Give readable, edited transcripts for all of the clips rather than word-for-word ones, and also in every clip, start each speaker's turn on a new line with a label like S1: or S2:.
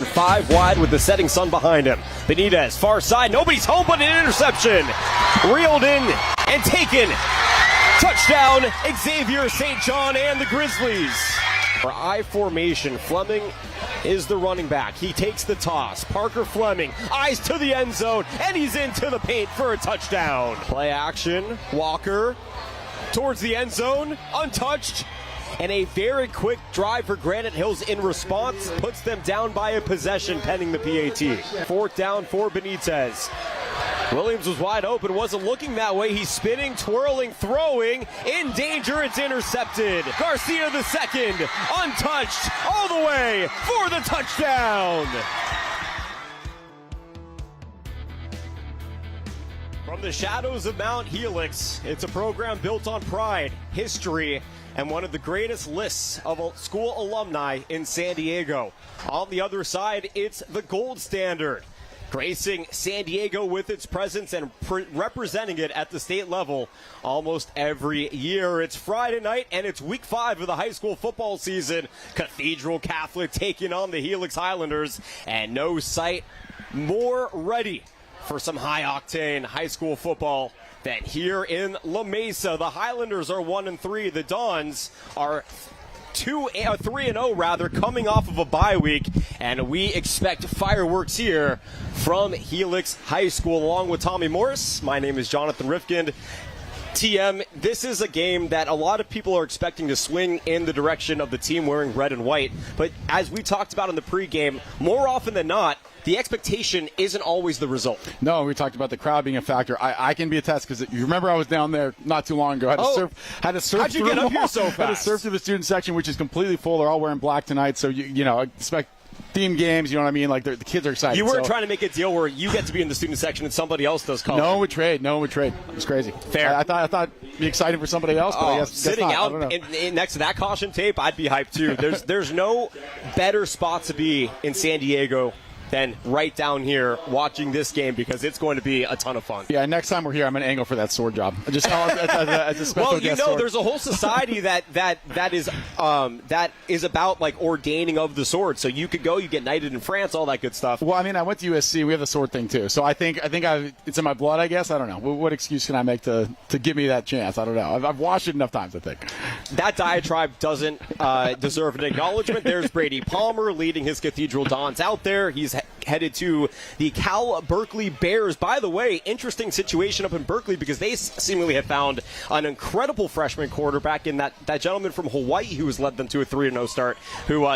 S1: 5 wide with the setting sun behind him. Benitez, far side, nobody's home but an interception. Reeled in and taken. Touchdown, Xavier St. John and the Grizzlies. For I formation, Fleming is the running back. He takes the toss. Parker Fleming, eyes to the end zone, and he's into the paint for a touchdown. Play action, Walker towards the end zone, untouched. And a very quick drive for Granite Hills in response puts them down by a possession pending the PAT. 4th down for Benitez. Williams was wide open, wasn't looking that way. He's spinning, twirling, throwing, in danger, it's intercepted. Garcia the second, untouched, all the way for the touchdown. From the shadows of Mount Helix, it's a program built on pride, history, and one of the greatest lists of school alumni in San Diego. On the other side, it's the gold standard, gracing San Diego with its presence and representing it at the state level almost every year. It's Friday night, and it's week 5 of the high school football season. Cathedral Catholic taking on the Helix Highlanders, and no sight more ready for some high-octane high school football than here in La Mesa. The Highlanders are 1-3. The Dons are 3-0 rather, coming off of a bye week, and we expect fireworks here from Helix High School. Along with Tommy Morris, my name is Jonathan Rifkind. TM, this is a game that a lot of people are expecting to swing in the direction of the team wearing red and white, but as we talked about in the pregame, more often than not, the expectation isn't always the result.
S2: No, we talked about the crowd being a factor. I can be a test because you remember I was down there not too long ago. Had to surf
S1: how'd you get up here so fast?
S2: Had to surf through the student section, which is completely full. They're all wearing black tonight, so you know, expect theme games, you know what I mean? Like the kids are excited.
S1: You weren't trying to make a deal where you get to be in the student section and somebody else does color.
S2: No one would trade. It's crazy.
S1: Fair.
S2: I thought it'd be exciting for somebody else, but I guess
S1: sitting
S2: not.
S1: out next to that caution tape, I'd be hyped too. There's no better spot to be in San Diego than right down here watching this game, because it's going to be a ton of fun.
S2: Yeah, next time we're here, I'm going to angle for that sword job. Just as a special
S1: well,
S2: guest sword.
S1: There's a whole society that is about like ordaining of the sword. So you could go, you get knighted in France, all that good stuff.
S2: Well, I mean, I went to USC. We have the sword thing too. So I think it's in my blood, I guess. I don't know. What excuse can I make to give me that chance? I don't know. I've watched it enough times, I think.
S1: That diatribe doesn't deserve an acknowledgement. There's Brady Palmer leading his Cathedral Dons out there. He's headed to the Cal Berkeley Bears. By the way, interesting situation up in Berkeley, because they seemingly have found an incredible freshman quarterback in that gentleman from Hawaii who has led them to a 3-0 start, who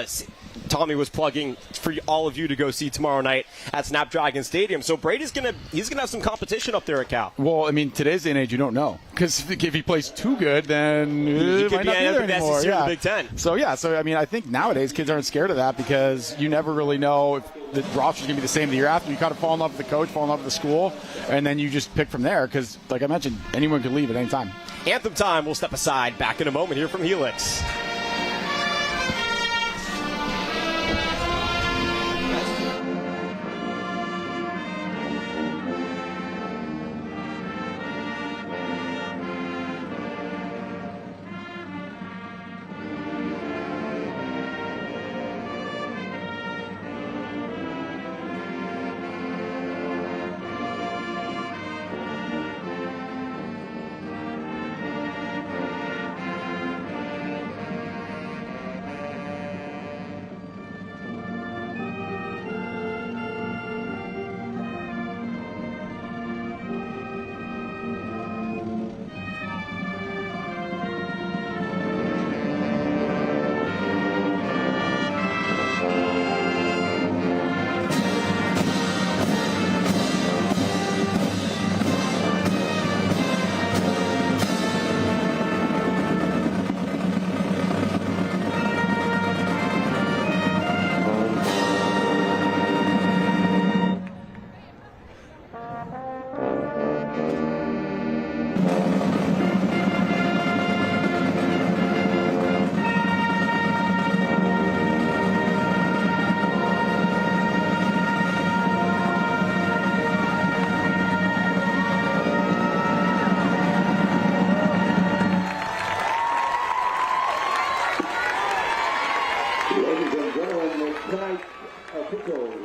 S1: Tommy was plugging for all of you to go see tomorrow night at Snapdragon Stadium. So Brady's gonna have some competition up there at Cal.
S2: Well, I mean, today's day and age, you don't know, because if he plays too good, then
S1: he
S2: might not be there anymore.
S1: SEC or the Big Ten.
S2: So I mean, I think nowadays kids aren't scared of that, because you never really know if the roster's gonna be the same the year after. You kind of fall in love with the coach, fall in love with the school, and then you just pick from there, because, like I mentioned, anyone can leave at any time.
S1: Anthem time. We'll step aside. Back in a moment here from Helix.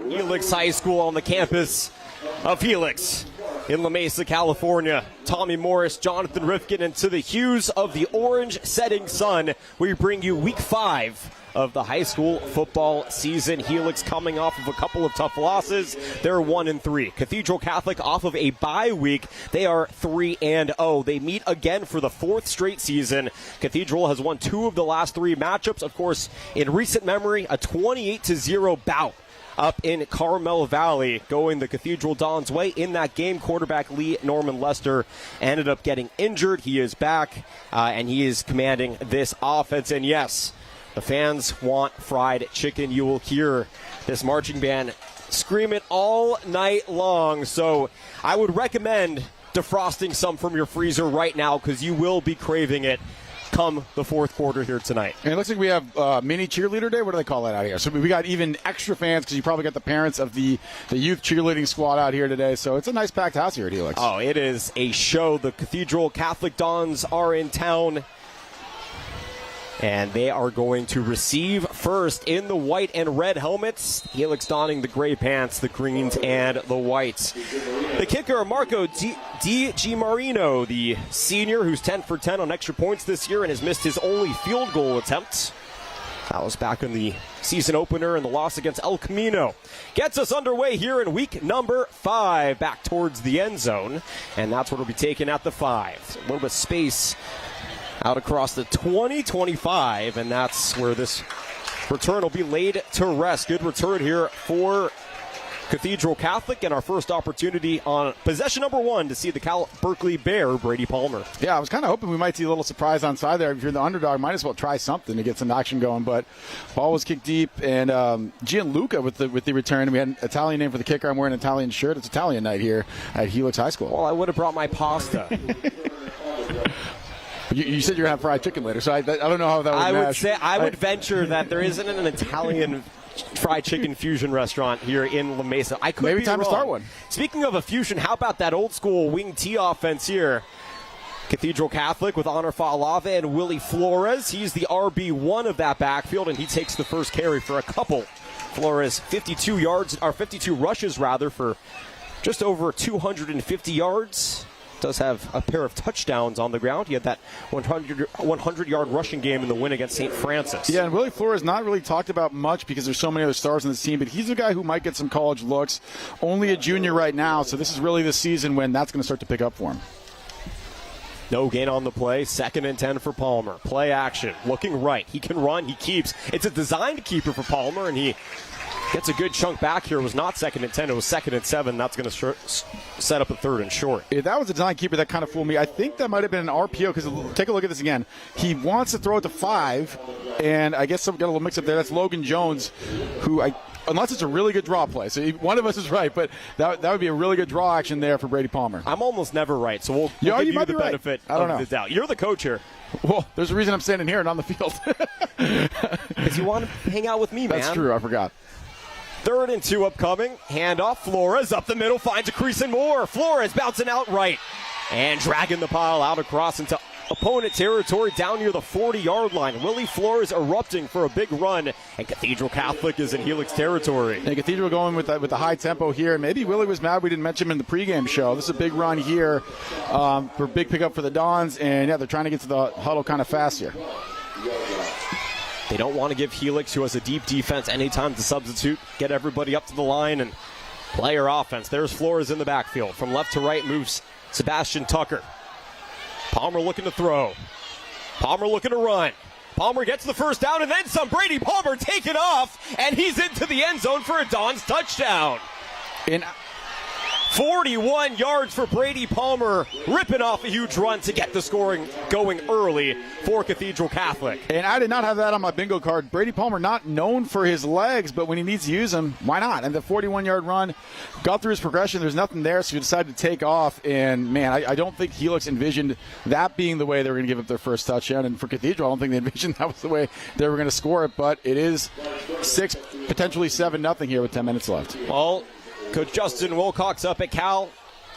S1: Helix High School on the campus of Helix in La Mesa, California. Tommy Morris, Jonathan Rifkin, and to the hues of the orange setting sun, we bring you week 5 of the high school football season. Helix coming off of a couple of tough losses. They're 1-3. Cathedral Catholic off of a bye week. They are 3-0. They meet again for the 4th straight season. Cathedral has won 2 of the last 3 matchups. Of course, in recent memory, a 28-0 bout up in Carmel Valley, going the Cathedral Dons' way in that game. Quarterback Lee Norman Lester ended up getting injured. He is back, and he is commanding this offense. And yes, the fans want fried chicken. You will hear this marching band scream it all night long. So I would recommend defrosting some from your freezer right now, because you will be craving it come the 4th quarter here tonight.
S2: And it looks like we have mini cheerleader day. What do they call that out here? So we got even extra fans, because you probably got the parents of the youth cheerleading squad out here today. So it's a nice packed house here at Helix.
S1: Oh, it is a show. The Cathedral Catholic Dons are in town, and they are going to receive first in the white and red helmets. Helix donning the gray pants, the greens, and the whites. The kicker, Marco Di Marino, the senior, who's 10 for 10 on extra points this year and has missed his only field goal attempt. That was back in the season opener and the loss against El Camino. Gets us underway here in week number 5, back towards the end zone. And that's what will be taken at the 5. A little bit of space out across the 20-25, and that's where this return will be laid to rest. Good return here for Cathedral Catholic, and our first opportunity on possession number 1 to see the Cal Berkeley Bear, Brady Palmer.
S2: Yeah, I was kind of hoping we might see a little surprise on side there. If you're the underdog, might as well try something to get some action going. But ball was kicked deep, and Gianluca with the return. We had an Italian name for the kicker. I'm wearing an Italian shirt. It's Italian night here at Helix High School.
S1: Well, I would have brought my pasta.
S2: You said you're going to have fried chicken later, so I don't know how that would
S1: I would venture that there isn't an Italian fried chicken fusion restaurant here in La Mesa. I could
S2: Maybe
S1: be
S2: time
S1: wrong.
S2: to start one.
S1: Speaking of a fusion, how about that old school wing T offense here? Cathedral Catholic with Honor Fa'alave and Willie Flores. He's the RB1 of that backfield, and he takes the first carry for a couple. Flores 52 rushes for just over 250 yards. Does have a pair of touchdowns on the ground. He had that 100-yard rushing game in the win against St. Francis.
S2: Yeah, and Willie Flores not really talked about much because there's so many other stars on this team, but he's a guy who might get some college looks. Only a junior right now, so this is really the season when that's going to start to pick up for him.
S1: No gain on the play. 2nd and 10 for Palmer. Play action. Looking right. He can run. He keeps. It's a designed keeper for Palmer, and he gets a good chunk back here. It was not 2nd and 10. It was 2nd and 7. That's going to set up a 3rd and short.
S2: Yeah, that was a design keeper that kind of fooled me. I think that might have been an RPO, because take a look at this again. He wants to throw it to 5, and I guess got a little mix up there. That's Logan Jones, who unless it's a really good draw play. So one of us is right, but that would be a really good draw action there for Brady Palmer.
S1: I'm almost never right, so we'll give you the benefit of the doubt. You're the coach here.
S2: Well, there's a reason I'm standing here and on the field.
S1: Because you want to hang out with me, man.
S2: That's true. I forgot.
S1: 3rd and 2 upcoming. Handoff. Flores up the middle. Finds a crease and more. Flores bouncing out right. And dragging the pile out across into opponent territory down near the 40-yard line. Willie Flores erupting for a big run. And Cathedral Catholic is in Helix territory.
S2: And Cathedral going with the high tempo here. Maybe Willie was mad we didn't mention him in the pregame show. This is a big run here for a big pickup for the Dons. And, yeah, they're trying to get to the huddle kind of fast here.
S1: They don't want to give Helix, who has a deep defense, any time to substitute, get everybody up to the line and play our offense. There's Flores in the backfield. From left to right moves Sebastian Tucker. Palmer looking to throw. Palmer looking to run. Palmer gets the first down and then some. Brady Palmer taken off, and he's into the end zone for a Dons touchdown. 41 yards for Brady Palmer, ripping off a huge run to get the scoring going early for Cathedral Catholic.
S2: And I did not have that on my bingo card. Brady Palmer not known for his legs, but when he needs to use them, why not? And the 41-yard run got through his progression. There's nothing there, so he decided to take off. And, man, I don't think Helix envisioned that being the way they were going to give up their first touchdown. And for Cathedral, I don't think they envisioned that was the way they were going to score it. But it is 6, potentially 7-0 here with 10 minutes left.
S1: Well, Coach Justin Wilcox up at Cal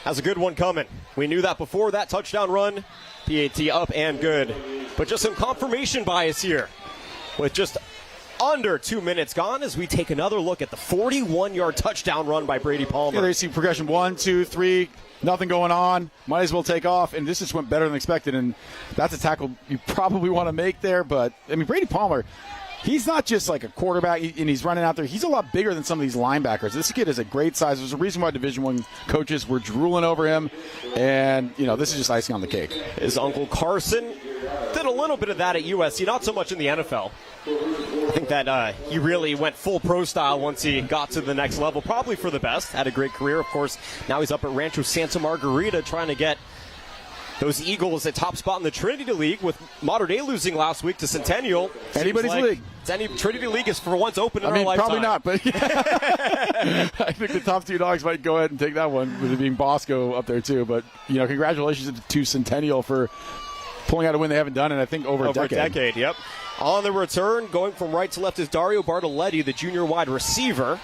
S1: has a good one coming. We knew that before that touchdown run. PAT up and good. But just some confirmation bias here with just Under 2 minutes gone as we take another look at the 41-yard touchdown run by Brady Palmer.
S2: Yeah, there you see progression 1, 2, 3, nothing going on. Might as well take off, and this just went better than expected, and that's a tackle you probably want to make there. But, I mean, Brady Palmer, he's not just like a quarterback, and he's running out there. He's a lot bigger than some of these linebackers. This kid is a great size. There's a reason why Division I coaches were drooling over him, and, you know, this is just icing on the cake.
S1: His uncle Carson did a little bit of that at USC, not so much in the NFL. I think that he really went full pro style once he got to the next level, probably for the best. Had a great career, of course. Now he's up at Rancho Santa Margarita trying to get those Eagles at top spot in the Trinity League, with Mater Dei losing last week to Centennial.
S2: Anybody's league.
S1: Trinity League is for once open in our lifetime.
S2: Probably not, but I think the top two dogs might go ahead and take that one, with it being Bosco up there too. But, you know, congratulations to Centennial for pulling out a win they haven't done in, I think, over a decade.
S1: Yep. On the return, going from right to left, is Dario Bartoletti, the junior wide receiver.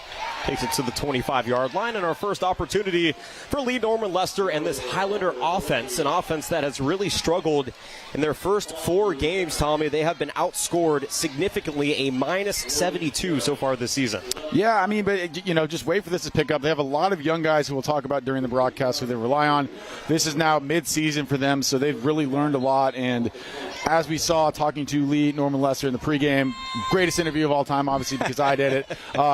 S1: Takes it to the 25-yard line, and our first opportunity for Lee Norman Lester and this Highlander offense, an offense that has really struggled in their first 4 games, Tommy. They have been outscored significantly, a -72 so far this season.
S2: Yeah, I mean, but, you know, just wait for this to pick up. They have a lot of young guys who we'll talk about during the broadcast who they rely on. This is now mid-season for them, so they've really learned a lot. And as we saw talking to Lee Norman Lester in the pregame, greatest interview of all time, obviously, because I did it.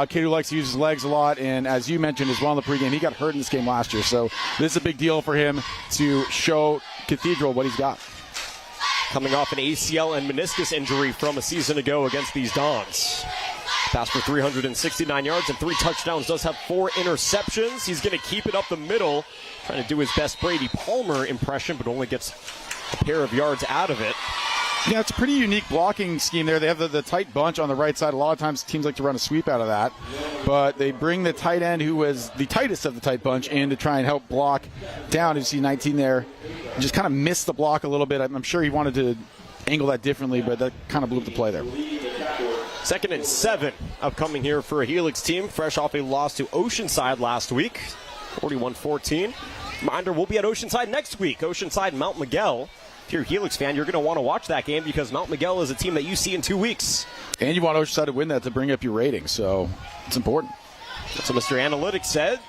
S2: Kid who likes to use his legs a lot, and as you mentioned as well in the pregame, he got hurt in this game last year. So this is a big deal for him to show Cathedral what he's got.
S1: Coming off an ACL and meniscus injury from a season ago against these Dons. Passed for 369 yards and 3 touchdowns. Does have 4 interceptions. He's going to keep it up the middle, trying to do his best Brady Palmer impression, but only gets a pair of yards out of it.
S2: Yeah, it's a pretty unique blocking scheme there. They have the tight bunch on the right side. A lot of times teams like to run a sweep out of that. But they bring the tight end, who was the tightest of the tight bunch, in to try and help block down. You see 19 there. Just kind of missed the block a little bit. I'm sure he wanted to angle that differently, but that kind of blew up the play there.
S1: 2nd and 7 upcoming here for a Helix team, fresh off a loss to Oceanside last week, 41-14. Reminder, we'll be at Oceanside next week. Oceanside, Mount Miguel. If you're a Helix fan, you're going to want to watch that game because Mount Miguel is a team that you see in 2 weeks.
S2: And you want Oceanside to win that to bring up your rating, so it's important.
S1: That's what Mr. Analytics said.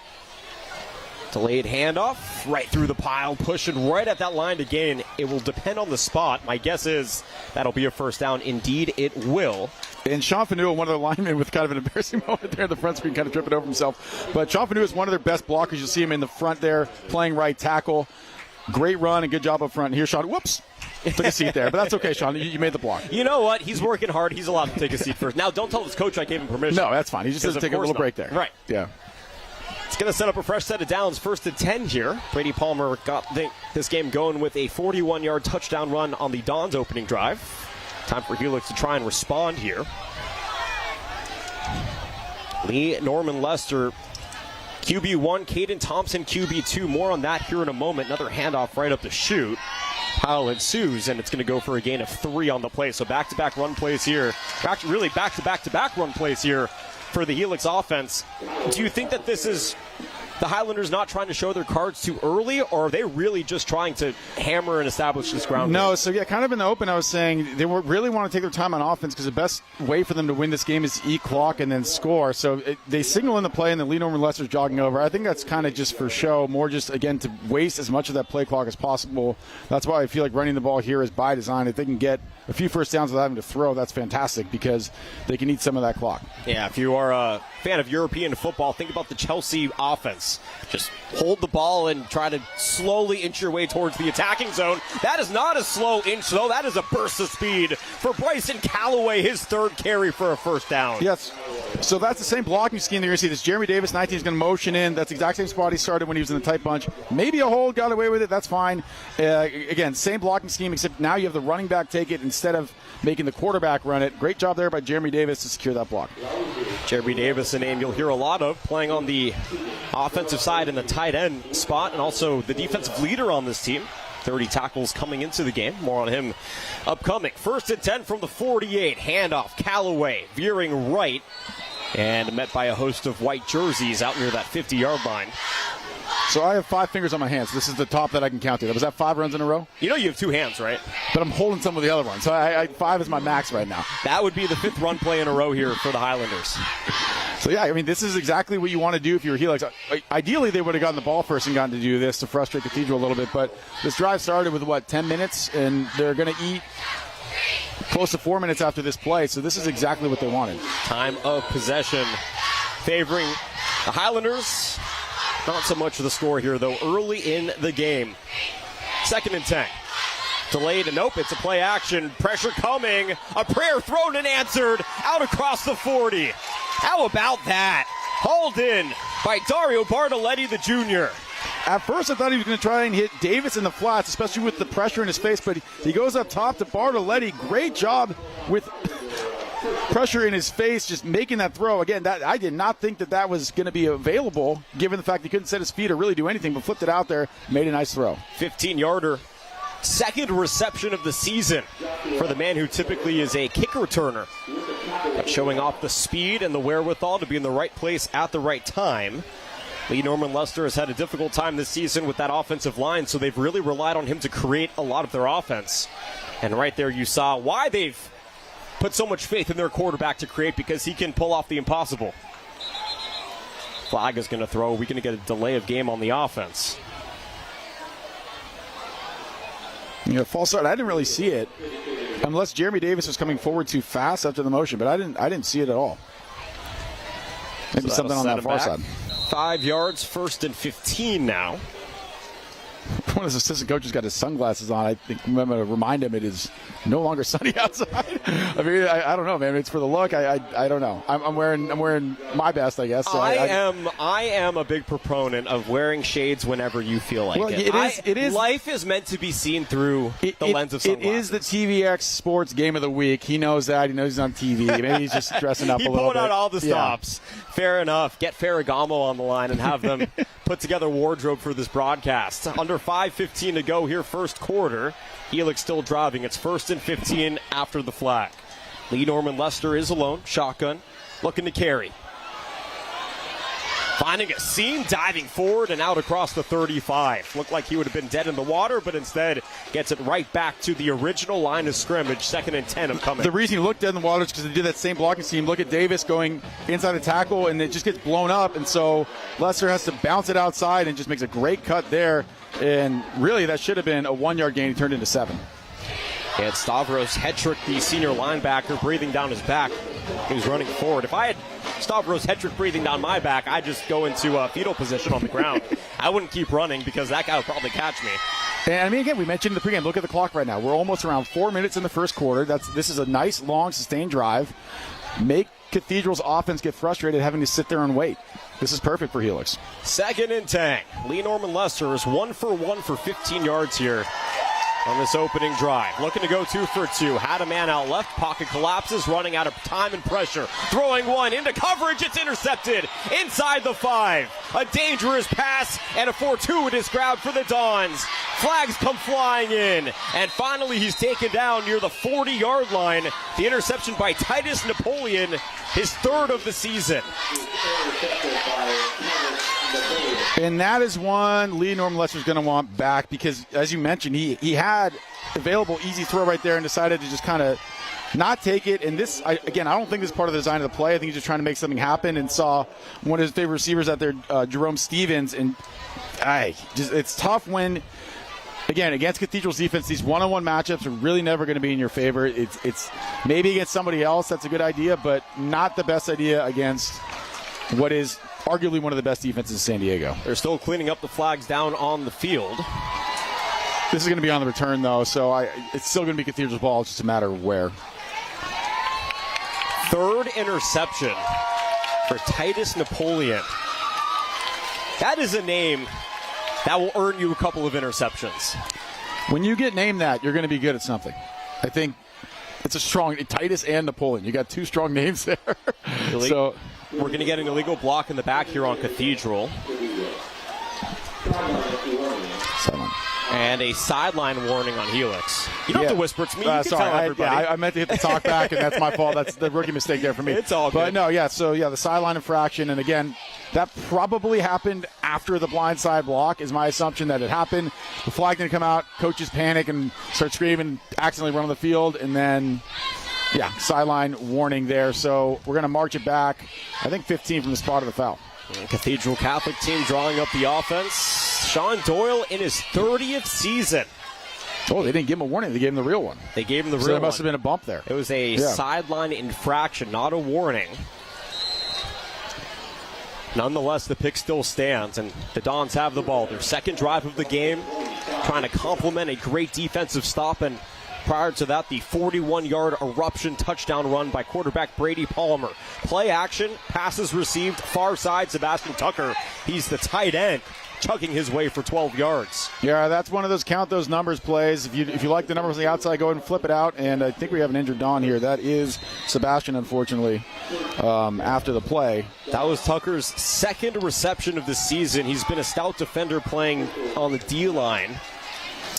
S1: Delayed handoff, right through the pile, pushing right at that line to gain. It will depend on the spot. My guess is that'll be a first down. Indeed, it will.
S2: And Sean Fanua, one of the linemen, with kind of an embarrassing moment there in the front screen, kind of tripping over himself. But Sean Fanua is one of their best blockers. You'll see him in the front there, playing right tackle. Great run and good job up front. Here, Sean, whoops, took a seat there. But that's okay, Sean. You made the block.
S1: You know what? He's working hard. He's allowed to take a seat first. Now, don't tell his coach I gave him permission.
S2: No, that's fine. He just has to take a little break there.
S1: Right.
S2: Yeah.
S1: It's going to set up a fresh set of downs. 1st and 10 here. Brady Palmer got this game going with a 41-yard touchdown run on the Dons opening drive. Time for Helix to try and respond here. Lee Norman Lester, QB1, Caden Thompson, QB2. More on that here in a moment. Another handoff right up the chute. Pile ensues, and it's going to go for a gain of 3 on the play. So back-to-back run plays here. Really back-to-back run plays here for the Helix offense. Do you think that this is the Highlanders not trying to show their cards too early, or are they really just trying to hammer and establish this ground?
S2: No, so yeah, kind of in the open, I was saying they really want to take their time on offense because the best way for them to win this game is to eat clock and then score. So they signal in the play, and then Lee Norman Lester's jogging over. I think that's kind of just for show, more just, again, to waste as much of that play clock as possible. That's why I feel like running the ball here is by design. If they can get a few first downs without having to throw, that's fantastic because they can eat some of that clock.
S1: Yeah, if you are a fan of European football, think about the Chelsea offense. Just hold the ball and try to slowly inch your way towards the attacking zone. That is not a slow inch, though. That is a burst of speed for Bryson Calloway, his 3rd carry for a first down.
S2: Yes. So that's the same blocking scheme that you're going to see. This Jeremy Davis, 19, is going to motion in. That's the exact same spot he started when he was in the tight bunch. Maybe a hold, got away with it. That's fine. Again, same blocking scheme, except now you have the running back take it instead of making the quarterback run it. Great job there by Jeremy Davis to secure that block.
S1: Jeremy Davis, a name you'll hear a lot of, playing on the offensive side in the tight end spot, and also the defensive leader on this team. 30 tackles coming into the game. More on him upcoming. 1st and 10 from the 48. Handoff, Callaway veering right, and met by a host of white jerseys out near that 50-yard line.
S2: So I have 5 fingers on my hands. This is the top that I can count to. Was that 5 runs in a row?
S1: You know you have 2 hands, right?
S2: But I'm holding some of the other ones. So 5 is my max right now.
S1: That would be the 5th run play in a row here for the Highlanders.
S2: So, yeah, I mean, this is exactly what you want to do if you're Helix. Ideally, they would have gotten the ball first and gotten to do this to frustrate Cathedral a little bit. But this drive started with, 10 minutes? And they're going to eat close to 4 minutes after this play. So this is exactly what they wanted.
S1: Time of possession favoring the Highlanders. Not so much of the score here, though, early in the game. 2nd and 10. Delayed, and nope, it's a play action. Pressure coming. A prayer thrown and answered. Out across the 40. How about that? Hauled in by Dario Bartoletti, the junior.
S2: At first, I thought he was going to try and hit Davis in the flats, especially with the pressure in his face, but he goes up top to Bartoletti. Great job with pressure in his face, just making that throw. Again, I did not think that was going to be available, given the fact he couldn't set his feet or really do anything, but flipped it out there, made a nice throw.
S1: 15-yarder. 2nd reception of the season for the man who typically is a kick returner. But showing off the speed and the wherewithal to be in the right place at the right time. Lee Norman Lester has had a difficult time this season with that offensive line, so they've really relied on him to create a lot of their offense. And right there you saw why they've put so much faith in their quarterback to create, because he can pull off the impossible. Flag is going to throw. We're going to get a delay of game on the offense.
S2: False start. I didn't really see it, unless Jeremy Davis was coming forward too fast after the motion, but I didn't see it at all. Maybe
S1: So
S2: something on that far side.
S1: 5 yards, 1st and 15 now.
S2: One of his assistant coaches got his sunglasses on. I think I'm going to remind him it is no longer sunny outside. I mean, I don't know, man. It's for the look. I don't know. I'm wearing my best, I guess. So
S1: I am a big proponent of wearing shades whenever you feel like
S2: it is.
S1: Life is meant to be seen through the lens of sunglasses.
S2: It is the TVX Sports Game of the Week. He knows that. He knows he's on TV. Maybe he's just dressing up a little bit.
S1: He pulled out all the stops. Fair enough. Get Ferragamo on the line and have them put together wardrobe for this broadcast. Under 5:15 to go here, first quarter. Helix still driving. It's 1st and 15 after the flag. Lee Norman Lester is alone. Shotgun. Looking to carry. Finding a seam, diving forward and out across the 35. Looked like he would have been dead in the water, but instead gets it right back to the original line of scrimmage. 2nd and 10 coming.
S2: The reason he looked dead in the water is because they did that same blocking scheme. Look at Davis going inside the tackle, and it just gets blown up. And so Lester has to bounce it outside and just makes a great cut there. And really, that should have been a 1-yard gain. He turned into 7.
S1: And Stavros Hetrick, the senior linebacker, breathing down his back. He was running forward. If I had Stavros Hetrick breathing down my back, I'd just go into fetal position on the ground. I wouldn't keep running because that guy would probably catch me.
S2: And I mean, again, we mentioned in the pregame, look at the clock right now. We're almost around 4 minutes in the first quarter. This is a nice, long, sustained drive. Make Cathedral's offense get frustrated having to sit there and wait. This is perfect for Helix.
S1: 2nd and 10. Lee Norman Lester is 1 for 1 for 15 yards here on this opening drive. Looking to go 2 for 2. Had a man out left. Pocket collapses. Running out of time and pressure. Throwing one into coverage. It's intercepted inside the 5. A dangerous pass and a fortuitous grab for the Dons. Flags come flying in. And finally he's taken down near the 40-yard line. The interception by Titus Napoleon. His 3rd of the season.
S2: And that is one Lee Norman Lester's going to want back because, as you mentioned, he had available easy throw right there and decided to just kind of not take it. And this, I don't think this is part of the design of the play. I think he's just trying to make something happen and saw one of his favorite receivers out there, Jerome Stevens. And it's tough when, again, against Cathedral's defense, these one-on-one matchups are really never going to be in your favor. It's maybe against somebody else that's a good idea, but not the best idea against what is arguably one of the best defenses in San Diego.
S1: They're still cleaning up the flags down on the field.
S2: This is going to be on the return, though, so it's still going to be Cathedral's ball. It's just a matter of where.
S1: 3rd interception for Titus Napoleon. That is a name that will earn you a couple of interceptions.
S2: When you get named that, you're going to be good at something. I think it's a strong Titus and Napoleon. You got 2 strong names there. So
S1: we're going to get an illegal block in the back here on Cathedral. And a sideline warning on Helix. You don't have to whisper. It's me. You can tell everybody.
S2: I meant to hit the talk back, and that's my fault. That's the rookie mistake there for me.
S1: It's all good.
S2: But no, the sideline infraction. And again, That probably happened after the blindside block, is my assumption that it happened. The flag didn't come out, coaches panic and start screaming, accidentally run on the field, and then, sideline warning there. So we're going to march it back, I think 15 from the spot of the foul.
S1: Cathedral Catholic team drawing up the offense. Sean Doyle in his 30th season.
S2: Oh, they didn't give him a warning. They gave him the real one.
S1: They gave him the real
S2: one. So
S1: one.
S2: there must have been a bump there.
S1: It was a sideline infraction, not a warning. Nonetheless, the pick still stands, and the Dons have the ball. Their second drive of the game, trying to complement a great defensive stop, and prior to that, the 41-yard eruption touchdown run by quarterback Brady Palmer. Play action, passes received, far side, Sebastian Tucker. He's the tight end, chugging his way for 12 yards.
S2: Yeah, that's one of those count those numbers plays. If you like the numbers on the outside, go ahead and flip it out. And I think we have an injured Don here. That is Sebastian, unfortunately, after the play.
S1: That was Tucker's second reception of the season. He's been a stout defender playing on the D-line.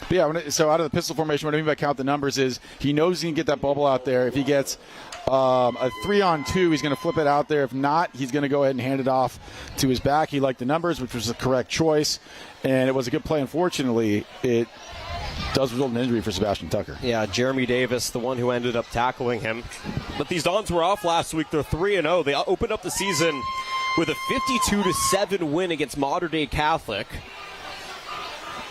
S2: But yeah, so out of the pistol formation, what I mean by count the numbers is he knows he can get that bubble out there. If he gets a 3-on-2, he's going to flip it out there. If not, he's going to go ahead and hand it off to his back. He liked the numbers, which was the correct choice, and it was a good play. Unfortunately, it does result in injury for Sebastian Tucker.
S1: Yeah, Jeremy Davis, the one who ended up tackling him. But these Dons were off last week. They're 3-0. They opened up the season with a 52-7 win against Mater Dei Catholic.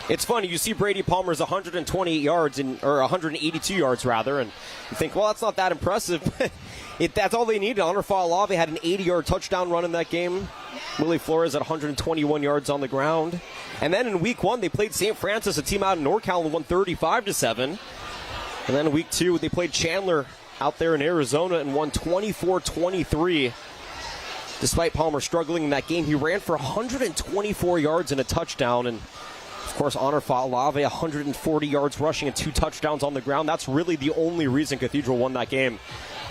S1: It's funny, you see Brady Palmer's 128 yards, or 182 yards rather, and you think, well, that's not that impressive. That's all they needed. Honor Fa'alave had an 80-yard touchdown run in that game. Willie Flores at 121 yards on the ground. And then in week 1, they played St. Francis, a team out in NorCal, and won 35-7. And then in week 2, they played Chandler out there in Arizona and won 24-23. Despite Palmer struggling in that game, he ran for 124 yards and a touchdown, and of course, Honor Fa'alave, 140 yards rushing and 2 touchdowns on the ground. That's really the only reason Cathedral won that game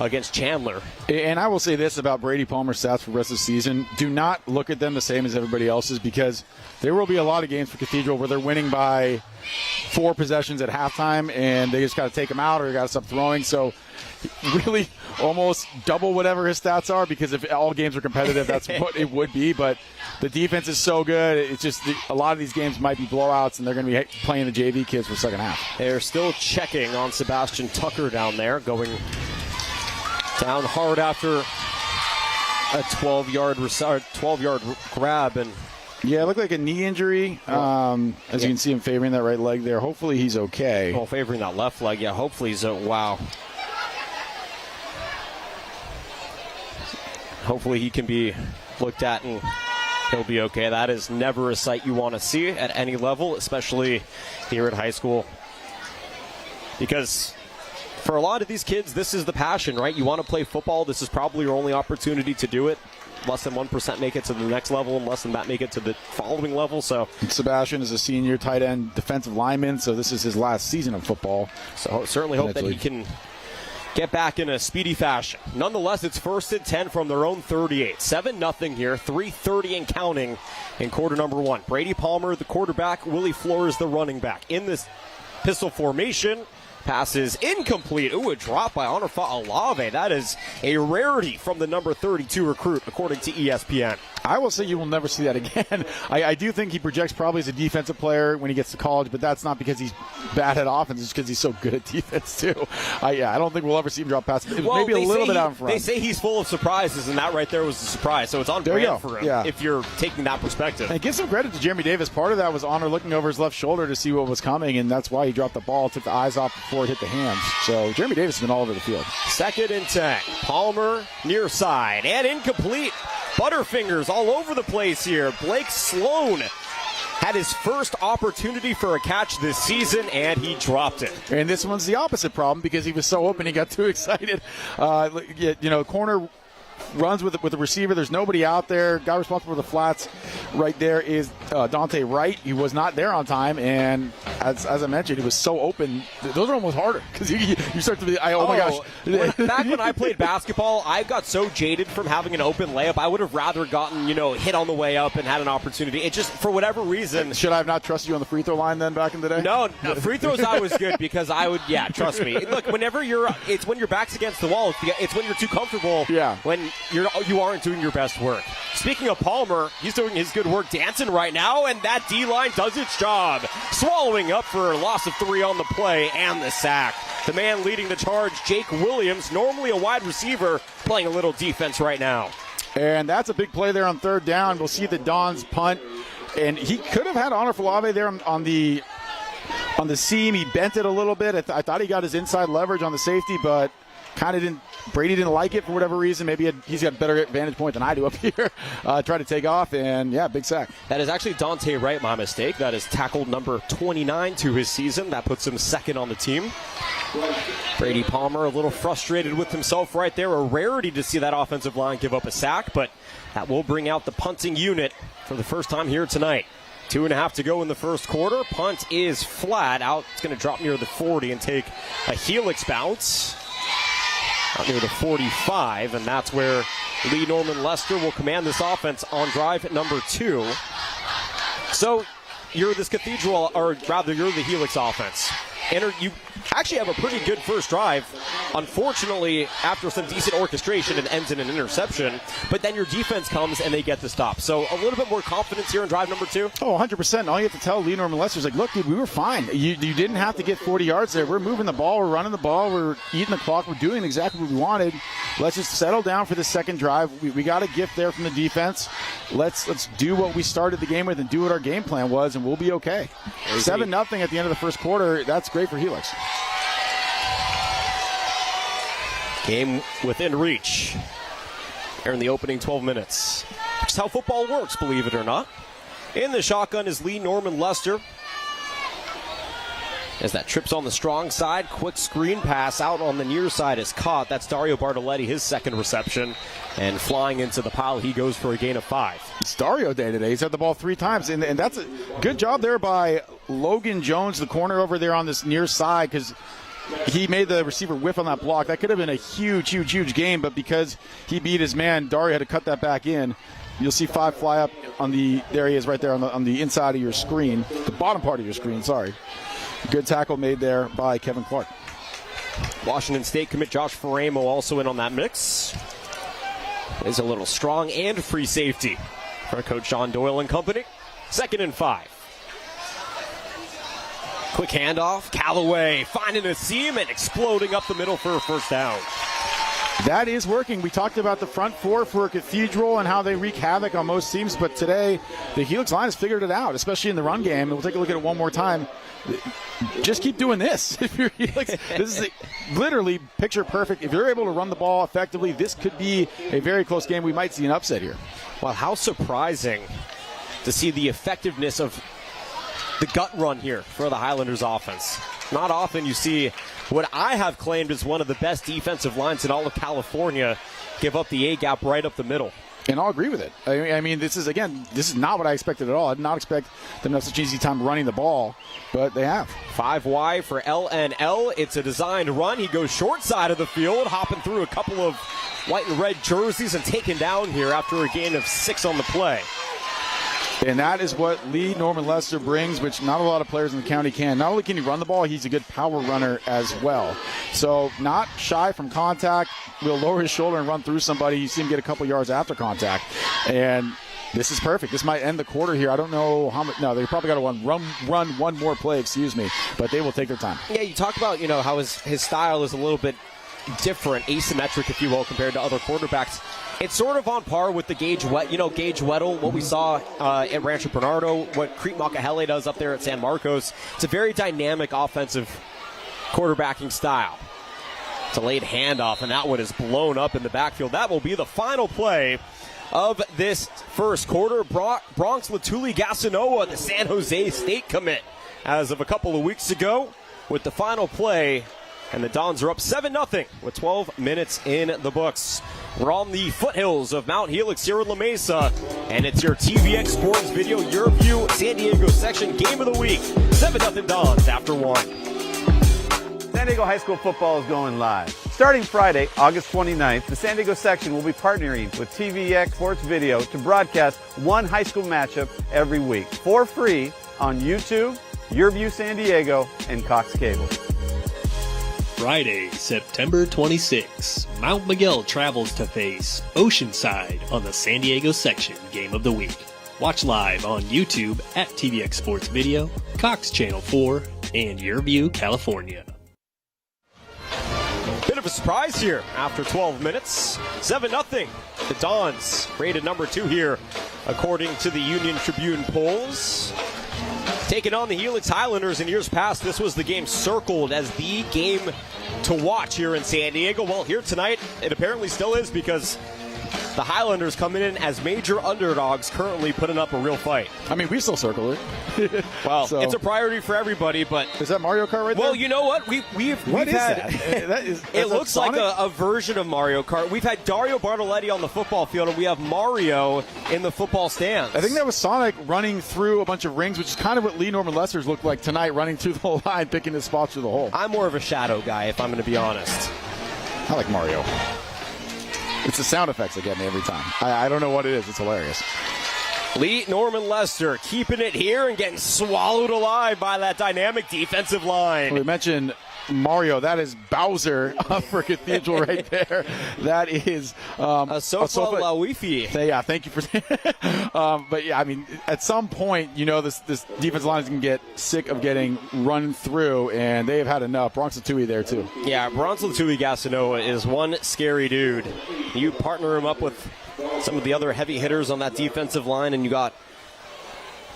S1: against Chandler.
S2: And I will say this about Brady Palmer's stats for the rest of the season. Do not look at them the same as everybody else's, because there will be a lot of games for Cathedral where they're winning by 4 possessions at halftime, and they just got to take them out or got to stop throwing. So really almost double whatever his stats are, because if all games are competitive, that's what it would be. But the defense is so good. It's just a lot of these games might be blowouts, and they're going to be playing the JV kids for the second half.
S1: They're still checking on Sebastian Tucker down there, going down hard after a 12-yard grab. And
S2: yeah, it looked like a knee injury. As you can see him favoring that right leg there. Hopefully he's okay.
S1: Oh, favoring that left leg. Yeah, hopefully he's wow. Hopefully he can be looked at and he'll be okay. That is never a sight you want to see at any level, especially here at high school. Because for a lot of these kids, this is the passion, right? You want to play football. This is probably your only opportunity to do it. Less than 1% make it to the next level, and less than that make it to the following level. So
S2: Sebastian is a senior tight end defensive lineman, so this is his last season of football.
S1: So certainly hope that he can get back in a speedy fashion. Nonetheless, it's 1st and 10 from their own 38. 7-0 here, 3:30 and counting in quarter number 1. Brady Palmer, the quarterback. Willie Flores, the running back. In this pistol formation, pass is incomplete. Ooh, a drop by Honor Fa'alave. That is a rarity from the number 32 recruit, according to ESPN.
S2: I will say you will never see that again. I do think he projects probably as a defensive player when he gets to college, but that's not because he's bad at offense. It's because he's so good at defense, too. I don't think we'll ever see him drop passes. Maybe a little bit out in front.
S1: They say he's full of surprises, and that right there was a surprise. So it's on brand for him if you're taking that perspective.
S2: And give some credit to Jeremy Davis. Part of that was Honor looking over his left shoulder to see what was coming, and that's why he dropped the ball, took the eyes off before it hit the hands. So Jeremy Davis has been all over the field.
S1: 2nd and 10. Palmer near side and incomplete. Butterfingers all over the place here. Blake Sloan had his first opportunity for a catch this season, and he dropped it.
S2: And this one's the opposite problem because he was so open, he got too excited. Corner runs with the receiver. There's nobody out there. Guy responsible for the flats right there is Dante Wright. He was not there on time, and as I mentioned, it was so open. Those are almost harder because you start to be, oh my gosh.
S1: Back when I played basketball, I got so jaded from having an open layup. I would have rather gotten, hit on the way up and had an opportunity. It just, for whatever reason.
S2: Should I have not trusted you on the free throw line then back in the day?
S1: No, free throws I was good because I would, trust me. Look, whenever it's when your back's against the wall. It's when you're too comfortable.
S2: Yeah.
S1: When you aren't doing your best work. Speaking of Palmer, he's doing his good work dancing right now, and that D-line does its job. Swallowing up for a loss of 3 on the play and the sack. The man leading the charge, Jake Williams, normally a wide receiver, playing a little defense right now.
S2: And that's a big play there on 3rd down. We'll see the Dons punt. And he could have had Honor Falave there on the seam. He bent it a little bit. I thought he got his inside leverage on the safety, but kind of didn't. Brady didn't like it for whatever reason. Maybe he's got a better vantage point than I do up here. Tried to take off, and big sack.
S1: That is actually Dante Wright, my mistake. That is tackle number 29 to his season. That puts him 2nd on the team. Brady Palmer a little frustrated with himself right there. A rarity to see that offensive line give up a sack, but that will bring out the punting unit for the first time here tonight. 2.5 to go in the first quarter. Punt is flat out. It's going to drop near the 40 and take a helix bounce out near the 45, and that's where Lee Norman Lester will command this offense on drive number 2. So you're this Cathedral, or rather you're the Helix offense. You actually have a pretty good first drive. Unfortunately, after some decent orchestration, it ends in an interception. But then your defense comes and they get the stop. So a little bit more confidence here in drive number 2.
S2: Oh, 100%. All you have to tell Lee Norman Lester is like, look, dude, we were fine. You didn't have to get 40 yards there. We're moving the ball. We're running the ball. We're eating the clock. We're doing exactly what we wanted. Let's just settle down for the second drive. We got a gift there from the defense. Let's do what we started the game with and do what our game plan was, and we'll be okay. 7-0 at the end of the first quarter. That's great for Helix.
S1: Game within reach here in the opening 12 minutes. Just how football works, believe it or not. In the shotgun is Lee Norman Lester. As that trips on the strong side, quick screen pass out on the near side is caught. That's Dario Bartoletti, his 2nd reception. And flying into the pile, he goes for a gain of 5.
S2: It's Dario day today. He's had the ball 3 times. And that's a good job there by Logan Jones, the corner over there on this near side, because he made the receiver whiff on that block. That could have been a huge game, but because he beat his man, Dario had to cut that back in. You'll see 5 fly up on there he is right there on the inside of your screen, the bottom part of your screen, sorry. Good tackle made there by Kevin Clark.
S1: Washington State commit Josh Faramo also in on that mix. Is a little strong and free safety for Coach Sean Doyle and company. 2nd and 5. Quick handoff. Callaway finding a seam and exploding up the middle for a first down.
S2: That is working. We talked about the front 4 for Cathedral and how they wreak havoc on most teams, but today the Helix line has figured it out, especially in the run game. And we'll take a look at it one more time. Just keep doing this. If you're Helix, this is literally picture perfect. If you're able to run the ball effectively, this could be a very close game. We might see an upset here.
S1: Well, how surprising to see the effectiveness of the gut run here for the Highlanders offense. Not often you see what I have claimed is one of the best defensive lines in all of California give up the A-gap right up the middle.
S2: And I'll agree with it. I mean, this is not what I expected at all. I did not expect them to have such an easy time running the ball, but they have.
S1: 5 wide for LNL. It's a designed run. He goes short side of the field, hopping through a couple of white and red jerseys and taken down here after a gain of 6 on the play.
S2: And that is what Lee Norman Lester brings, which not a lot of players in the county can. Not only can he run the ball, he's a good power runner as well. So not shy from contact. Will lower his shoulder and run through somebody. You see him get a couple yards after contact. And this is perfect. This might end the quarter here. I don't know how much. No, they probably got to run one more play, but they will take their time.
S1: Yeah, you talk about, how his style is a little bit different, asymmetric, if you will, compared to other quarterbacks. It's sort of on par with the Gage Weddle, what we saw at Rancho Bernardo, what Crete Makahele does up there at San Marcos. It's a very dynamic offensive quarterbacking style. Delayed handoff, and that one is blown up in the backfield. That will be the final play of this first quarter. Bronx Latuli Gasanoa, the San Jose State commit, as of a couple of weeks ago, with the final play. And the Dons are up 7-0 with 12 minutes in the books. We're on the foothills of Mount Helix here in La Mesa, and it's your TVX Sports Video, Your View, San Diego section game of the week. 7-0 Dons after 1.
S3: San Diego High School football is going live. Starting Friday, August 29th, the San Diego section will be partnering with TVX Sports Video to broadcast one high school matchup every week for free on YouTube, Your View San Diego, and Cox Cable.
S4: Friday, September 26, Mount Miguel travels to face Oceanside on the San Diego section game of the week. Watch live on YouTube at TVX Sports Video, Cox Channel 4, and Your View, California.
S1: Bit of a surprise here after 12 minutes. 7-0. The Dons rated number 2 here, according to the Union Tribune polls. Taking on the Helix Highlanders in years past, this was the game circled as the game to watch here in San Diego. Well, here tonight, it apparently still is, because the Highlanders coming in as major underdogs, currently putting up a real fight.
S2: I mean, we still circle it.
S1: Well, so, it's a priority for everybody, but...
S2: Is that Mario Kart right there?
S1: Well, you know what? We've
S2: what is
S1: had...
S2: that?
S1: It looks like a version of Mario Kart. We've had Dario Bartoletti on the football field, and we have Mario in the football stands.
S2: I think that was Sonic running through a bunch of rings, which is kind of what Lee Norman Lester's looked like tonight, running through the whole line, picking his spots through the hole.
S1: I'm more of a shadow guy, if I'm going to be honest.
S2: I like Mario. It's the sound effects that get me every time. I don't know what it is. It's hilarious.
S1: Lee Norman Lester keeping it here and getting swallowed alive by that dynamic defensive line.
S2: We mentioned Mario. That is Bowser for Cathedral right there. That is
S1: Asofa Lawifi.
S2: Yeah, thank you for that. But yeah, I mean, at some point, you know, this defensive line is going to get sick of getting run through, and they have had enough. Bronx Latui there, too.
S1: Yeah, Bronx Latui Gasanoa is one scary dude. You partner him up with some of the other heavy hitters on that defensive line, and you got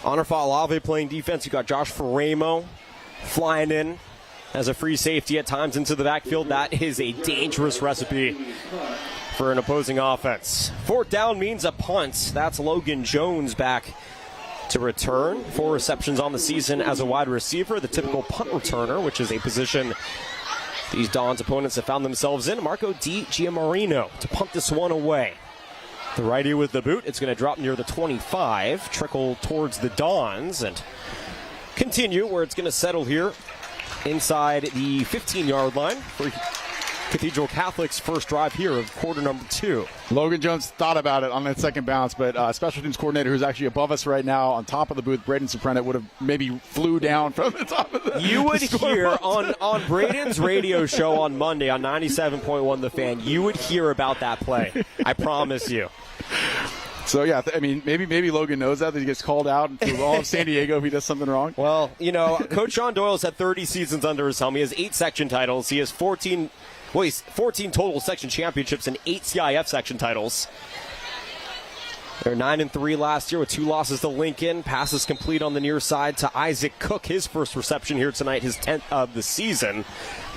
S1: Honor Falave playing defense. You got Josh Ferramo flying in as a free safety at times into the backfield. That is a dangerous recipe for an opposing offense. 4th down means a punt. That's Logan Jones back to return. 4 receptions on the season as a wide receiver, the typical punt returner, which is a position these Dons opponents have found themselves in. Marco Di Giamarino to punt this one away. The righty with the boot. It's going to drop near the 25, trickle towards the Dons, and continue where it's going to settle here inside the 15-yard line for Cathedral Catholic's first drive here of quarter number 2.
S2: Logan Jones thought about it on that second bounce, but special teams coordinator, who's actually above us right now on top of the booth, Braden Soprano, would have maybe flew down from the top of the
S1: You would hear on Braden's radio show on Monday on 97.1 The Fan, you would hear about that play. I promise you.
S2: So, yeah, I mean, maybe Logan knows that he gets called out for all of San Diego if he does something wrong.
S1: Well, you know, Coach Sean Doyle's had 30 seasons under his helm. He has 8 section titles. He has 14 total section championships and 8 CIF section titles. They're 9-3 last year with 2 losses to Lincoln. Passes complete on the near side to Isaac Cook, his first reception here tonight, his 10th of the season.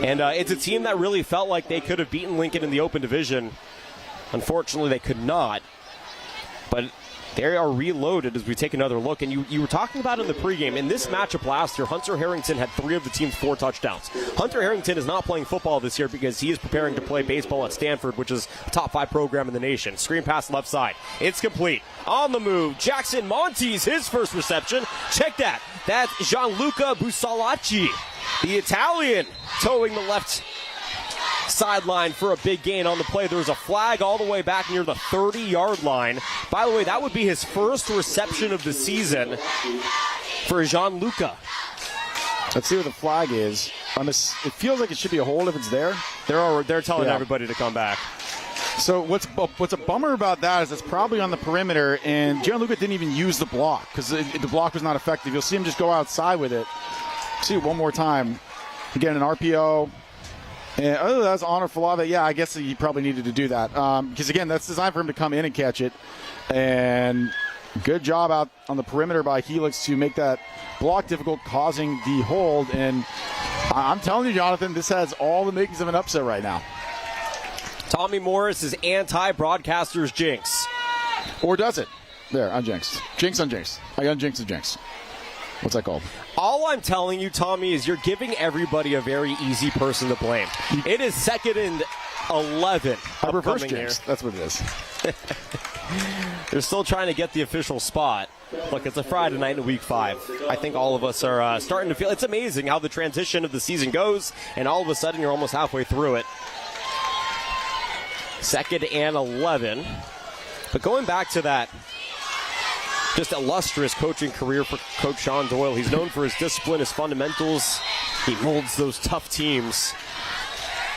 S1: And it's a team that really felt like they could have beaten Lincoln in the open division. Unfortunately, they could not. But they are reloaded as we take another look. And you were talking about in the pregame, in this matchup last year, Hunter Harrington had 3 of the team's 4 touchdowns. Hunter Harrington is not playing football this year because he is preparing to play baseball at Stanford, which is a top 5 program in the nation. Screen pass left side. It's complete. On the move, Jackson Montes, his first reception. Check that. That's Gianluca Busalacci, the Italian, towing the left sideline for a big gain on the play. There was a flag all the way back near the 30-yard line. By the way, that would be his first reception of the season for Gianluca.
S2: Let's see what the flag is. It feels like it should be a hold if it's there.
S1: They're telling everybody to come back.
S2: So what's a bummer about that is it's probably on the perimeter, and Gianluca didn't even use the block because the block was not effective. You'll see him just go outside with it. See it one more time. Again, an RPO. And that's Honor Falave. Yeah, I guess he probably needed to do that. Because, again, that's designed for him to come in and catch it. And good job out on the perimeter by Helix to make that block difficult, causing the hold. And I'm telling you, Jonathan, this has all the makings of an upset right now.
S1: Tommy Morris is anti-broadcaster's jinx.
S2: Or does it? There, unjinxed. Jinx, unjinxed. I unjinxed and jinx. What's that called?
S1: All I'm telling you, Tommy, is you're giving everybody a very easy person to blame. It is second and 11.
S2: A reverse
S1: upcoming
S2: jinx.
S1: here.
S2: That's what it is.
S1: They're still trying to get the official spot. Look, it's a Friday night in week 5. I think all of us are starting to feel it's amazing how the transition of the season goes, and all of a sudden you're almost halfway through it. 2nd and 11. But going back to that just illustrious coaching career for Coach Sean Doyle, he's known for his discipline, his fundamentals. He molds those tough teams.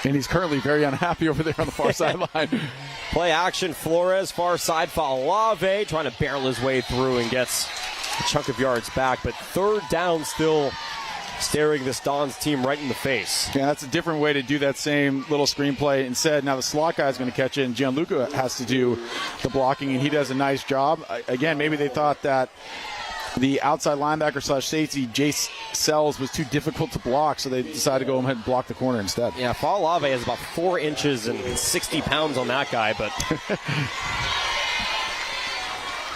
S2: And he's currently very unhappy over there on the far sideline.
S1: Play action, Flores, far side, Fa'alave trying to barrel his way through and gets a chunk of yards back. But 3rd down still staring this Dons team right in the face.
S2: Yeah, that's a different way to do that same little screenplay. Instead, now the slot guy is going to catch it, and Gianluca has to do the blocking, and he does a nice job. Again, maybe they thought that the outside linebacker / safety, Jace Sells, was too difficult to block, so they decided to go ahead and block the corner instead.
S1: Yeah, Fa'alave has about 4 inches and 60 pounds on that guy, but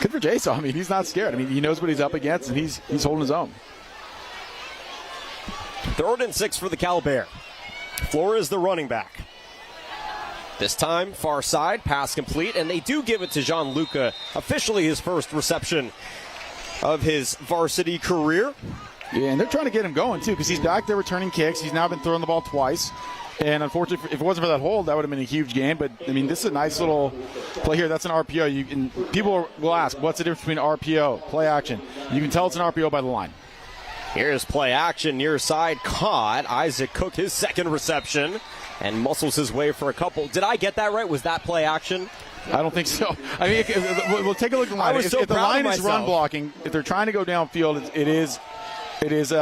S2: good for Jace. I mean, he's not scared. I mean, he knows what he's up against, and he's holding his own.
S1: 3rd and 6 for the Cal Bear. Flores, the running back. This time, far side, pass complete, and they do give it to Gianluca, officially his first reception of his varsity career.
S2: Yeah, and they're trying to get him going, too, because he's back there returning kicks. He's now been throwing the ball twice. And unfortunately, if it wasn't for that hold, that would have been a huge game. But, I mean, this is a nice little play here. That's an RPO. And people will ask, what's the difference between RPO, play action? You can tell it's an RPO by the line.
S1: Here's play action, near side, caught. Isaac Cook, his 2nd reception, and muscles his way for a couple. Did I get that right? Was that play action?
S2: I don't think so. I mean, we'll take a look at the line. If the line is run blocking, if they're trying to go downfield, it's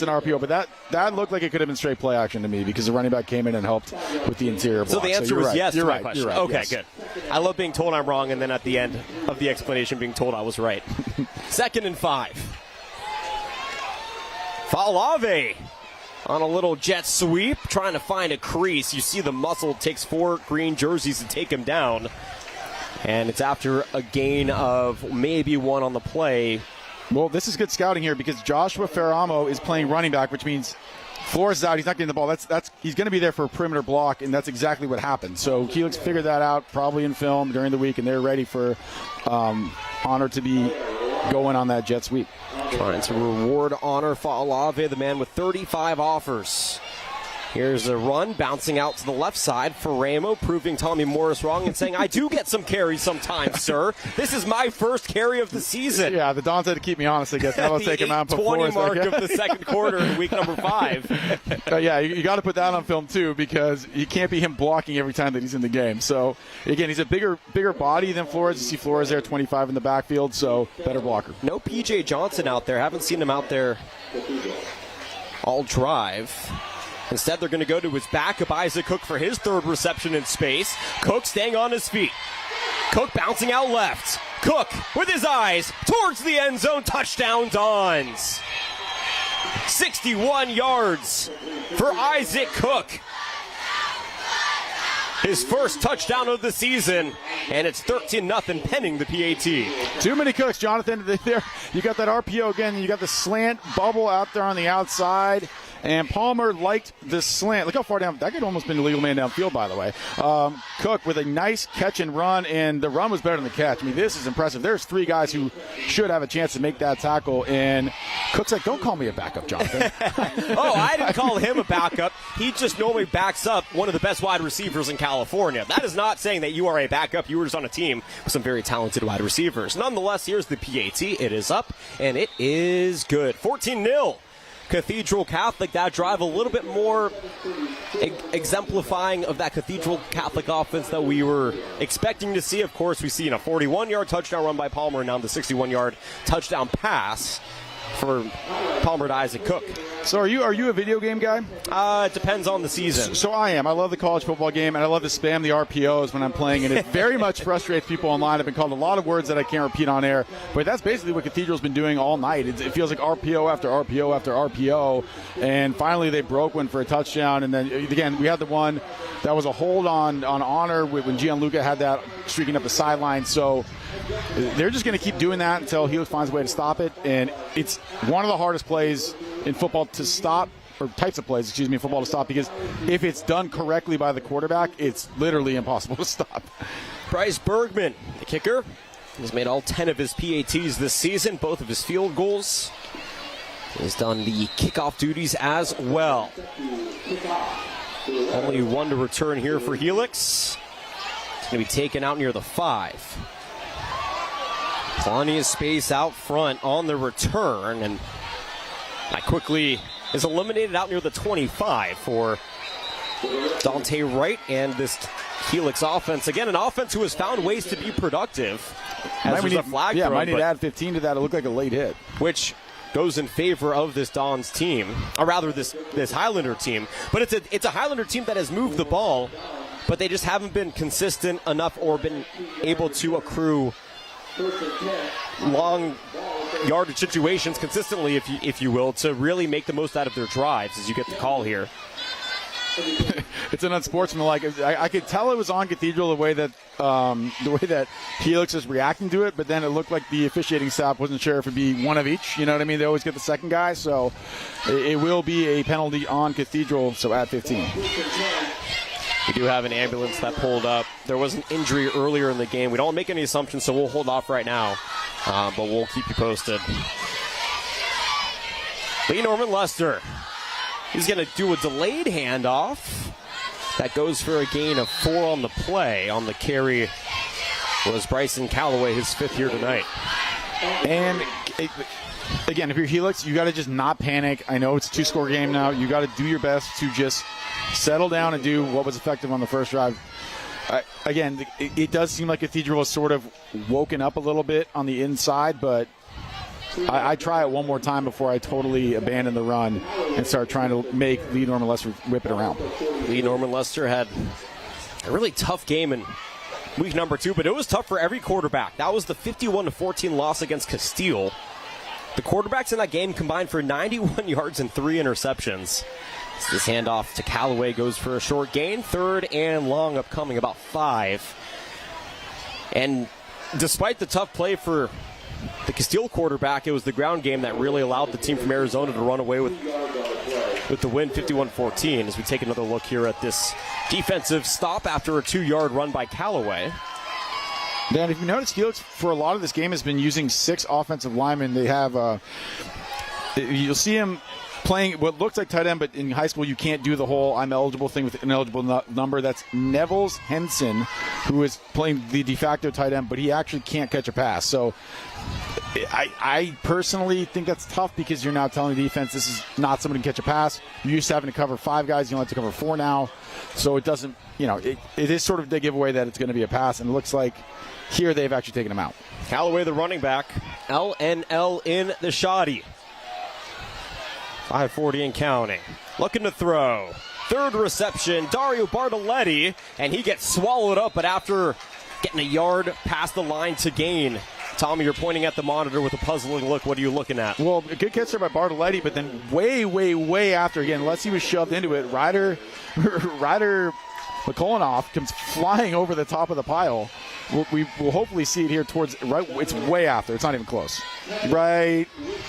S2: an RPO. But that looked like it could have been straight play action to me because the running back came in and helped with the interior block.
S1: So the answer was
S2: right.
S1: yes
S2: you're
S1: to
S2: right.
S1: my question.
S2: You're right.
S1: Okay,
S2: yes.
S1: good. I love being told I'm wrong, and then at the end of the explanation being told I was right. 2nd and 5. Fa'alave on a little jet sweep, trying to find a crease. You see the muscle takes 4 green jerseys to take him down. And it's after a gain of maybe 1 on the play.
S2: Well, this is good scouting here because Joshua Ferramo is playing running back, which means Flores is out. He's not getting the ball. He's going to be there for a perimeter block, and that's exactly what happened. So Helix figured that out probably in film during the week, and they're ready for Honor to be going on that jet sweep.
S1: Trying to reward Honor Fa'alave, the man with 35 offers. Here's a run, bouncing out to the left side for Ramo, proving Tommy Morris wrong and saying, I do get some carries sometimes, sir. This is my first carry of the season.
S2: Yeah, the Dons had to keep me honest, I guess. Now let's take him out.
S1: 20 mark of the 2nd quarter in week number 5.
S2: Yeah, you got to put that on film, too, because you can't be him blocking every time that he's in the game. So, again, he's a bigger body than Flores. You see Flores there, 25 in the backfield, so better blocker.
S1: No P.J. Johnson out there. Haven't seen him out there all drive. Instead, they're going to go to his backup, Isaac Cook, for his 3rd reception in space. Cook staying on his feet. Cook bouncing out left. Cook with his eyes towards the end zone. Touchdown, Dons. 61 yards for Isaac Cook. His first touchdown of the season, and it's 13-0 pending the PAT.
S2: Too many Cooks, Jonathan. There, you got that RPO again, and you got the slant bubble out there on the outside. And Palmer liked the slant. Look how far down. That could almost been a legal man downfield, by the way. Cook with a nice catch and run, and the run was better than the catch. I mean, this is impressive. There's 3 guys who should have a chance to make that tackle, and Cook's like, don't call me a backup, Jonathan.
S1: Oh, I didn't call him a backup. He just normally backs up one of the best wide receivers in California. That is not saying that you are a backup. You were just on a team with some very talented wide receivers. Nonetheless, here's the PAT. It is up, and it is good. 14-0. Cathedral Catholic, that drive a little bit more exemplifying of that Cathedral Catholic offense that we were expecting to see. Of course, we see a 41-yard touchdown run by Palmer and now the 61-yard touchdown pass for Palmer to Isaac Cook.
S2: So are you a video game guy?
S1: It depends on the season.
S2: So I am. I love the college football game, and I love to spam the RPOs when I'm playing, and it very much frustrates people online. I've been called a lot of words that I can't repeat on air, but that's basically what Cathedral's been doing all night. It feels like RPO after RPO after RPO, and finally they broke one for a touchdown, and then, again, we had the one that was a hold on Honor when Gianluca had that streaking up the sideline, so they're just going to keep doing that until Helix finds a way to stop it, and it's one of the hardest plays in football to stop or types of plays, in football to stop, because if it's done correctly by the quarterback, it's literally impossible to stop.
S1: Bryce Bergman, the kicker, has made all 10 of his PATs this season, both of his field goals. He's done the kickoff duties as well. Only one to return here for Helix. It's going to be taken out near the 5. Plenty of space out front on the return, and that quickly is eliminated out near the 25 for Dante Wright and this Helix offense. Again, an offense who has found ways to be productive. As there's a flag thrown,
S2: might need to add 15 to that. It looked like a late hit.
S1: Which goes in favor of this Dons team, or rather this Highlander team. But it's a Highlander team that has moved the ball, but they just haven't been consistent enough or been able to accrue long yardage situations consistently, if you will, to really make the most out of their drives, as you get the call here.
S2: It's an unsportsmanlike. I could tell it was on Cathedral the way that Helix is reacting to it, but then it looked like the officiating staff wasn't sure if it'd be one of each. You know what I mean? They always get the second guy, so it will be a penalty on Cathedral. So at 15.
S1: We do have an ambulance that pulled up. There was an injury earlier in the game. We don't make any assumptions, so we'll hold off right now, but we'll keep you posted. Lee Norman Lester. He's going to do a delayed handoff. That goes for a gain of 4 on the play. On the carry was Bryson Calloway, his 5th here tonight.
S2: And again, if you're Helix, you got to just not panic. I know it's a 2-score game now. You got to do your best to just settle down and do what was effective on the first drive. Again, it does seem like Cathedral has sort of woken up a little bit on the inside, but I try it one more time before I totally abandon the run and start trying to make Lee Norman Lester whip it around.
S1: Lee Norman Lester had a really tough game in week number 2, but it was tough for every quarterback. That was the 51-14 loss against Castile. The quarterbacks in that game combined for 91 yards and 3 interceptions. So this handoff to Callaway goes for a short gain. 3rd and long upcoming, about 5. And despite the tough play for the Castile quarterback, it was the ground game that really allowed the team from Arizona to run away with the win, 51-14, as we take another look here at this defensive stop after a 2-yard run by Callaway.
S2: Dan, if you notice, Helix for a lot of this game has been using 6 offensive linemen. They have, you'll see him playing what looks like tight end, but in high school you can't do the whole I'm eligible thing with an eligible number. That's Neville's Henson, who is playing the de facto tight end, but he actually can't catch a pass. So I personally think that's tough, because you're now telling the defense this is not somebody who can catch a pass. You're used to having to cover 5 guys. You only have to cover 4 now. So it doesn't, it is sort of the giveaway that it's going to be a pass, and it looks like here they've actually taken him out.
S1: Callaway, the running back. LNL in the shoddy. 5:40 and counting. Looking to throw. 3rd reception, Dario Bartoletti, and he gets swallowed up, but after getting a yard past the line to gain. Tommy, you're pointing at the monitor with a puzzling look. What are you looking at?
S2: Well, a good catch there by Bartoletti, but then way after, again, unless he was shoved into it, Ryder McCollinoff comes flying over the top of the pile. We will hopefully see it here towards right. It's way after. It's not even close. Right.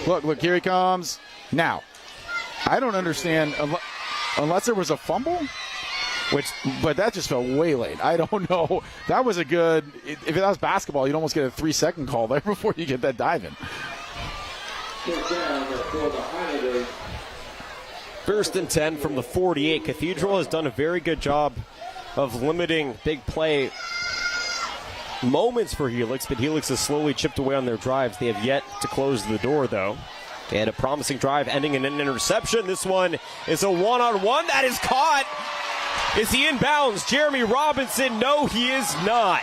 S2: Look, here he comes. Now, I don't understand unless there was a fumble, but that just felt way late. I don't know. That was a good. If that was basketball, you'd almost get a 3-second call there before you get that dive in.
S1: 1st and 10 from the 48. Cathedral has done a very good job of limiting big play moments for Helix, but Helix has slowly chipped away on their drives. They have yet to close the door, though. They had a promising drive ending in an interception. This one is a one-on-one that is caught. Is he in bounds? Jeremy Robinson, no, he is not.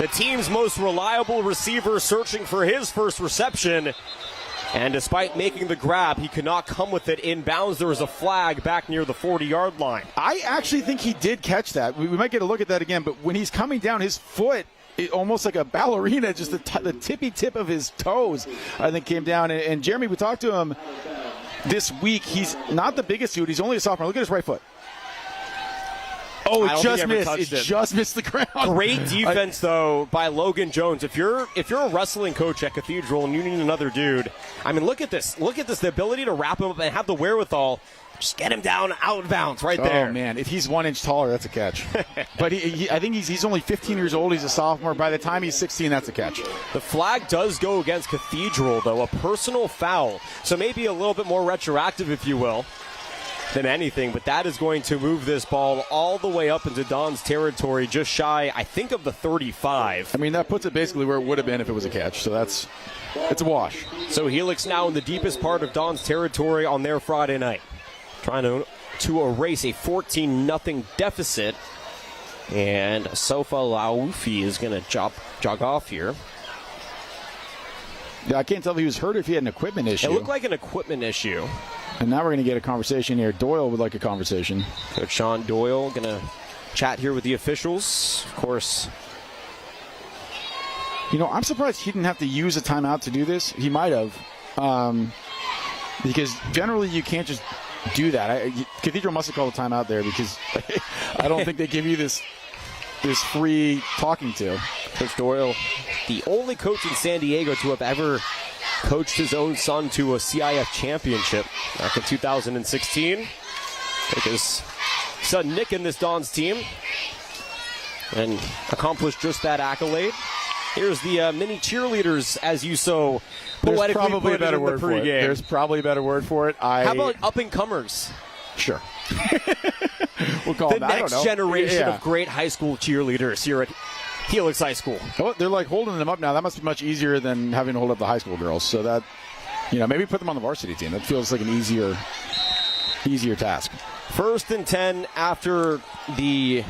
S1: The team's most reliable receiver searching for his first reception. And despite making the grab, he could not come with it in bounds. There was a flag back near the 40-yard line.
S2: I actually think he did catch that. We might get a look at that again, but when he's coming down, his foot, almost like a ballerina, just the tippy tip of his toes, I think, came down. And Jeremy, we talked to him this week. He's not the biggest dude. He's only a sophomore. Look at his right foot. Oh,
S1: I
S2: it
S1: don't
S2: just
S1: think he ever
S2: missed.
S1: touched
S2: It just missed the ground.
S1: Great defense, though, by Logan Jones. If you're a wrestling coach at Cathedral and you need another dude, I mean, look at this. Look at this. The ability to wrap him up and have the wherewithal. Just get him down out of bounds right there.
S2: Oh, man. If he's 1 inch taller, that's a catch. But I think he's only 15 years old. He's a sophomore. By the time he's 16, that's a catch.
S1: The flag does go against Cathedral, though, a personal foul. So maybe a little bit more retroactive, if you will, than anything. But that is going to move this ball all the way up into Don's territory, just shy, I think, of the 35.
S2: I mean, that puts it basically where it would have been if it was a catch. So it's a wash.
S1: So Helix now in the deepest part of Don's territory on their Friday night, trying to erase a 14-0 deficit. And Sofa Laufi is going to jog off here.
S2: Yeah, I can't tell if he was hurt or if he had an equipment issue.
S1: It looked like an equipment issue.
S2: And now we're going to get a conversation here. Doyle would like a conversation.
S1: Coach Sean Doyle going to chat here with the officials. Of course.
S2: You know, I'm surprised he didn't have to use a timeout to do this. He might have. Because generally you can't just do that. Cathedral must have called a timeout there because I don't think they give you this free talking to.
S1: Coach Doyle, the only coach in San Diego to have ever coached his own son to a CIF championship back in 2016. Took his son Nick in this Don's team and accomplished just that accolade. Here's the mini cheerleaders, as you so poetically
S2: probably
S1: put
S2: a better
S1: it in
S2: word
S1: the
S2: for it.
S1: pregame.
S2: There's probably a better word for it.
S1: How about up-and-comers?
S2: Sure. We'll call
S1: The
S2: them, I don't
S1: next
S2: know.
S1: generation
S2: Yeah.
S1: of great high school cheerleaders here at Helix High School.
S2: Oh, they're like holding them up now. That must be much easier than having to hold up the high school girls. So that, maybe put them on the varsity team. That feels like an easier task.
S1: 1st and 10 after the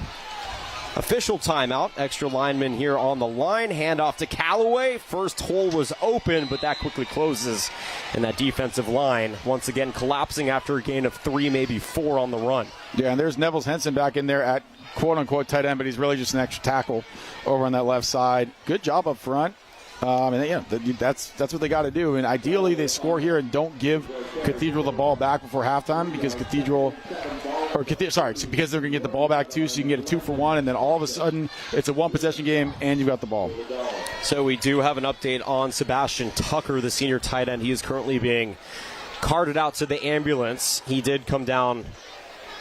S1: official timeout. Extra lineman here on the line. Handoff to Callaway. First hole was open, but that quickly closes. And that defensive line once again collapsing after a gain of 3, maybe 4 on the run.
S2: Yeah, and there's Neville's Henson back in there at quote-unquote tight end, but he's really just an extra tackle over on that left side. Good job up front. That's what they got to do. And ideally, they score here and don't give Cathedral the ball back before halftime because because they're going to get the ball back too, so you can get a 2-for-1, and then all of a sudden it's a one-possession game and you've got the ball.
S1: So we do have an update on Sebastian Tucker, the senior tight end. He is currently being carted out to the ambulance. He did come down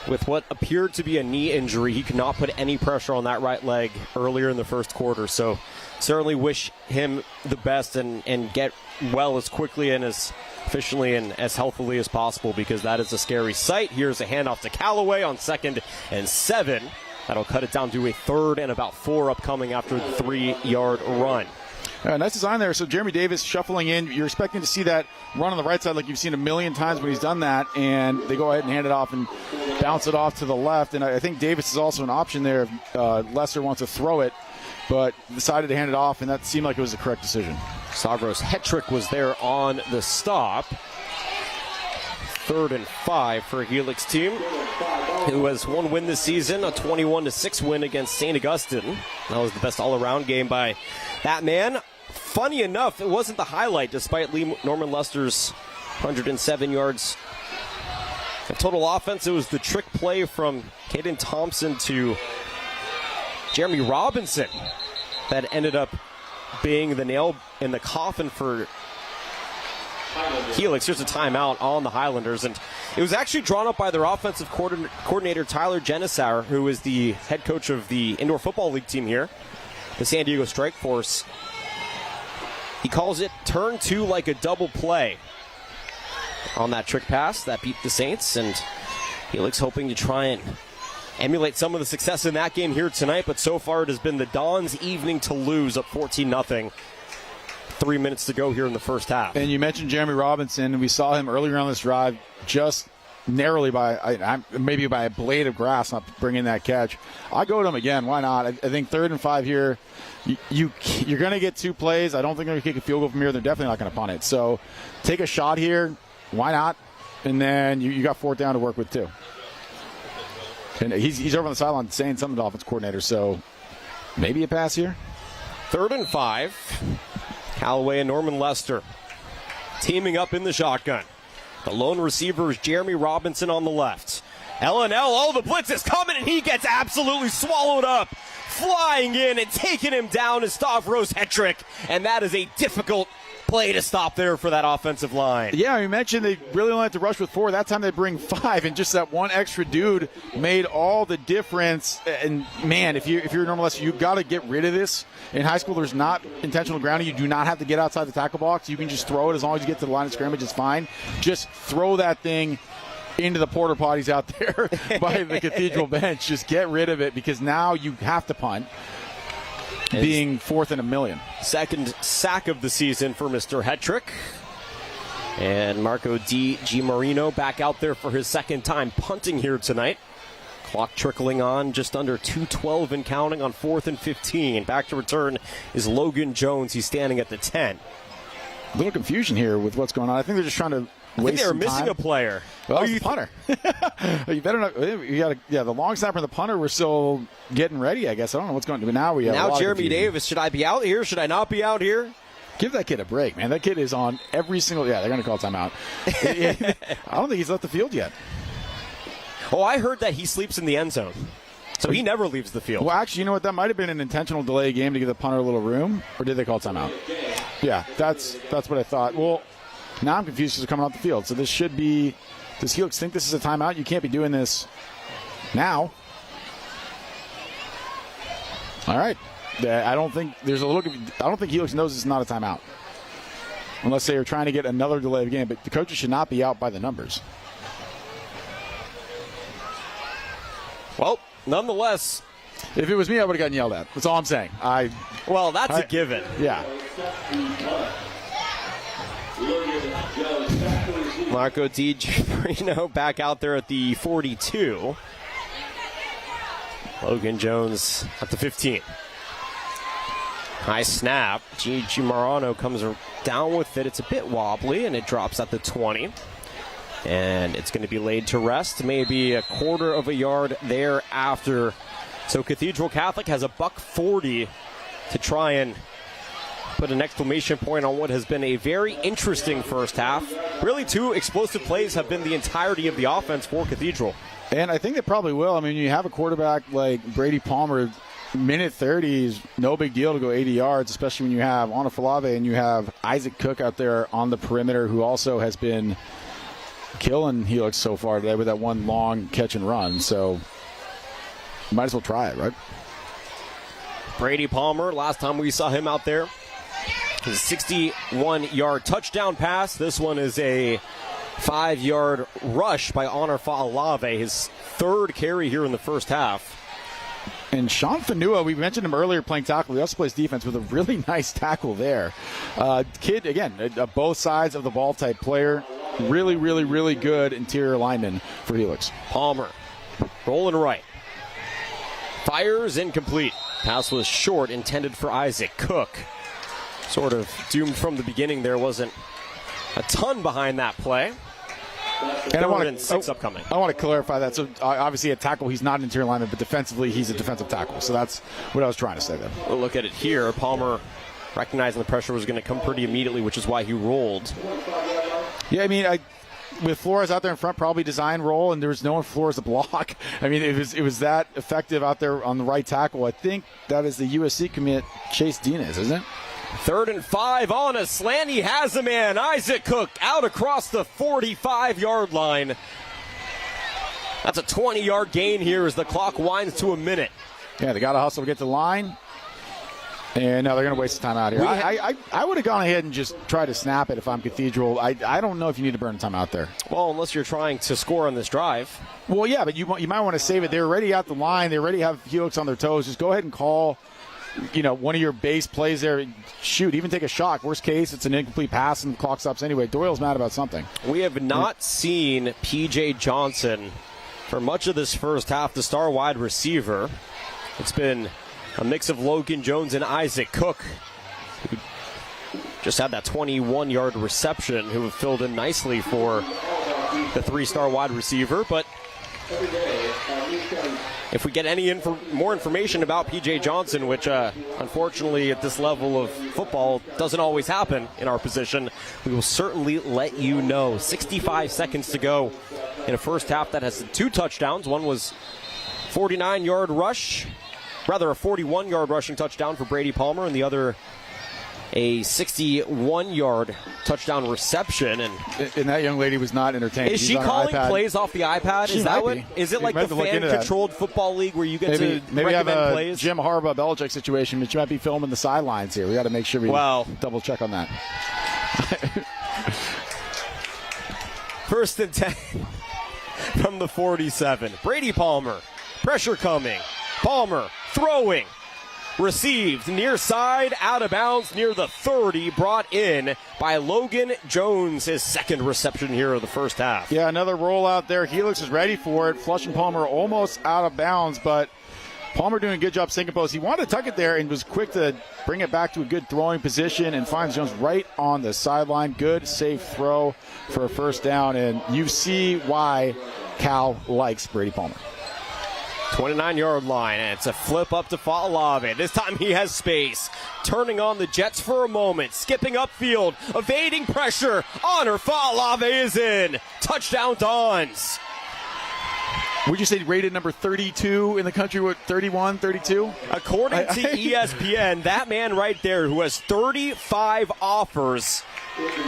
S1: with what appeared to be a knee injury. He could not put any pressure on that right leg earlier in the first quarter. So certainly wish him the best and get well as quickly and as efficiently and as healthily as possible because that is a scary sight. Here's a handoff to Callaway on 2nd and 7. That'll cut it down to a 3rd and about 4 upcoming after the 3-yard run.
S2: Nice design there. So Jeremy Davis shuffling in. You're expecting to see that run on the right side like you've seen a million times when he's done that, and they go ahead and hand it off and bounce it off to the left. And I think Davis is also an option there if Lesser wants to throw it, but decided to hand it off, and that seemed like it was the correct decision.
S1: Stavros Hetrick was there on the stop. 3rd and 5 for Helix team, who has one win this season, a 21-6 win against St. Augustine. That was the best all-around game by that man. Funny enough, it wasn't the highlight, despite Lee Norman Lester's 107 yards of total offense. It was the trick play from Caden Thompson to Jeremy Robinson that ended up being the nail in the coffin for Helix. Here's a timeout on the Highlanders, and it was actually drawn up by their offensive coordinator Tyler Genesauer, who is the head coach of the Indoor Football League team here, the San Diego Strike Force. He calls it turn 2 like a double play on that trick pass that beat the Saints, and Helix hoping to try and emulate some of the success in that game here tonight, but so far it has been the Dons' evening to lose, up 14-0. 3 minutes to go here in the first half.
S2: And you mentioned Jeremy Robinson, and we saw him earlier on this drive just narrowly maybe by a blade of grass not bringing that catch. I go to him again. Why not? I think 3rd and 5 here. You're going to get 2 plays. I don't think they're going to kick a field goal from here. They're definitely not going to punt it. So take a shot here. Why not? And then you got 4th down to work with too. And he's over on the sideline saying something to the offense coordinator. So maybe a pass here.
S1: 3rd and 5. Callaway and Norman Lester teaming up in the shotgun. The lone receiver is Jeremy Robinson on the left. L&L, the blitz is coming, and he gets absolutely swallowed up. Flying in and taking him down is Stavros Hetrick, and that is a difficult play to stop there for that offensive line.
S2: Yeah, you mentioned they really only have to rush with 4. That time they bring 5, and just that one extra dude made all the difference. And, man, if you're a normal lesser, you've got to get rid of this. In high school, there's not intentional grounding. You do not have to get outside the tackle box. You can just throw it as long as you get to the line of scrimmage. It's fine. Just throw that thing into the porta potties out there by the Cathedral bench. Just get rid of it, because now you have to punt, being 4th in a million.
S1: Second sack of the season for Mr. Hetrick. And Marco Di Marino back out there for his second time punting here tonight. Clock trickling on, just under 2:12 and counting on 4th and 15. Back to return is Logan Jones. He's standing at the 10.
S2: A little confusion here with what's going on. I think they're just trying to
S1: I think they were missing a player.
S2: Well, the punter. You better not. You got the long snapper and the punter were still getting ready, I guess. I don't know what's going on. But now we have
S1: now Jeremy Davis. Should I be out here? Should I not be out here?
S2: Give that kid a break, man. That kid is on every single. Yeah, they're going to call timeout. I don't think he's left the field yet.
S1: Oh, I heard that he sleeps in the end zone, so he never leaves the field.
S2: Well, actually, you know what? That might have been an intentional delay game to give the punter a little room, or did they call timeout? Yeah, that's what I thought. Well, now I'm confused because they're coming off the field. So this should be. Does Helix think this is a timeout? You can't be doing this now. All right. I don't think there's a look. I don't think Helix knows it's not a timeout, unless they are trying to get another delay of game. But the coaches should not be out by the numbers.
S1: Well, nonetheless,
S2: if it was me, I would have gotten yelled at. That's all I'm saying.
S1: Well, that's a given.
S2: Yeah.
S1: Marco Di Marino back out there at the 42. Logan Jones at the 15. High snap. Gigi Marano comes down with it. It's a bit wobbly, and it drops at the 20. And it's going to be laid to rest, maybe a quarter of a yard thereafter. So Cathedral Catholic has a $140 to try and put an exclamation point on what has been a very interesting first half. Really, 2 explosive plays have been the entirety of the offense for Cathedral.
S2: And I think they probably will. I mean, you have a quarterback like Brady Palmer, minute 30 is no big deal to go 80 yards, especially when you have Onafalave and you have Isaac Cook out there on the perimeter, who also has been killing Helix so far today with that one long catch and run. So might as well try it, right?
S1: Brady Palmer, last time we saw him out there, his 61-yard touchdown pass. This one is a 5-yard rush by Onafalave, his 3rd carry here in the first half.
S2: And Sean Fanua, we mentioned him earlier playing tackle. He also plays defense with a really nice tackle there. Kid, again, both sides of the ball type player. Really, really, really good interior lineman for Helix.
S1: Palmer rolling right. Fires incomplete. Pass was short, intended for Isaac Cook. Sort of doomed from the beginning. There wasn't a ton behind that play.
S2: And I want
S1: upcoming.
S2: I want to clarify that. So obviously at tackle, he's not an interior lineman, but defensively, he's a defensive tackle. So that's what I was trying to say there.
S1: We'll look at it here. Palmer recognizing the pressure was going to come pretty immediately, which is why he rolled.
S2: Yeah, I mean, with Flores out there in front, probably design roll, and there was no one for Flores to block. I mean, it was that effective out there on the right tackle. I think that is the USC commit, Chase Dinas, isn't it?
S1: 3rd and 5 on a slant. He has a man. Isaac Cook out across the 45-yard line. That's a 20-yard gain here as the clock winds to a minute.
S2: Yeah, they got to hustle to get to the line. And now they're going to waste time out here. I would have gone ahead and just tried to snap it if I'm Cathedral. I don't know if you need to burn time out there.
S1: Well, unless you're trying to score on this drive.
S2: Well, yeah, but you might want to save it. They're already at the line. They already have Helix on their toes. Just go ahead and call, one of your base plays there. Shoot, even take a shot. Worst case, it's an incomplete pass and the clock stops anyway. Doyle's mad about something.
S1: We have not seen P.J. Johnson for much of this first half, the star wide receiver. It's been a mix of Logan Jones and Isaac Cook, who just had that 21-yard reception, who have filled in nicely for the 3-star wide receiver. But if we get any more information about P.J. Johnson, which unfortunately at this level of football doesn't always happen in our position, we will certainly let you know. 65 seconds to go in a first half that has 2 touchdowns. One was 49-yard rush, rather a 41-yard rushing touchdown for Brady Palmer, and the other a 61-yard touchdown reception. And
S2: that young lady was not entertained.
S1: Is she calling plays off the iPad? Is that what? Is it like the fan-controlled football league where you get to
S2: maybe
S1: recommend
S2: have a
S1: plays?
S2: Jim Harbaugh Belichick situation, but you might be filming the sidelines here. We got to make sure we double check on that.
S1: First and 10 from the 47. Brady Palmer, pressure coming. Palmer throwing. Received near side, out of bounds near the 30, brought in by Logan Jones, his second reception here of the first half.
S2: Yeah, another rollout there. Helix is ready for it. Flush and Palmer almost out of bounds, but Palmer doing a good job sinking post. He wanted to tuck it there and was quick to bring it back to a good throwing position and finds Jones right on the sideline. Good, safe throw for a first down, and you see why Cal likes Brady Palmer.
S1: 29-yard line, and it's a flip up to Fa'alave. This time he has space. Turning on the Jets for a moment. Skipping upfield. Evading pressure. Honor Fa'alave is in. Touchdown Dons.
S2: Would you say rated number 32 in the country? What, 31, 32?
S1: According to ESPN, that man right there who has 35 offers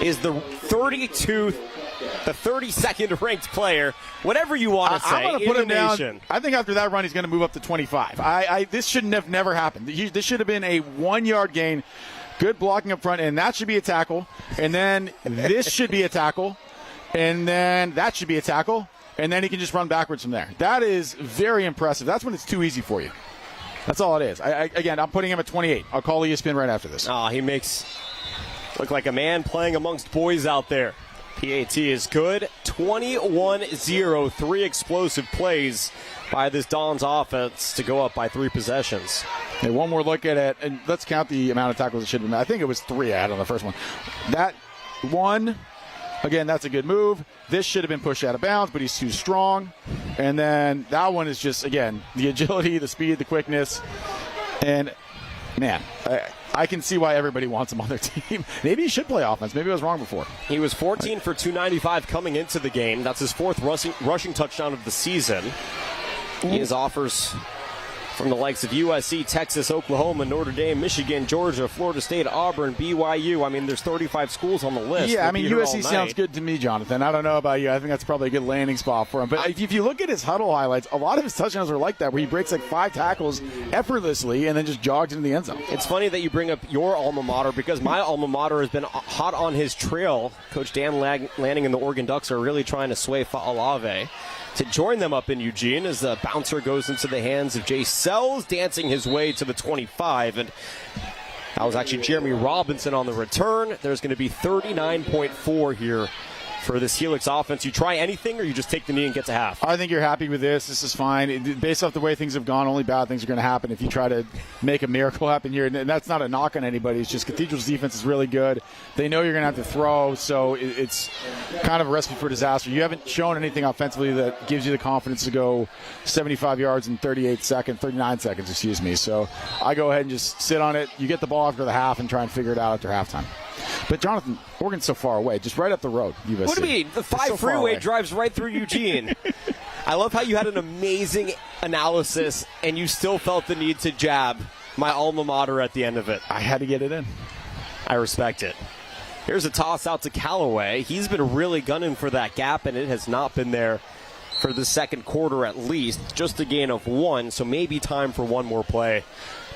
S1: is the 32nd ranked player, whatever you want to say,
S2: I'm going to put him down.
S1: nation.
S2: I think after that run, he's going to move up to 25. This shouldn't have never happened. This should have been a 1-yard gain. Good blocking up front, and that should be a tackle. And then this should be a tackle. And then that should be a tackle. And then he can just run backwards from there. That is very impressive. That's when it's too easy for you. That's all it is. Again, I'm putting him at 28. I'll call ESPN right after this.
S1: He makes look like a man playing amongst boys out there. PAT is good. 21-0. 3 explosive plays by this Dons offense to go up by 3 possessions.
S2: Hey, one more look at it, and let's count the amount of tackles it should have been. I think it was 3 I had on the first one. That one, again, that's a good move. This should have been pushed out of bounds, but he's too strong. And then that one is just, again, the agility, the speed, the quickness. And, man, I can see why everybody wants him on their team. Maybe he should play offense. Maybe I was wrong before.
S1: He was 14 for 295 coming into the game. That's his 4th rushing touchdown of the season. He has offers from the likes of USC, Texas, Oklahoma, Notre Dame, Michigan, Georgia, Florida State, Auburn, BYU. I mean, there's 35 schools on the list.
S2: Yeah, I mean, USC sounds good to me, Jonathan. I don't know about you. I think that's probably a good landing spot for him. But if you look at his huddle highlights, a lot of his touchdowns are like that, where he breaks like 5 tackles effortlessly and then just jogs into the end zone.
S1: It's funny that you bring up your alma mater, because my alma mater has been hot on his trail. Coach Dan Lanning and the Oregon Ducks are really trying to sway Fa'alave to join them up in Eugene as the bouncer goes into the hands of Jay Sells, dancing his way to the 25. And that was actually Jeremy Robinson on the return. There's going to be 39.4 here for this Helix offense. You try anything, or you just take the knee and get to half?
S2: I think you're happy with this. This is fine. Based off the way things have gone, only bad things are going to happen if you try to make a miracle happen here. And that's not a knock on anybody. It's just Cathedral's defense is really good. They know you're going to have to throw, so it's kind of a recipe for disaster. You haven't shown anything offensively that gives you the confidence to go 75 yards in 39 seconds, So I go ahead and just sit on it. You get the ball after the half and try and figure it out after halftime. But, Jonathan, Oregon's so far away, just right up the road.
S1: What do you mean? The 5 freeway drives right through Eugene. I love how you had an amazing analysis, and you still felt the need to jab my alma mater at the end of it.
S2: I had to get it in.
S1: I respect it. Here's a toss out to Callaway. He's been really gunning for that gap, and it has not been there for the second quarter at least. Just a gain of 1, so maybe time for one more play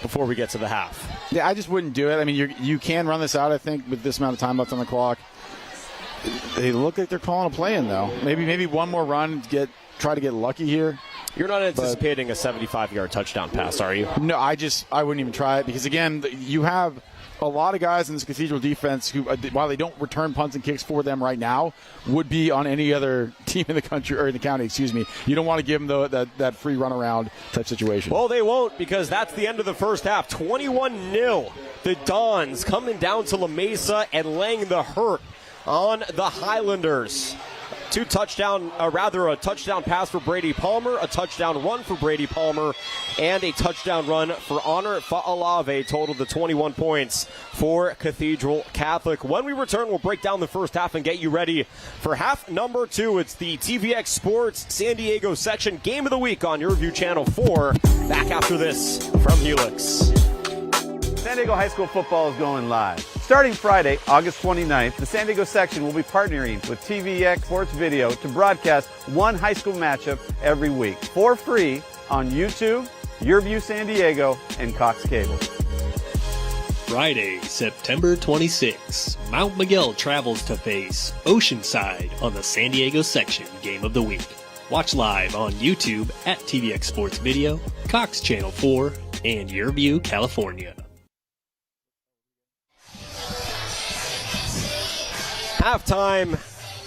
S1: before we get to the half.
S2: Yeah, I just wouldn't do it. I mean, you can run this out, I think, with this amount of time left on the clock. They look like they're calling a play in, though. Maybe one more run, try to get lucky here.
S1: You're not anticipating a 75-yard touchdown pass, are you?
S2: No, I wouldn't even try it because, again, you have a lot of guys in this Cathedral defense who, while they don't return punts and kicks for them right now, would be on any other team in the country or in the county. Excuse me. You don't want to give them that free runaround type situation.
S1: Well, they won't, because that's the end of the first half. 21-0. The Dons coming down to La Mesa and laying the hurt on the Highlanders. a touchdown pass for Brady Palmer, a touchdown run for Brady Palmer, and a touchdown run for Honor Fa'alave, total to 21 points for Cathedral Catholic. When we return, we'll break down the first half and get you ready for half number 2. It's the TVX Sports San Diego section game of the week on YurView Channel 4. Back after this from Helix.
S3: San Diego High School football is going live. Starting Friday, August 29th, the San Diego section will be partnering with TVX Sports Video to broadcast one high school matchup every week for free on YouTube, YurView San Diego, and Cox Cable.
S4: Friday, September 26, Mount Miguel travels to face Oceanside on the San Diego section game of the week. Watch live on YouTube at TVX Sports Video, Cox Channel 4, and YurView, California.
S1: Halftime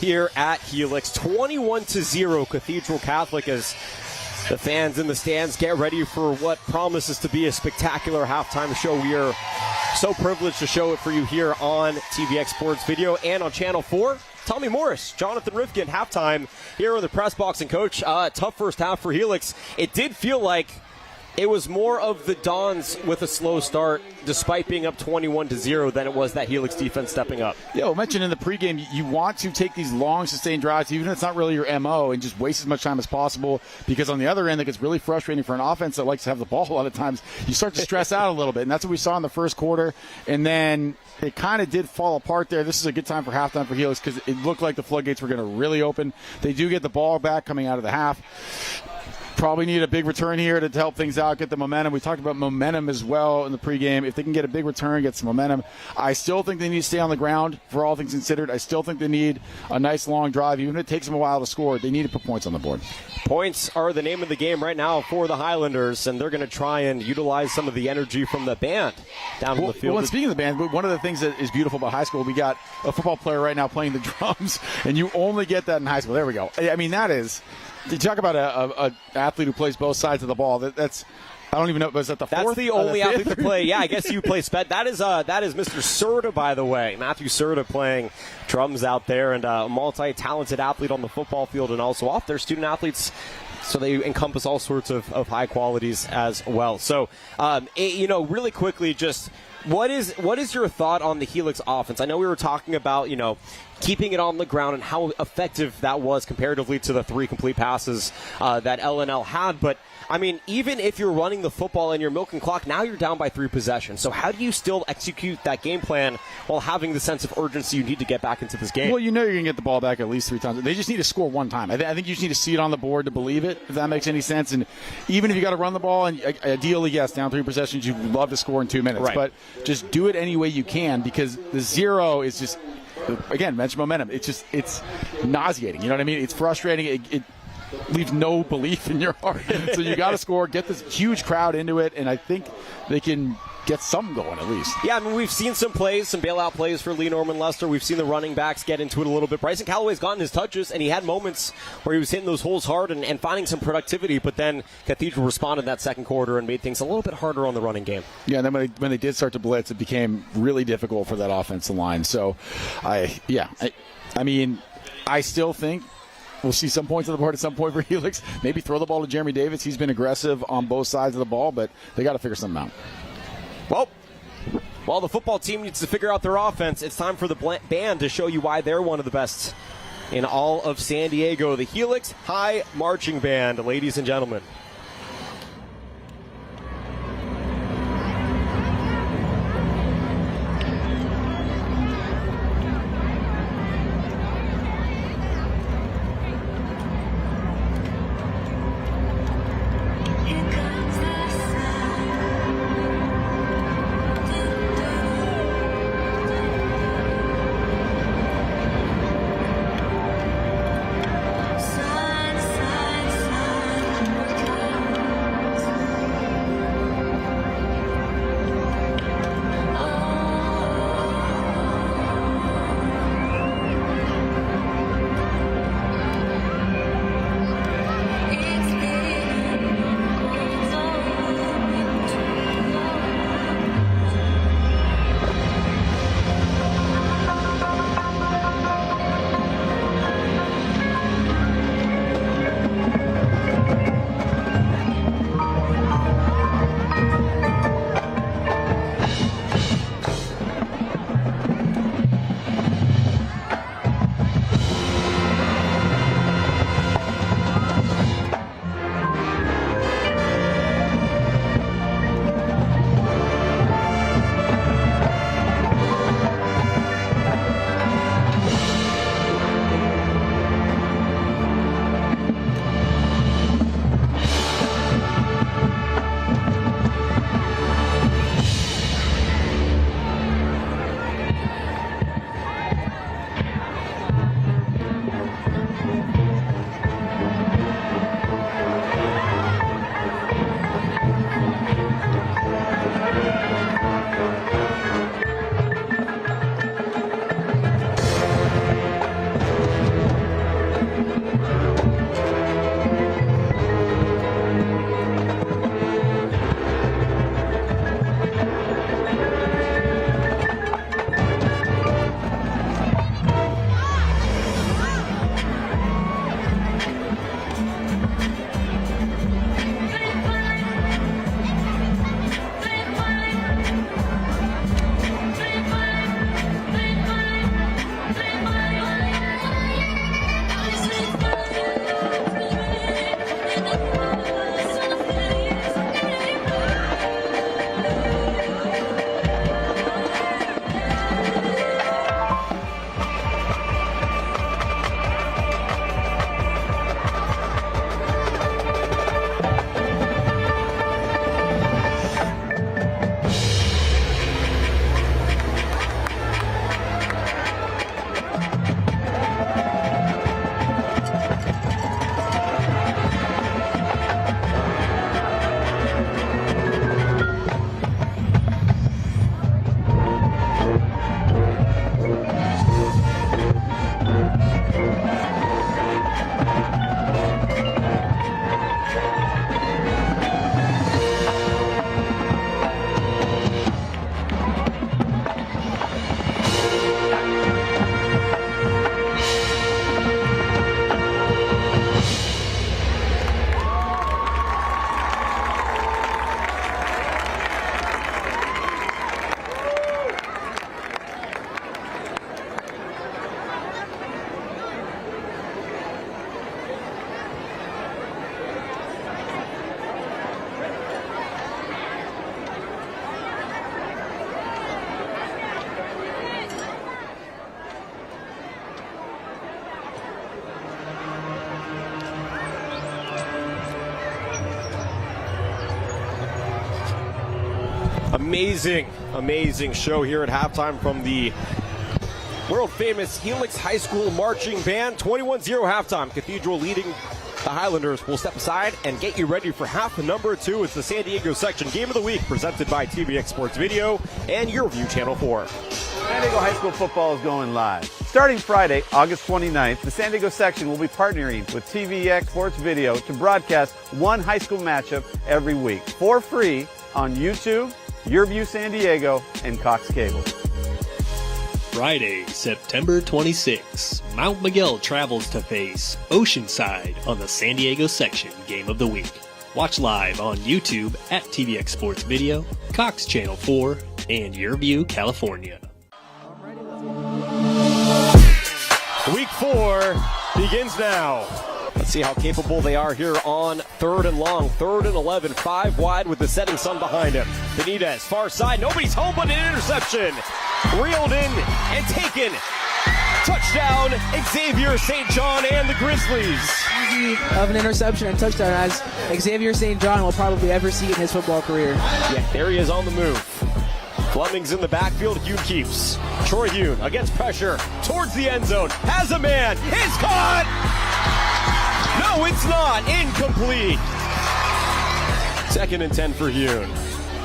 S1: here at Helix, 21-0 Cathedral Catholic, as the fans in the stands get ready for what promises to be a spectacular halftime show. We are so privileged to show it for you here on TVX Sports Video and on Channel 4. Tommy Morris, Jonathan Rifkin, halftime here in the press box. And Coach, tough first half for Helix. It did feel like it was more of the Dons with a slow start, despite being up 21-0, than it was that Helix defense stepping up.
S2: Yeah, we mentioned in the pregame, you want to take these long, sustained drives, even if it's not really your MO, and just waste as much time as possible, because on the other end, it gets really frustrating for an offense that likes to have the ball a lot of times. You start to stress out a little bit, and that's what we saw in the first quarter, and then it kind of did fall apart there. This is a good time for halftime for Helix, because it looked like the floodgates were going to really open. They do get the ball back coming out of the half. Probably need a big return here to help things out, get the momentum. We talked about momentum as well in the pregame. If they can get a big return, get some momentum. I still think they need to stay on the ground for all things considered. I still think they need a nice long drive. Even if it takes them a while to score, they need to put points on the board.
S1: Points are the name of the game right now for the Highlanders, and they're going to try and utilize some of the energy from the band down in the field.
S2: Well, speaking of the band, one of the things that is beautiful about high school, we got a football player right now playing the drums, and you only get that in high school. There we go. I mean, that is... You talk about an athlete who plays both sides of the ball. That's I don't even know. Was that the fourth?
S1: That's the only athlete to play. Yeah, I guess you play Sped. That is Mr. Serta, by the way. Matthew Serta playing drums out there, and a multi-talented athlete on the football field and also off. They're student athletes, so they encompass all sorts of high qualities as well. So, really quickly, just what is your thought on the Helix offense? I know we were talking about, keeping it on the ground and how effective that was comparatively to the 3 complete passes that LNL had. But, I mean, even if you're running the football and you're milking clock, now you're down by 3 possessions. So how do you still execute that game plan while having the sense of urgency you need to get back into this game?
S2: Well, you're going to get the ball back at least 3 times. They just need to score one time. I think you just need to see it on the board to believe it, if that makes any sense. And even if you got to run the ball, and ideally, yes, down 3 possessions, you'd love to score in 2 minutes.
S1: Right.
S2: But just do it any way you can, because the 0 is just... Again, mention momentum. It's nauseating. You know what I mean? It's frustrating. It leaves no belief in your heart. So you got to score, get this huge crowd into it, and I think they can get something going at least.
S1: Yeah, I mean, we've seen some bailout plays for Lee Norman Lester. We've seen the running backs get into it a little bit. Bryson Callaway's gotten his touches, and he had moments where he was hitting those holes hard and finding some productivity, but then Cathedral responded in that second quarter and made things a little bit harder on the running game.
S2: Yeah, and then when they did start to blitz, it became really difficult for that offensive line. So, I mean, I still think we'll see some points on the board at some point for Helix. Maybe throw the ball to Jeremy Davis. He's been aggressive on both sides of the ball, but they got to figure something out.
S1: Well, while the football team needs to figure out their offense, it's time for the band to show you why they're one of the best in all of San Diego. The Helix High Marching Band, ladies and gentlemen. amazing show here at halftime from the world-famous Helix High School Marching Band. 21-0 halftime. Cathedral leading the Highlanders. Will step aside and get you ready for half number 2. It's the San Diego section Game of the Week presented by TVX Sports Video and YurView Channel 4.
S3: San Diego High School football is going live. Starting Friday, August 29th, the San Diego section will be partnering with TVX Sports Video to broadcast one high school matchup every week for free on YouTube, YurView San Diego, and Cox Cable.
S4: Friday, September 26, Mount Miguel travels to face Oceanside on the San Diego section Game of the Week. Watch live on YouTube at TVX Sports Video, Cox Channel 4, and YurView, California.
S1: Week 4 begins now. Let's see how capable they are here on 3rd and long. 3rd and 11, 5 wide with the setting sun behind him. Benitez, far side, nobody's home but an interception. Reeled in and taken. Touchdown, Xavier St. John and the Grizzlies.
S5: Of an interception and touchdown as Xavier St. John will probably ever see in his football career.
S1: Yeah, there he is on the move. Fleming's in the backfield. Hune keeps. Troy Hune against pressure towards the end zone. Has a man. It's caught! No, it's not. Incomplete. 2nd and 10 for Hune.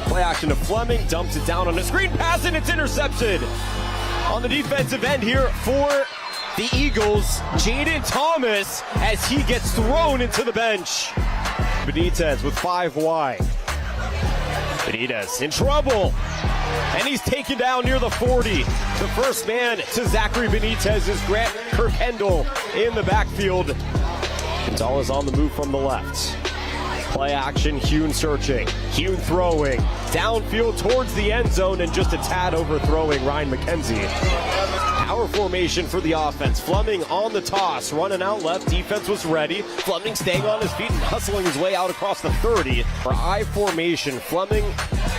S1: Play action to Fleming. Dumps it down on a screen pass and it's intercepted. On the defensive end here for the Eagles, Jaden Thomas as he gets thrown into the bench. Benitez with 5 wide. Benitez in trouble. And he's taken down near the 40. The first man to Zachary Benitez is Grant Kirkendall in the backfield. Gonzalez on the move from the left. Play action, Hune searching. Hune throwing. Downfield towards the end zone and just a tad overthrowing Ryan McKenzie. Power formation for the offense. Fleming on the toss, running out left. Defense was ready. Fleming staying on his feet and hustling his way out across the 30. For I formation, Fleming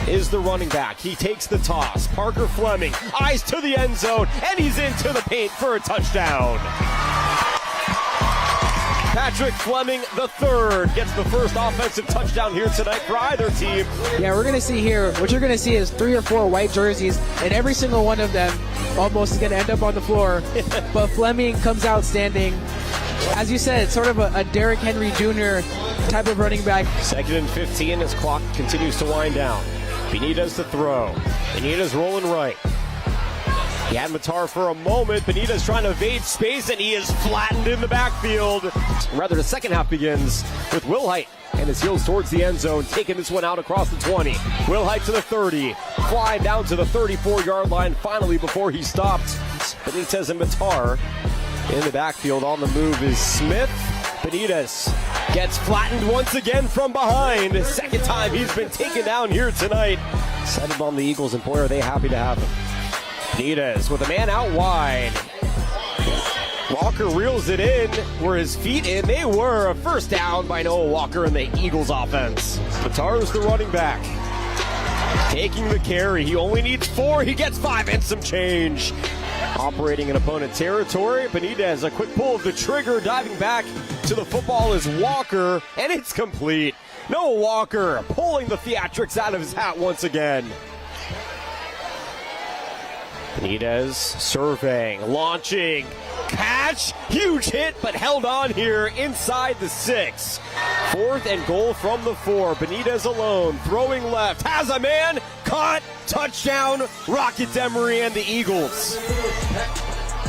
S1: is the running back. He takes the toss. Parker Fleming, eyes to the end zone, and he's into the paint for a touchdown. Patrick Fleming III gets the first offensive touchdown here tonight for either team.
S5: Yeah, we're going to see here, what you're going to see is 3 or 4 white jerseys, and every single one of them almost is going to end up on the floor. But Fleming comes out standing. As you said, it's sort of a Derrick Henry Jr. type of running back.
S1: 2nd and 15 as clock continues to wind down. Benitez to throw. Benitez rolling right. He had Matar for a moment. Benitez trying to evade space, and he is flattened in the backfield. Rather, the second half begins with Wilhite and his heels towards the end zone, taking this one out across the 20. Wilhite to the 30, flying down to the 34-yard line finally before he stopped. Benitez and Matar in the backfield. On the move is Smith. Benitez gets flattened once again from behind. Second time he's been taken down here tonight. Set him on the Eagles, and boy, are they happy to have him. Benitez with a man out wide. Walker reels it in. Were his feet in? They were. A first down by Noah Walker in the Eagles offense. Matar's the running back. Taking the carry. He only needs 4. He gets 5 and some change. Operating in opponent territory. Benitez, a quick pull of the trigger. Diving back to the football is Walker. And it's complete. Noah Walker pulling the theatrics out of his hat once again. Benitez surveying, launching, catch, huge hit, but held on here inside the 6. 4th and goal from the 4. Benitez alone, throwing left, has a man, caught, touchdown, Rockets Emery and the Eagles.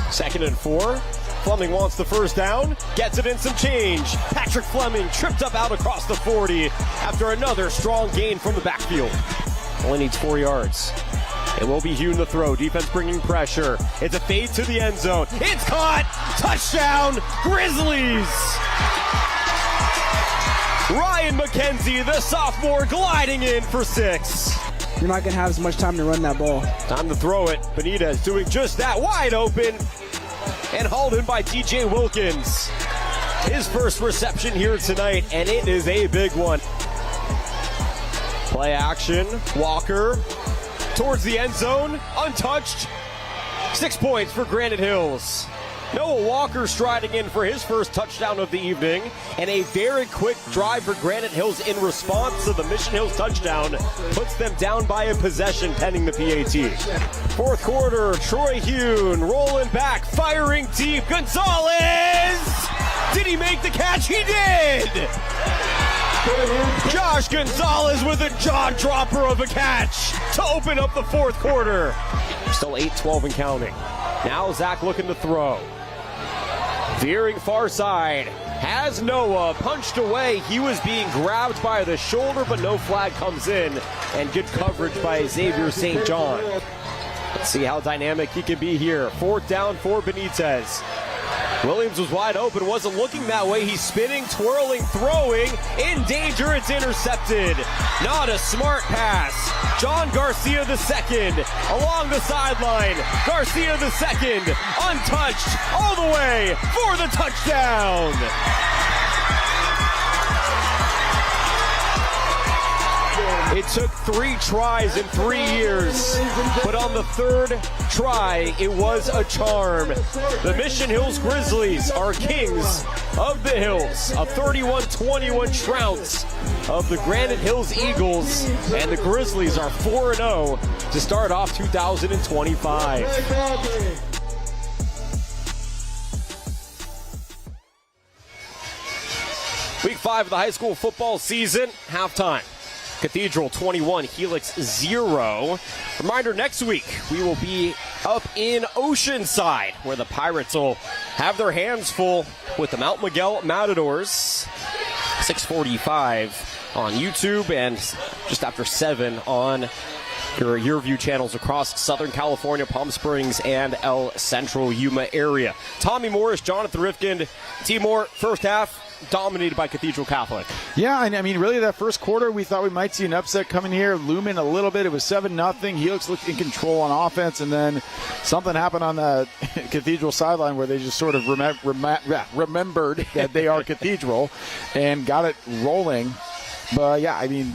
S1: 2nd and 4. Fleming wants the first down, gets it in some change. Patrick Fleming tripped up out across the 40 after another strong gain from the backfield. Only needs 4 yards. It will be Hune the throw. Defense bringing pressure. It's a fade to the end zone. It's caught! Touchdown, Grizzlies! Ryan McKenzie, the sophomore, gliding in for 6.
S5: You're not going to have as much time to run that ball.
S1: Time to throw it. Benitez doing just that. Wide open. And hauled in by TJ Wilkins. His first reception here tonight, and it is a big one. Play action. Walker towards the end zone, untouched. 6 points for Granite Hills. Noah Walker striding in for his first touchdown of the evening, and a very quick drive for Granite Hills in response to the Mission Hills touchdown puts them down by a possession pending the PAT. Fourth quarter, Troy Hune rolling back, firing deep. Gonzalez! Did he make the catch? He did! Josh Gonzalez with a jaw dropper of a catch to open up the fourth quarter. Still 8-12 and counting. Now Zach looking to throw. Veering far side. Has Noah punched away. He was being grabbed by the shoulder, but no flag comes in. And good coverage by Xavier St. John. Let's see how dynamic he can be here. Fourth down for Benitez. Williams was wide open, wasn't looking that way. He's spinning, twirling, throwing. In danger, it's intercepted. Not a smart pass. John Garcia II along the sideline. Garcia II untouched all the way for the touchdown. It took 3 tries in 3 years, but on the third try, it was a charm. The Mission Hills Grizzlies are kings of the hills. A 31-21 trounce of the Granite Hills Eagles, and the Grizzlies are 4-0 to start off 2025. Week 5 of the high school football season, halftime. Cathedral 21, Helix 0. Reminder, next week we will be up in Oceanside, where the Pirates will have their hands full with the Mount Miguel Matadors. 6:45 on YouTube and just after 7 on your YurView channels across Southern California, Palm Springs, and El Centro Yuma area. Tommy Morris, Jonathan Rifkind, Timor, first half dominated by Cathedral Catholic.
S2: Yeah, and I mean, really, that first quarter, we thought we might see an upset coming here, looming a little bit. It was 7-0. Helix looked in control on offense, and then something happened on the Cathedral sideline where they just sort of remembered that they are Cathedral and got it rolling. But, yeah, I mean,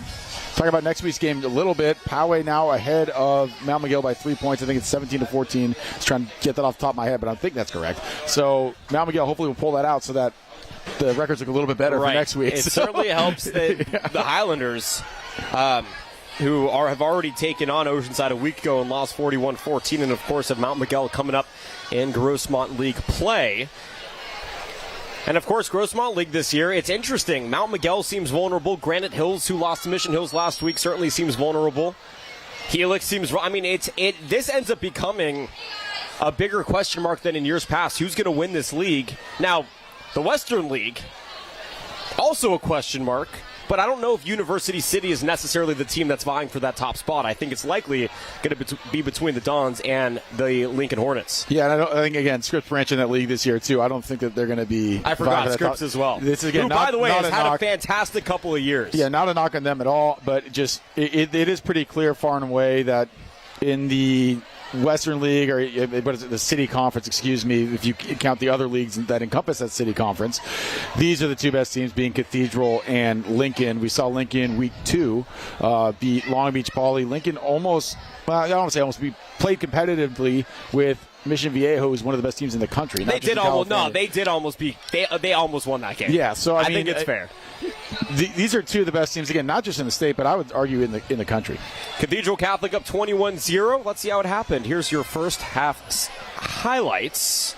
S2: talking about next week's game a little bit. Poway now ahead of Mount Miguel by 3 points. I think it's 17-14. I was trying to get that off the top of my head, but I think that's correct. So Mount Miguel hopefully will pull that out so that the records look a little bit better for next week.
S1: It certainly helps that the Highlanders, who have already taken on Oceanside a week ago and lost 41-14, and of course have Mount Miguel coming up in Grossmont League play. And of course, Grossmont League this year, it's interesting. Mount Miguel seems vulnerable. Granite Hills, who lost to Mission Hills last week, certainly seems vulnerable. Helix seems, I mean, this ends up becoming a bigger question mark than in years past. Who's going to win this league? Now, the Western League, also a question mark, but I don't know if University City is necessarily the team that's vying for that top spot. I think it's likely going to be between the Dons and the Lincoln Hornets.
S2: Yeah, and I think, again, Scripps branch in that league this year, too. I don't think that they're going to be...
S1: I forgot Scripps as well.
S2: This is, again,
S1: who, by the way, has had a fantastic couple of years.
S2: Yeah, not a knock on them at all, but just it is pretty clear far and away that in the Western League, or what is it, the City Conference, excuse me, if you count the other leagues that encompass that City Conference, these are the two best teams, being Cathedral and Lincoln. We saw Lincoln week 2 beat Long Beach Poly. Lincoln almost, well, I don't want to say almost, we played competitively with Mission Viejo, who's one of the best teams in the country.
S1: They did almost they almost won that game.
S2: Yeah, so I mean,
S1: think it's fair.
S2: These are two of the best teams, again, not just in the state, but I would argue in the country.
S1: Cathedral Catholic up 21-0. Let's see how it happened. Here's your first half highlights.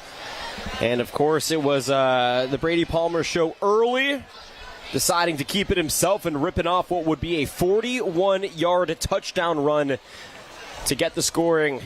S1: And, of course, it was the Brady Palmer show early, deciding to keep it himself and ripping off what would be a 41-yard touchdown run to get the scoring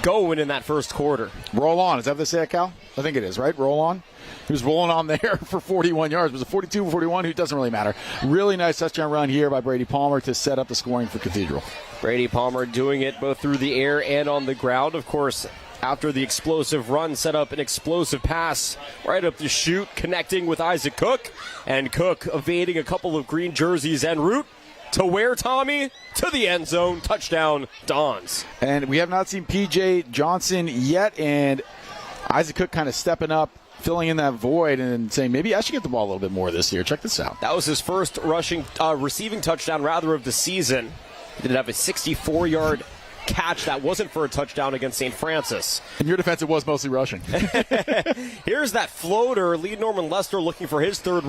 S1: going in that first quarter.
S2: Roll on. Is that what they say, Cal? I think it is, right? Roll on. He was rolling on there for 41 yards. It was a 42-41. It doesn't really matter. Really nice touchdown run here by Brady Palmer to set up the scoring for Cathedral.
S1: Brady Palmer doing it both through the air and on the ground. Of course, after the explosive run, set up an explosive pass right up the chute, connecting with Isaac Cook. And Cook evading a couple of green jerseys en route to where, Tommy? To the end zone. Touchdown, Dons.
S2: And we have not seen P.J. Johnson yet, and Isaac Cook kind of stepping up, filling in that void and saying, maybe I should get the ball a little bit more this year. Check this out.
S1: That was his first receiving touchdown, of the season. He did have a 64-yard catch that wasn't for a touchdown against St. Francis.
S2: In your defense, it was mostly rushing.
S1: Here's that floater. Lee Norman Lester looking for his third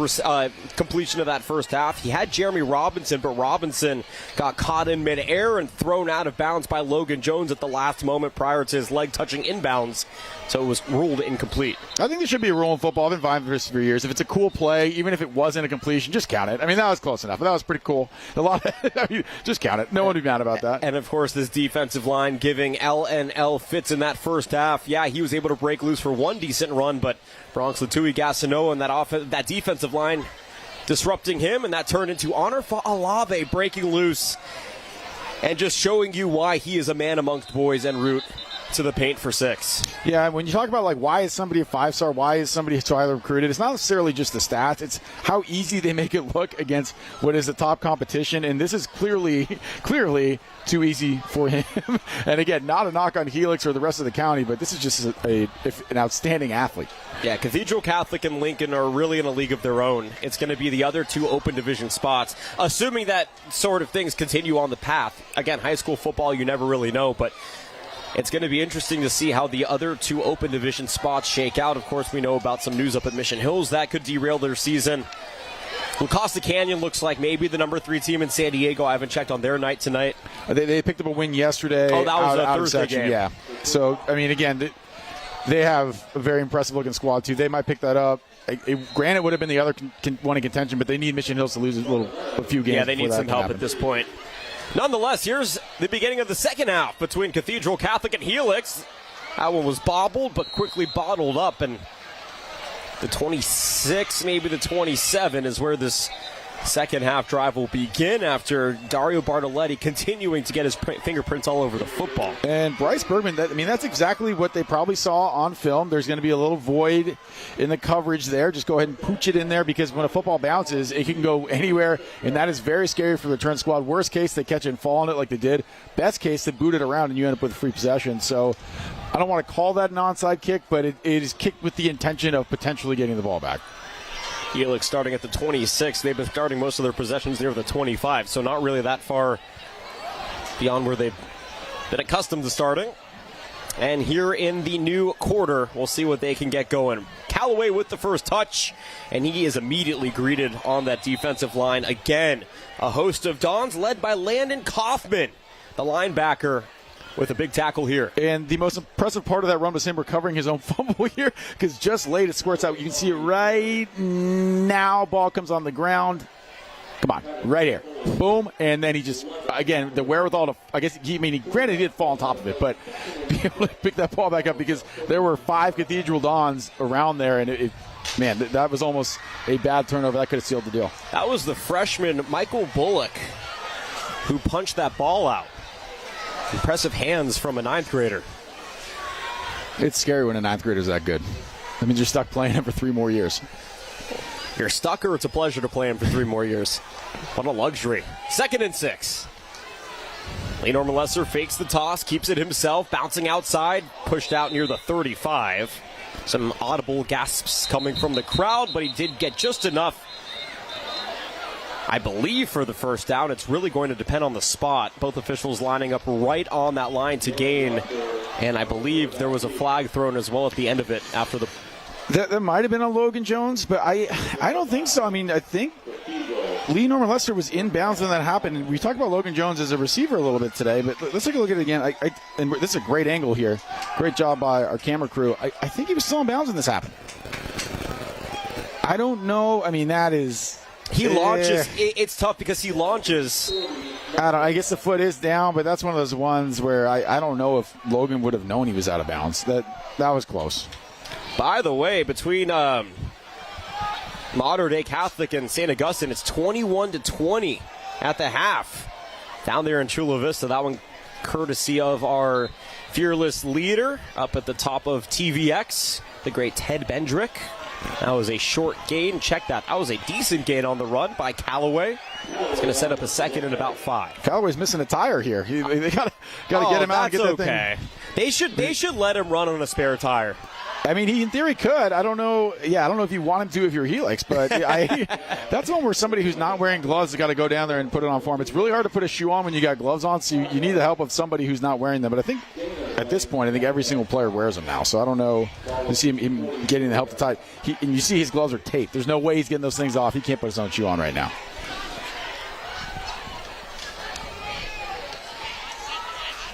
S1: completion of that first half. He had Jeremy Robinson, but Robinson got caught in midair and thrown out of bounds by Logan Jones at the last moment prior to his leg touching inbounds. So it was ruled incomplete.
S2: I think there should be a rule in football. I've been fine for this for years. If it's a cool play, even if it wasn't a completion, just count it. I mean, that was close enough. That was pretty cool. Just count it. No one would be mad about that.
S1: And, of course, this defensive line giving LNL fits in that first half. Yeah, he was able to break loose for one decent run, but Bronx Latui Gassano and that defensive line disrupting him, and that turned into Honorfa Alave breaking loose and just showing you why he is a man amongst boys en route to the paint for 6.
S2: Yeah, when you talk about, like, why is somebody a 5-star, why is somebody so highly recruited, it's not necessarily just the stats, it's how easy they make it look against what is the top competition, and this is clearly too easy for him. And again, not a knock on Helix or the rest of the county, but this is just an outstanding athlete.
S1: Yeah, Cathedral Catholic and Lincoln are really in a league of their own. It's going to be the other two open division spots, assuming that sort of things continue on the path. Again, high school football, you never really know, but it's going to be interesting to see how the other two open division spots shake out. Of course, we know about some news up at Mission Hills that could derail their season. Well, Costa Canyon looks like maybe the number 3 team in San Diego. I haven't checked on their night tonight.
S2: They picked up a win yesterday.
S1: Oh, that was
S2: out
S1: a Thursday game.
S2: Yeah. So, I mean, again, they have a very impressive-looking squad, too. They might pick that up. Granted, would have been the other one in contention, but they need Mission Hills to lose a few games.
S1: Yeah, they need some help at this point. Nonetheless, here's the beginning of the second half between Cathedral Catholic and Helix. That one was bobbled, but quickly bottled up, and the 26, maybe the 27 is where this second half drive will begin after Dario Bartoletti continuing to get his fingerprints all over the football.
S2: And Bryce Bergman, that's exactly what they probably saw on film. There's going to be a little void in the coverage there. Just go ahead and pooch it in there, because when a football bounces, it can go anywhere, and that is very scary for the return squad. Worst case, they catch it and fall on it like they did. Best case, they boot it around and you end up with a free possession. So I don't want to call that an onside kick, but it is kicked with the intention of potentially getting the ball back.
S1: Helix starting at the 26. They've been starting most of their possessions near the 25, so not really that far beyond where they've been accustomed to starting. And here in the new quarter, we'll see what they can get going. Callaway with the first touch, and he is immediately greeted on that defensive line. Again, a host of Dons led by Landon Kaufman, the linebacker, with a big tackle here.
S2: And the most impressive part of that run was him recovering his own fumble here, because just late it squirts out. You can see it right now. Ball comes on the ground. Come on, right here. Boom. And then he just, again, the wherewithal to, granted he did fall on top of it, but be able to pick that ball back up, because there were 5 Cathedral Dons around there, and that was almost a bad turnover. That could have sealed the deal.
S1: That was the freshman Michael Bullock who punched that ball out. Impressive hands from a 9th grader.
S2: It's scary when a 9th grader is that good. That means you're stuck playing him for 3 more years.
S1: You're stuck, or it's a pleasure to play him for 3 more years. What a luxury. 2nd and 6. Lee Norman Lesser fakes the toss, keeps it himself, bouncing outside, pushed out near the 35. Some audible gasps coming from the crowd, but he did get just enough, I believe, for the first down. It's really going to depend on the spot. Both officials lining up right on that line to gain. And I believe there was a flag thrown as well at the end of it after the...
S2: That might have been on Logan Jones, but I don't think so. I mean, I think Lee Norman Lester was inbounds when that happened. And we talked about Logan Jones as a receiver a little bit today, but let's take a look at it again. And this is a great angle here. Great job by our camera crew. I think he was still inbounds when this happened. I don't know. I mean, that is...
S1: He launches. It's tough because he launches.
S2: I guess the foot is down, but that's one of those ones where I don't know if Logan would have known he was out of bounds. That was close.
S1: By the way, between Mater Dei Catholic and St. Augustine, it's 21-20 at the half. Down there in Chula Vista, that one courtesy of our fearless leader up at the top of TVX, the great Ted Bendrick. That was a short gain. Check that. That was a decent gain on the run by Callaway. It's going to set up a 2nd and about 5.
S2: Callaway's missing a tire here. They got to get him out and get that
S1: okay. Thing. They should let him run on a spare tire.
S2: I mean, he in theory could. I don't know. Yeah, I don't know if you want him to if you're Helix, but that's one where somebody who's not wearing gloves has got to go down there and put it on for him. It's really hard to put a shoe on when you got gloves on, so you need the help of somebody who's not wearing them. But I think at this point, I think every single player wears them now, so I don't know. You see him getting the help to tie. And you see his gloves are taped. There's no way he's getting those things off. He can't put his own shoe on right now.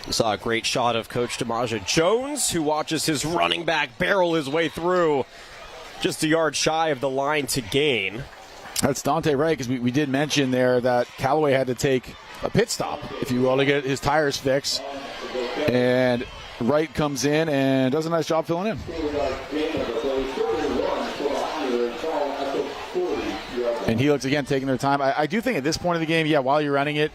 S1: We saw a great shot of Coach DiMaggio Jones, who watches his running back barrel his way through just a yard shy of the line to gain.
S2: That's Dante Wright, because we did mention there that Callaway had to take a pit stop, if you will, to get his tires fixed. And Wright comes in and does a nice job filling in. And Helix, again, taking their time. I do think at this point of the game, while you're running it,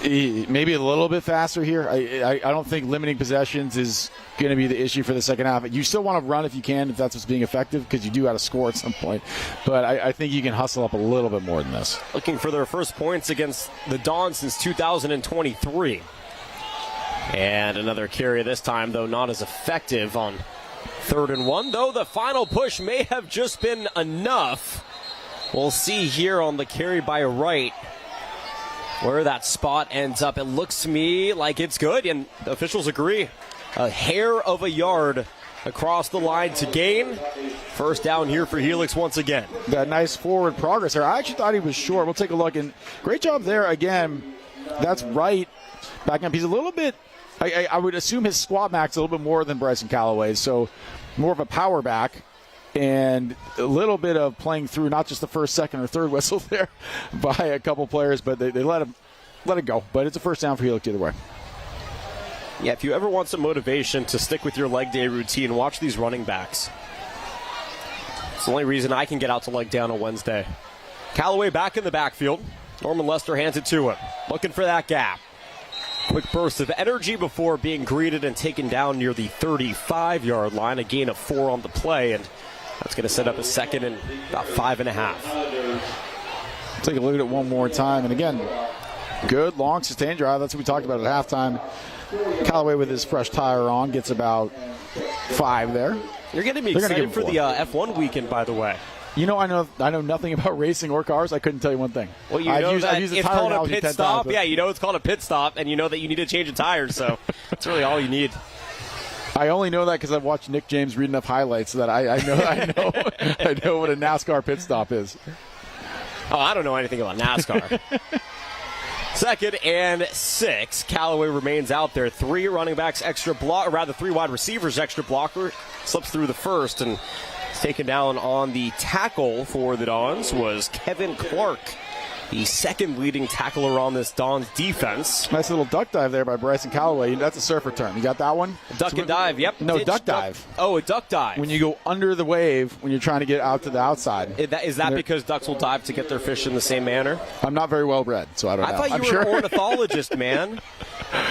S2: maybe a little bit faster here. I don't think limiting possessions is going to be the issue for the second half. You still want to run if you can, if that's what's being effective, because you do have to score at some point. But I think you can hustle up a little bit more than this.
S1: Looking for their first points against the Dons since 2023. And another carry this time, though not as effective on 3rd and 1. Though the final push may have just been enough. We'll see here on the carry by Wright where that spot ends up. It looks to me like it's good, and the officials agree. A hair of a yard across the line to gain. First down here for Helix once again.
S2: That nice forward progress there. I actually thought he was short. We'll take a look. And great job there again. That's Wright backing up. He's a little bit, I would assume his squat max a little bit more than Bryson Callaway. So more of a power back. And a little bit of playing through not just the first, second, or third whistle there by a couple players, but they let it go. But it's a first down for Helix either way.
S1: Yeah, if you ever want some motivation to stick with your leg day routine, watch these running backs. It's the only reason I can get out to leg day on a Wednesday. Callaway back in the backfield. Norman Lester hands it to him. Looking for that gap. Quick burst of energy before being greeted and taken down near the 35-yard line. A gain of 4 on the play, and that's going to set up a second and about 5.5.
S2: Take a look at it one more time. And again, good, long, sustained drive. That's what we talked about at halftime. Callaway with his fresh tire on gets about 5 there.
S1: You're going to be excited for the F1 weekend, by the way.
S2: You know, I know nothing about racing or cars. I couldn't tell you one thing.
S1: Well, you know that it's called a pit stop. Yeah, you know it's called a pit stop, and you know that you need to change a tire, so that's really all you need.
S2: I only know that because I've watched Nick James read enough highlights so that I know what a NASCAR pit stop is.
S1: Oh, I don't know anything about NASCAR. 2nd and 6. Callaway remains out there. 3 running backs extra block, or rather 3 wide receivers extra blocker. Slips through the first, and taken down on the tackle for the Dons was Kevin Clark, the second leading tackler on this Dons defense.
S2: Nice little duck dive there by Bryson Callaway. That's a surfer term. You got that one?
S1: Duck and dive, yep.
S2: No, duck dive.
S1: Oh, a duck dive.
S2: When you go under the wave when you're trying to get out to the outside.
S1: Is that because ducks will dive to get their fish in the same manner?
S2: I'm not very well bred, so I don't know.
S1: I thought you were an ornithologist, man.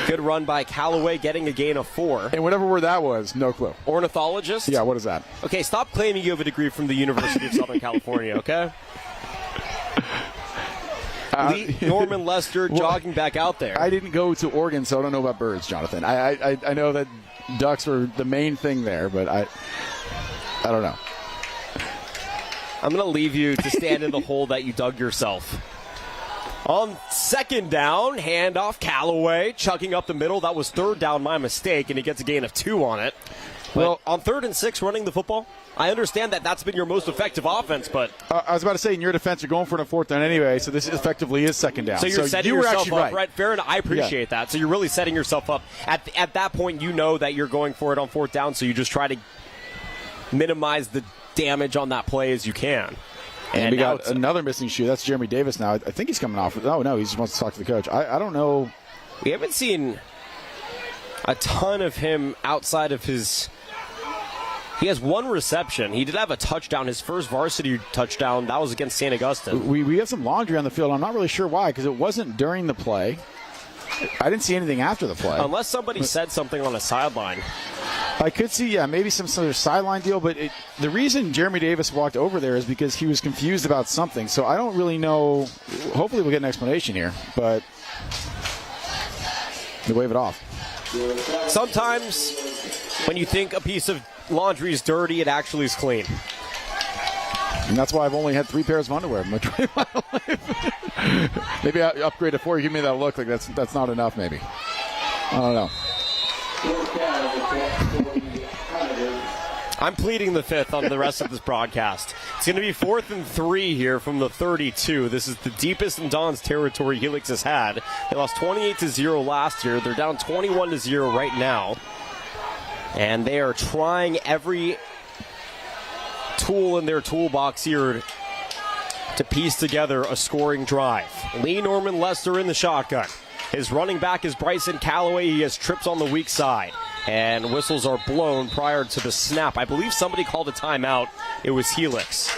S1: Good run by Callaway, getting a gain of 4.
S2: And whatever word that was, no clue.
S1: Ornithologist?
S2: Yeah, what is that?
S1: Okay, stop claiming you have a degree from the University of Southern California, okay? Norman Lester jogging back out there.
S2: I didn't go to Oregon, so I don't know about birds, Jonathan. I know that ducks were the main thing there, but I don't know.
S1: I'm going to leave you to stand in the hole that you dug yourself. On 2nd down, handoff, Callaway chugging up the middle. That was 3rd down, my mistake, and he gets a gain of 2 on it. Well, on 3rd and 6, running the football, I understand that that's been your most effective offense, but
S2: I was about to say, in your defense, you're going for it on 4th down anyway, so this effectively is 2nd down.
S1: So you're setting yourself up, right? Fair enough. I appreciate that. So you're really setting yourself up. At that point, you know that you're going for it on 4th down, so you just try to minimize the damage on that play as you can.
S2: And we got another missing shoe. That's Jeremy Davis now. I think he's coming off. No, he just wants to talk to the coach. I don't know.
S1: We haven't seen a ton of him outside of his... He has 1 reception. He did have a touchdown, his first varsity touchdown. That was against St. Augustine.
S2: We have some laundry on the field. I'm not really sure why, because it wasn't during the play. I didn't see anything after the play.
S1: Unless somebody said something on a sideline.
S2: I could see, maybe some sort of sideline deal, but the reason Jeremy Davis walked over there is because he was confused about something. So I don't really know. Hopefully we'll get an explanation here, but they wave it off.
S1: Sometimes when you think a piece of laundry's dirty, it actually is clean.
S2: And that's why I've only had 3 pairs of underwear in my life. Maybe I upgrade to 4. You give me that look like that's not enough, maybe. I don't know.
S1: I'm pleading the fifth on the rest of this broadcast. It's going to be 4th and 3 here from the 32. This is the deepest in Don's territory Helix has had. They lost 28-0 last year. They're down 21-0 right now. And they are trying every tool in their toolbox here to piece together a scoring drive. Lee Norman Lester in the shotgun. His running back is Bryson Calloway. He has trips on the weak side. And whistles are blown prior to the snap. I believe somebody called a timeout. It was Helix.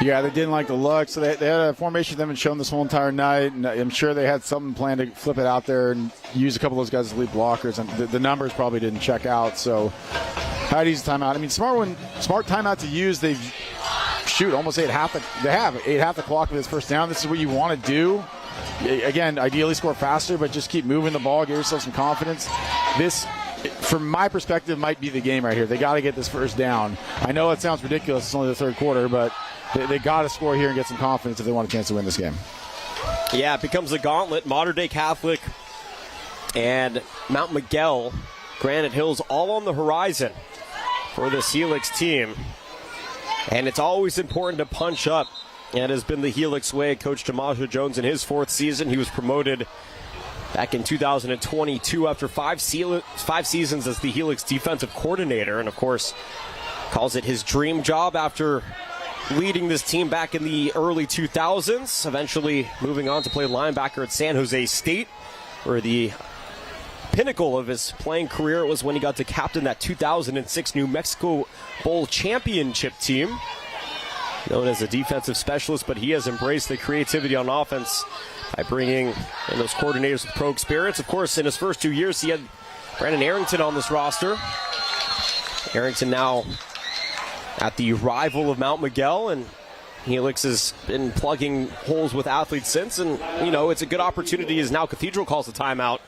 S2: Yeah, they didn't like the look. So they had a formation they've been shown this whole entire night. And I'm sure they had something planned to flip it out there and use a couple of those guys as lead blockers. And the numbers probably didn't check out. So how to use a timeout. I mean, smart timeout to use. They almost ate half the clock with this first down. This is what you want to do. Again, ideally score faster, but just keep moving the ball, give yourself some confidence. This, from my perspective, might be the game right here. They got to get this first down. I know it sounds ridiculous. It's only the third quarter, but they got to score here and get some confidence if they want a chance to win this game.
S1: Yeah, it becomes a gauntlet. Modern Day Catholic and Mount Miguel, Granite Hills, all on the horizon for this Helix team. And it's always important to punch up. And has been the Helix way. Coach Jamaja Jones in his 4th season. He was promoted back in 2022 after 5 seasons as the Helix defensive coordinator. And, of course, calls it his dream job after leading this team back in the early 2000s. Eventually moving on to play linebacker at San Jose State, where the pinnacle of his playing career was when he got to captain that 2006 New Mexico Bowl championship team. Known as a defensive specialist, but he has embraced the creativity on offense by bringing in those coordinators with pro experience. Of course, in his first 2 years, he had Brandon Arrington on this roster. Arrington now at the rival of Mount Miguel, and Helix has been plugging holes with athletes since. And, it's a good opportunity as now Cathedral calls the timeout.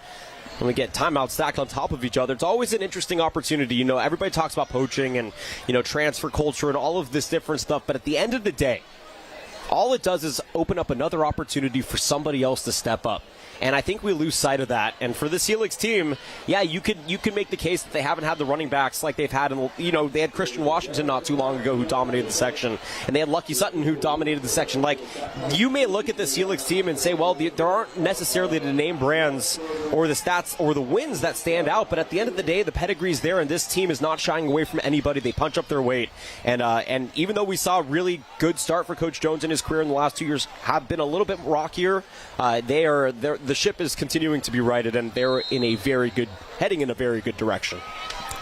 S1: When we get timeouts stacked on top of each other, it's always an interesting opportunity. Everybody talks about poaching and, transfer culture and all of this different stuff. But at the end of the day, all it does is open up another opportunity for somebody else to step up. And I think we lose sight of that. And for this Helix team, yeah, you could make the case that they haven't had the running backs like they've had. They had Christian Washington not too long ago who dominated the section, and they had Lucky Sutton who dominated the section. Like, you may look at this Helix team and say, well, there aren't necessarily the name brands or the stats or the wins that stand out. But at the end of the day, the pedigree's there, and this team is not shying away from anybody. They punch up their weight. And even though we saw a really good start for Coach Jones in his career in the last 2 years, have been a little bit rockier. The ship is continuing to be righted, and they're heading in a very good direction.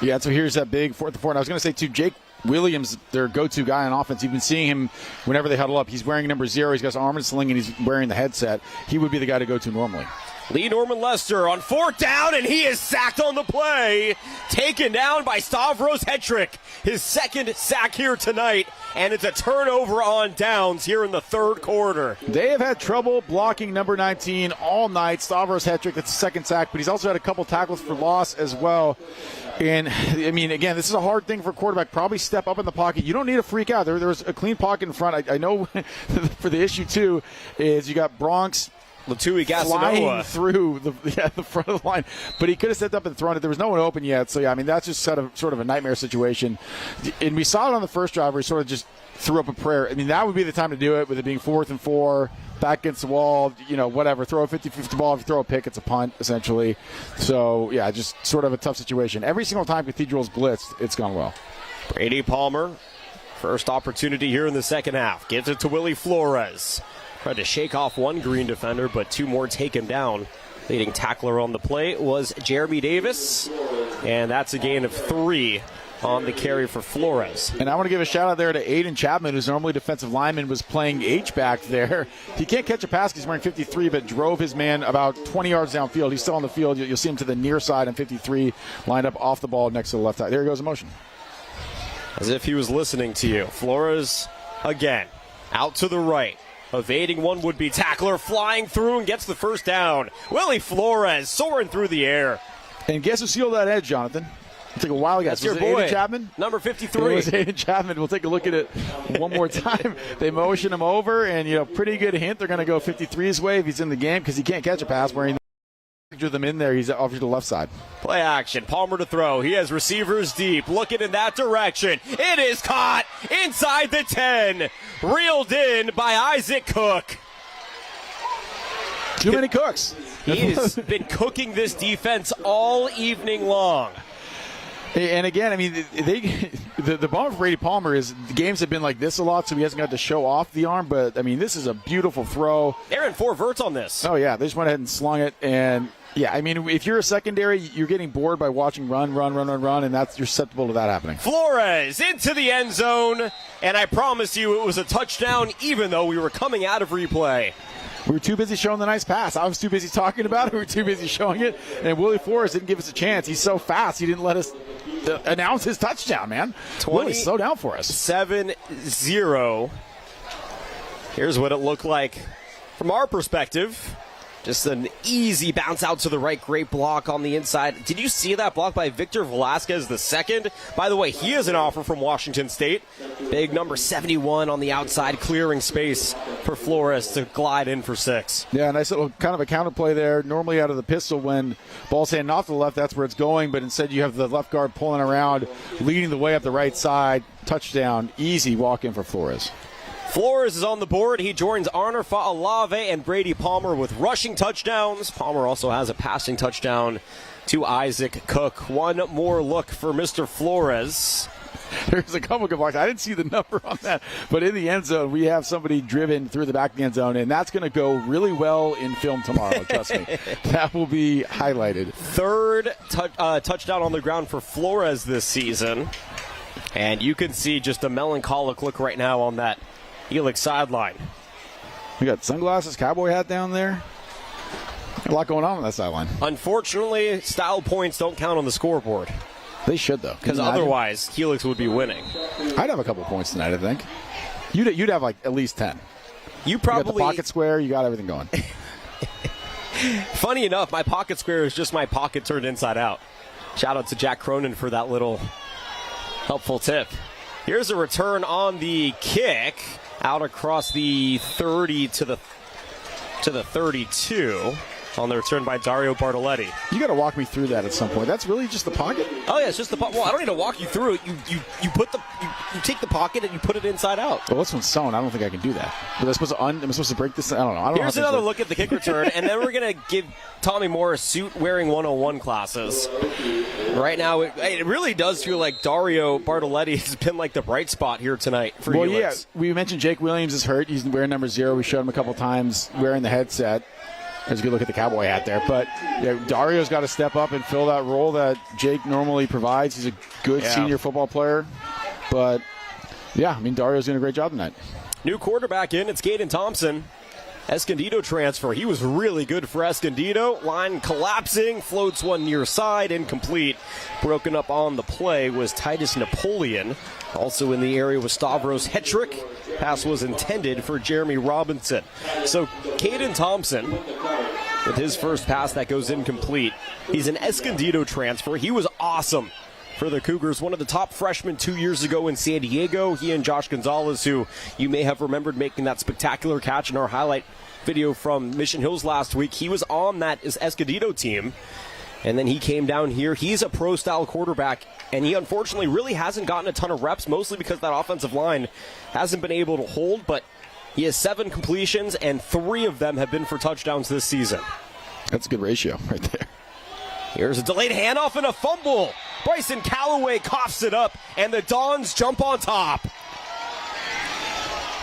S2: Yeah, so here's that big 4th and 4. And I was going to say, too, Jake Williams, their go-to guy on offense. You've been seeing him whenever they huddle up. He's wearing number 0. He's got his arm in a sling, and he's wearing the headset. He would be the guy to go to normally.
S1: Lee Norman Lester on 4th down, and he is sacked on the play. Taken down by Stavros Hetrick. His 2nd sack here tonight, and it's a turnover on downs here in the 3rd quarter.
S2: They have had trouble blocking number 19 all night. Stavros Hetrick, that's the 2nd sack, but he's also had a couple tackles for loss as well. And, I mean, again, this is a hard thing for a quarterback. Probably step up in the pocket. You don't need to freak out. There was a clean pocket in front. I know for the issue, too, is you got Bronx
S1: Latui
S2: flying through the front of the line, but he could have stepped up and thrown it. There was no one open yet, so yeah, I mean that's just sort of a nightmare situation. And we saw it on the first drive where he sort of just threw up a prayer. I mean that would be the time to do it, with it being 4th and 4, back against the wall, whatever. Throw a 50-50 ball. If you throw a pick, it's a punt essentially. So yeah, just sort of a tough situation. Every single time Cathedral's blitzed, it's gone well.
S1: Brady Palmer, first opportunity here in the second half, gives it to Willie Flores. Tried to shake off one green defender, but 2 more take him down. Leading tackler on the play was Jeremy Davis, and that's a gain of 3 on the carry for Flores.
S2: And I want to give a shout out there to Aiden Chapman, who's normally defensive lineman, was playing H-back there. He can't catch a pass. He's wearing 53, but drove his man about 20 yards downfield. He's still on the field. You'll see him to the near side on 53, lined up off the ball next to the left side. There he goes in motion.
S1: As if he was listening to you. Flores, again, out to the right. Evading one would-be tackler, flying through and gets the first down. Willie Flores soaring through the air.
S2: And guess who sealed that edge, Jonathan? It's like a wild guess.
S1: That's your
S2: was it
S1: boy,
S2: Aiden Chapman?
S1: number
S2: It
S1: 53.
S2: was Aiden Chapman. We'll take a look at it one more time. They motion him over, and, pretty good hint. They're going to go 53's way if he's in the game because he can't catch a pass where he picture them in there. He's off to the left side.
S1: Play action. Palmer to throw. He has receivers deep. Looking in that direction. It is caught inside the 10. Reeled in by Isaac Cook.
S2: Too many cooks.
S1: He's been cooking this defense all evening long.
S2: And again, I mean, the bummer for Brady Palmer is the games have been like this a lot, so he hasn't got to show off the arm. But, I mean, this is a beautiful throw.
S1: They're in 4 verts on this.
S2: Oh, yeah. They just went ahead and slung it. And, yeah, I mean, if you're a secondary, you're getting bored by watching run, and you're susceptible to that happening.
S1: Flores into the end zone. And I promise you it was a touchdown even though we were coming out of replay.
S2: We were too busy showing the nice pass. I was too busy talking about it. We were too busy showing it. And Willie Flores didn't give us a chance. He's so fast, he didn't let us announce his touchdown, man. Willie, slow down for us.
S1: 7-0. Here's what it looked like from our perspective. Just an easy bounce out to the right. Great block on the inside. Did you see that block by Victor Velasquez II? By the way, he is an offer from Washington State. Big number 71 on the outside, clearing space for Flores to glide in for 6.
S2: Yeah, nice little kind of a counter play there. Normally out of the pistol when ball's handing off to the left, that's where it's going. But instead you have the left guard pulling around, leading the way up the right side. Touchdown. Easy walk in for Flores.
S1: Flores is on the board. He joins Arner Fa'alave and Brady Palmer with rushing touchdowns. Palmer also has a passing touchdown to Isaac Cook. One more look for Mr. Flores.
S2: There's a couple good blocks. I didn't see the number on that, but in the end zone, we have somebody driven through the back of the end zone, and that's going to go really well in film tomorrow. Trust me. That will be highlighted.
S1: Third touchdown on the ground for Flores this season. And you can see just a melancholic look right now on that Helix sideline.
S2: We got sunglasses, cowboy hat down there. A lot going on that sideline.
S1: Unfortunately, style points don't count on the scoreboard.
S2: They should, though.
S1: Because otherwise, Helix would be winning.
S2: I'd have a couple points tonight, I think. You'd have like at least 10.
S1: You probably
S2: got the pocket square. You got everything going.
S1: Funny enough, my pocket square is just my pocket turned inside out. Shout out to Jack Cronin for that little helpful tip. Here's a return on the kick. Out across the 30 to the 32 on the return by Dario Bartoletti.
S2: You got to walk me through that at some point. That's really just the pocket?
S1: Oh yeah, it's just the pocket. Well, I don't need to walk you through it. You take the pocket and you put it inside out.
S2: Well, this one's sewn. I don't think I can do that. Am I supposed to break this? I don't know.
S1: Here's another look at the kick return, and then we're gonna give Tommy Moore suit wearing 101 classes. Right now, it really does feel like Dario Bartoletti has been like the bright spot here tonight for Helix.
S2: Yeah, we mentioned Jake Williams is hurt. He's wearing number 0. We showed him a couple times wearing the headset. There's a good look at the cowboy hat there. But yeah, Dario's got to step up and fill that role that Jake normally provides. He's a good senior football player. But, yeah, I mean, Dario's doing a great job tonight.
S1: New quarterback in. It's Caden Thompson. Escondido transfer. He was really good for Escondido. Line collapsing. Floats one near side. Incomplete. Broken up on the play was Titus Napoleon. Also in the area was Stavros Hetrick. Pass was intended for Jeremy Robinson. So Caden Thompson with his first pass that goes incomplete. He's an Escondido transfer. He was awesome for the Cougars. One of the top freshmen 2 years ago in San Diego. He and Josh Gonzalez, who you may have remembered making that spectacular catch in our highlight video from Mission Hills last week. He was on that Escondido team. And then he came down here. He's a pro-style quarterback, and he unfortunately really hasn't gotten a ton of reps, mostly because that offensive line hasn't been able to hold, but he has 7 completions, and 3 of them have been for touchdowns this season.
S2: That's a good ratio right there.
S1: Here's a delayed handoff and a fumble. Bryson Callaway coughs it up, and the Dons jump on top.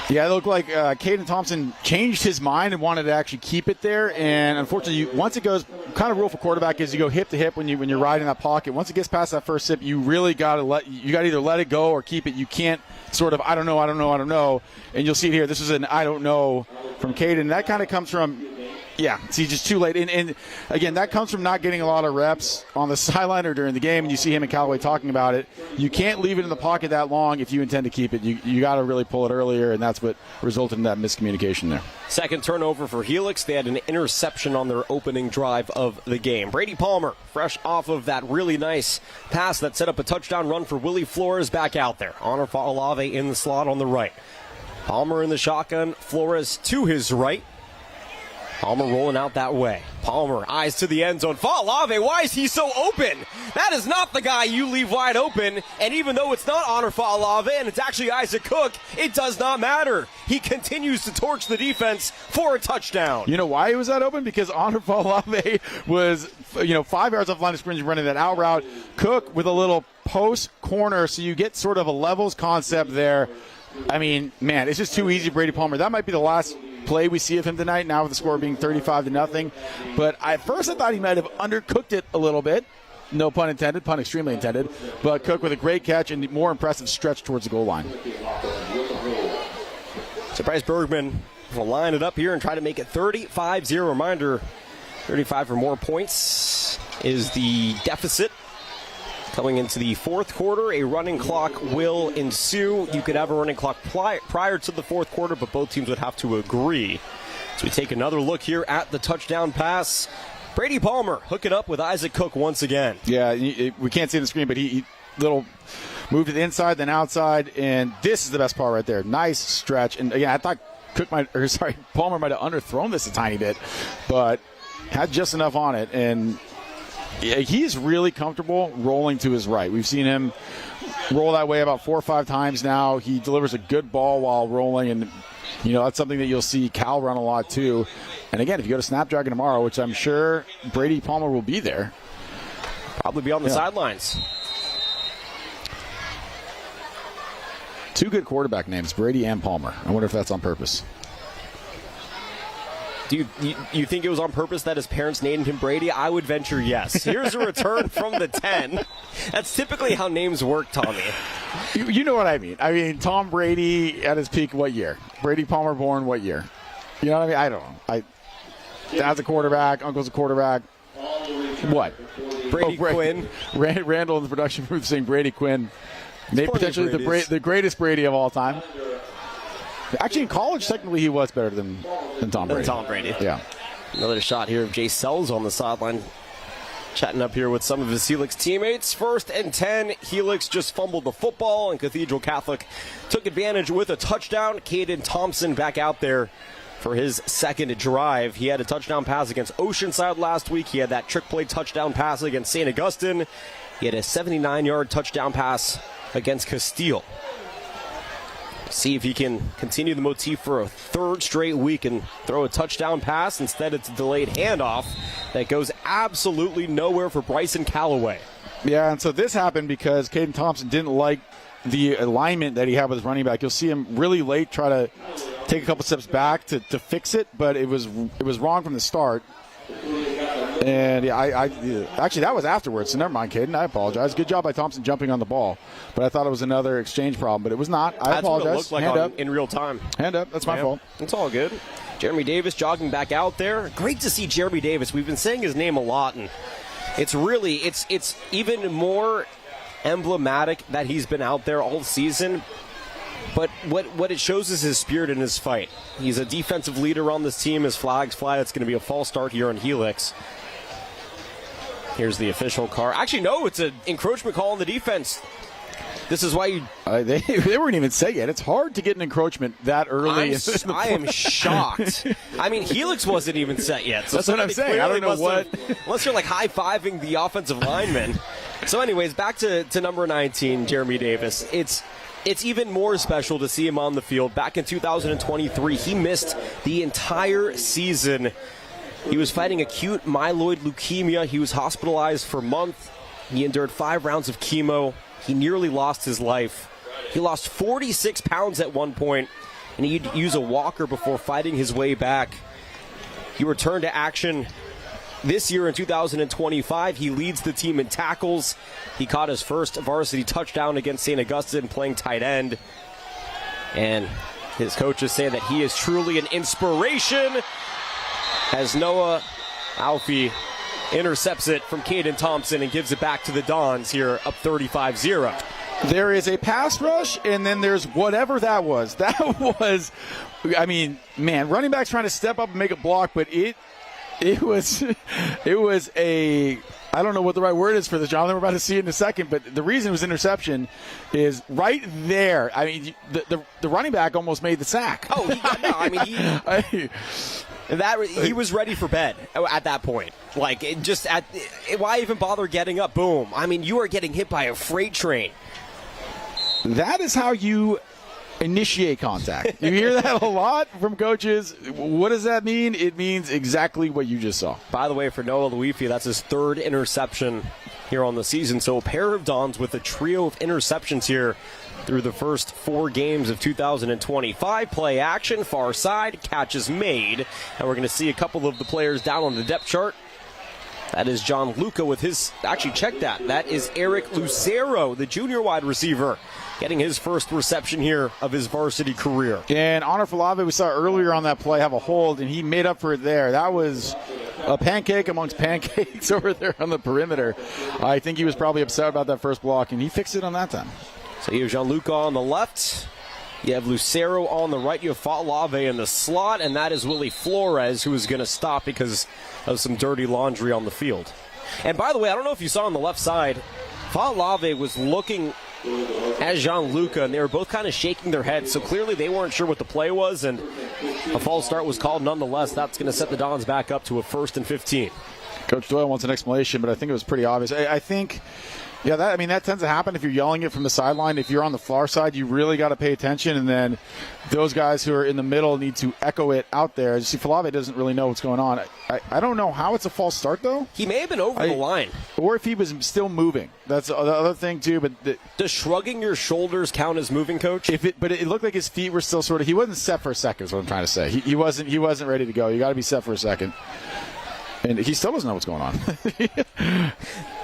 S2: Yeah, it looked like Caden Thompson changed his mind and wanted to actually keep it there. And unfortunately, once it goes, kind of rule for quarterback is you go hip to hip when you're riding that pocket. Once it gets past that first hip, you really got to either let it go or keep it. You can't sort of I don't know. And you'll see it here. This is an I don't know from Caden. That kind of comes from Yeah, see, just too late. And again, that comes from not getting a lot of reps on the sideline or during the game. And you see him and Callaway talking about it. You can't leave it in the pocket that long if you intend to keep it. You got to really pull it earlier, and that's what resulted in that miscommunication there.
S1: Second turnover for Helix. They had an interception on their opening drive of the game. Brady Palmer, fresh off of that really nice pass that set up a touchdown run for Willie Flores, back out there. Honor Fa'alave in the slot on the right. Palmer in the shotgun. Flores to his right. Palmer rolling out that way. Palmer, eyes to the end zone. Fa'alave, why is he so open? That is not the guy you leave wide open. And even though it's not Honor Fa'alave and it's actually Isaac Cook, it does not matter. He continues to torch the defense for a touchdown.
S2: You know why he was that open? Because Honor Fa'alave was, 5 yards off line of scrimmage running that out route. Cook with a little post corner, so you get sort of a levels concept there. I mean, man, it's just too easy, Brady Palmer. That might be the last play we see of him tonight, now with the score being 35-0. But at first I thought he might have undercooked it a little bit. No pun intended, pun extremely intended. But Cook with a great catch and more impressive stretch towards the goal line.
S1: So Bryce Bergman will line it up here and try to make it 35-0. Reminder, 35 or more points is the deficit. Coming into the fourth quarter, a running clock will ensue. You could have a running clock prior to the fourth quarter, but both teams would have to agree. So we take another look here at the touchdown pass. Brady Palmer hook it up with Isaac Cook once again.
S2: Yeah, we can't see the screen, but he little move to the inside, then outside, and this is the best part right there. Nice stretch. And again, I thought Palmer might have underthrown this a tiny bit, but had just enough on it. And yeah, he is really comfortable rolling to his right. We've seen him roll that way about 4 or 5 times now. He delivers a good ball while rolling, and that's something that you'll see Cal run a lot too. And again, if you go to Snapdragon tomorrow, which I'm sure Brady Palmer will be there,
S1: probably be on the sidelines.
S2: 2 good quarterback names, Brady and Palmer. I wonder if that's on purpose.
S1: Do you think it was on purpose that his parents named him Brady? I would venture yes. Here's a return from the 10. That's typically how names work, Tommy.
S2: You know what I mean. I mean, Tom Brady at his peak, what year? Brady Palmer born what year? You know what I mean? I don't know. Dad's a quarterback, uncle's a quarterback. What?
S1: Brady Quinn.
S2: Randall in the production booth saying Brady Quinn. Maybe potentially the greatest Brady of all time. Actually, in college, technically, he was better than Tom Brady. Yeah.
S1: Another shot here of Jay Sells on the sideline. Chatting up here with some of his Helix teammates. 1st and 10. Helix just fumbled the football, and Cathedral Catholic took advantage with a touchdown. Caden Thompson back out there for his second drive. He had a touchdown pass against Oceanside last week. He had that trick play touchdown pass against St. Augustine. He had a 79-yard touchdown pass against Castile. See if he can continue the motif for a 3rd straight week and throw a touchdown pass. Instead, it's a delayed handoff that goes absolutely nowhere for Bryson Callaway.
S2: Yeah, and so this happened because Caden Thompson didn't like the alignment that he had with his running back. You'll see him really late try to take a couple steps back to fix it, but it was wrong from the start. And actually, that was afterwards, so never mind, Caden. I apologize. Good job by Thompson jumping on the ball. But I thought it was another exchange problem, but it was not. I apologize.
S1: That's what it looked like in real time.
S2: Hand up. That's my fault.
S1: It's all good. Jeremy Davis jogging back out there. Great to see Jeremy Davis. We've been saying his name a lot, and it's even more emblematic that he's been out there all season. But what it shows is his spirit in his fight. He's a defensive leader on this team. His flags fly. It's going to be a false start here in Helix. Here's the official car. Actually, no, it's an encroachment call on the defense. This is why you...
S2: They weren't even saying it. It's hard to get an encroachment that early.
S1: I am shocked. I mean, Helix wasn't even set yet. So
S2: that's what I'm saying. I don't know what...
S1: Unless you're like high-fiving the offensive lineman. So anyways, back to number 19, Jeremy Davis. It's even more special to see him on the field. Back in 2023, he missed the entire season. He was fighting acute myeloid leukemia. He was hospitalized for a month. He endured 5 rounds of chemo. He nearly lost his life. He lost 46 pounds at one point, and he'd use a walker before fighting his way back. He returned to action this year in 2025. He leads the team in tackles. He caught his first varsity touchdown against St. Augustine playing tight end. And his coaches say that he is truly an inspiration. as Noah Alfie intercepts it from Caden Thompson and gives it back to the Dons here, up 35-0.
S2: There is a pass rush, and then there's whatever that was. That was, I mean, man, running backs trying to step up and make a block, but it was a, I don't know what the right word is for this, Jonathan. We're about to see it in a second, but the reason it was interception is right there. I mean, the running back almost made the sack.
S1: Oh, he was ready for bed at that point. Like, why even bother getting up? Boom. I mean, you are getting hit by a freight train.
S2: That is how you initiate contact. You hear that a lot from coaches. What does that mean? It means exactly what you just saw.
S1: By the way, for Noah Luifi, that's his third interception here on the season. So a pair of Dons with a trio of interceptions here through the first 4 games of 2025. Play action, far side, catch is made. And we're going to see a couple of the players down on the depth chart. That is John Luca with his, actually check that. That is Eric Lucero, the junior wide receiver, getting his first reception here of his varsity career.
S2: And Honor Falave, we saw earlier on that play, have a hold, and he made up for it there. That was a pancake amongst pancakes over there on the perimeter. I think he was probably upset about that first block, and he fixed it on that time.
S1: So you have Gianluca on the left. You have Lucero on the right. You have Falave in the slot, and that is Willie Flores, who is going to stop because of some dirty laundry on the field. And by the way, I don't know if you saw on the left side, Falave was looking at Gianluca, and they were both kind of shaking their heads, so clearly they weren't sure what the play was, and a false start was called nonetheless. That's going to set the Dons back up to a 1st and 15.
S2: Coach Doyle wants an explanation, but I think it was pretty obvious. I think... Yeah, that tends to happen if you're yelling it from the sideline. If you're on the far side, you really got to pay attention, and then those guys who are in the middle need to echo it out there. You see, Falave doesn't really know what's going on. I don't know how it's a false start, though.
S1: He may have been over the line.
S2: Or if he was still moving. That's the other thing, too. But
S1: does shrugging your shoulders count as moving, Coach?
S2: But it looked like his feet were still sort of – he wasn't set for a second is what I'm trying to say. He wasn't ready to go. You got to be set for a second. And he still doesn't know what's going on.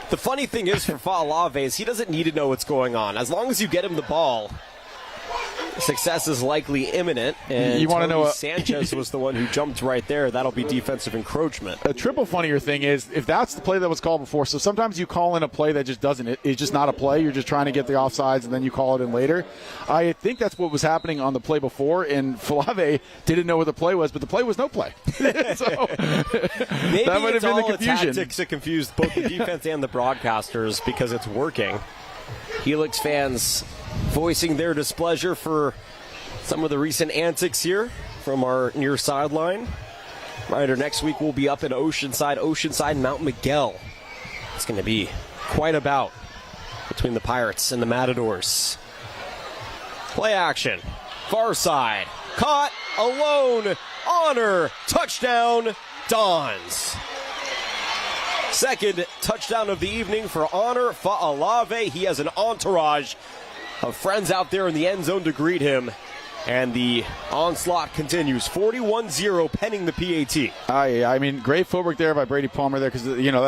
S1: The funny thing is for Falave is he doesn't need to know what's going on. As long as you get him the ball, success is likely imminent. And
S2: you want to know
S1: Sanchez was the one who jumped right there. That'll be defensive encroachment.
S2: A triple funnier thing is if that's the play that was called before. So sometimes you call in a play that just doesn't. It's just not a play. You're just trying to get the offsides, and then you call it in later. I think that's what was happening on the play before, and Falave didn't know what the play was, but the play was no play. So
S1: maybe
S2: that might have been the confusion.
S1: Tactics that confused both the defense and the broadcasters because it's working. Helix fans voicing their displeasure for some of the recent antics here from our near sideline. Right, next week we'll be up in Oceanside, Mount Miguel. It's going to be quite a bout between the Pirates and the Matadors. Play action, far side, caught, alone, Honor, touchdown, Dons. Second touchdown of the evening for Honor Falave. He has an entourage of friends out there in the end zone to greet him. And the onslaught continues. 41-0 pending the PAT.
S2: I mean, great footwork there by Brady Palmer there because,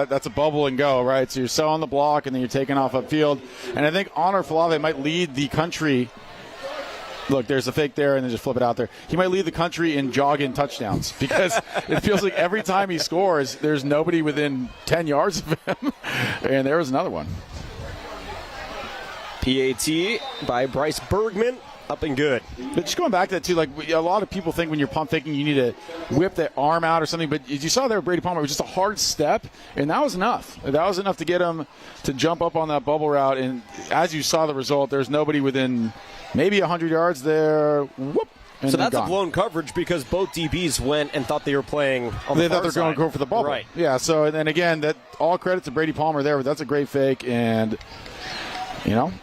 S2: that's a bubble and go, right? So you're so on the block and then you're taking off upfield. And I think Honor Falave might lead the country. Look, there's a fake there and then just flip it out there. He might lead the country in jog-in touchdowns because it feels like every time he scores, there's nobody within 10 yards of him. And there was another one.
S1: PAT by Bryce Bergman. Up and good.
S2: But just going back to that, too, like a lot of people think when you're pump faking you need to whip that arm out or something. But as you saw there with Brady Palmer, it was just a hard step, and that was enough. That was enough to get him to jump up on that bubble route. And as you saw the result, there's nobody within maybe 100 yards there. Whoop.
S1: So that's a blown coverage because both DBs went and thought they were playing on the
S2: They thought they were going to go for the bubble.
S1: Right.
S2: Yeah, so, and then again, that all credit to Brady Palmer there, but that's a great fake. And,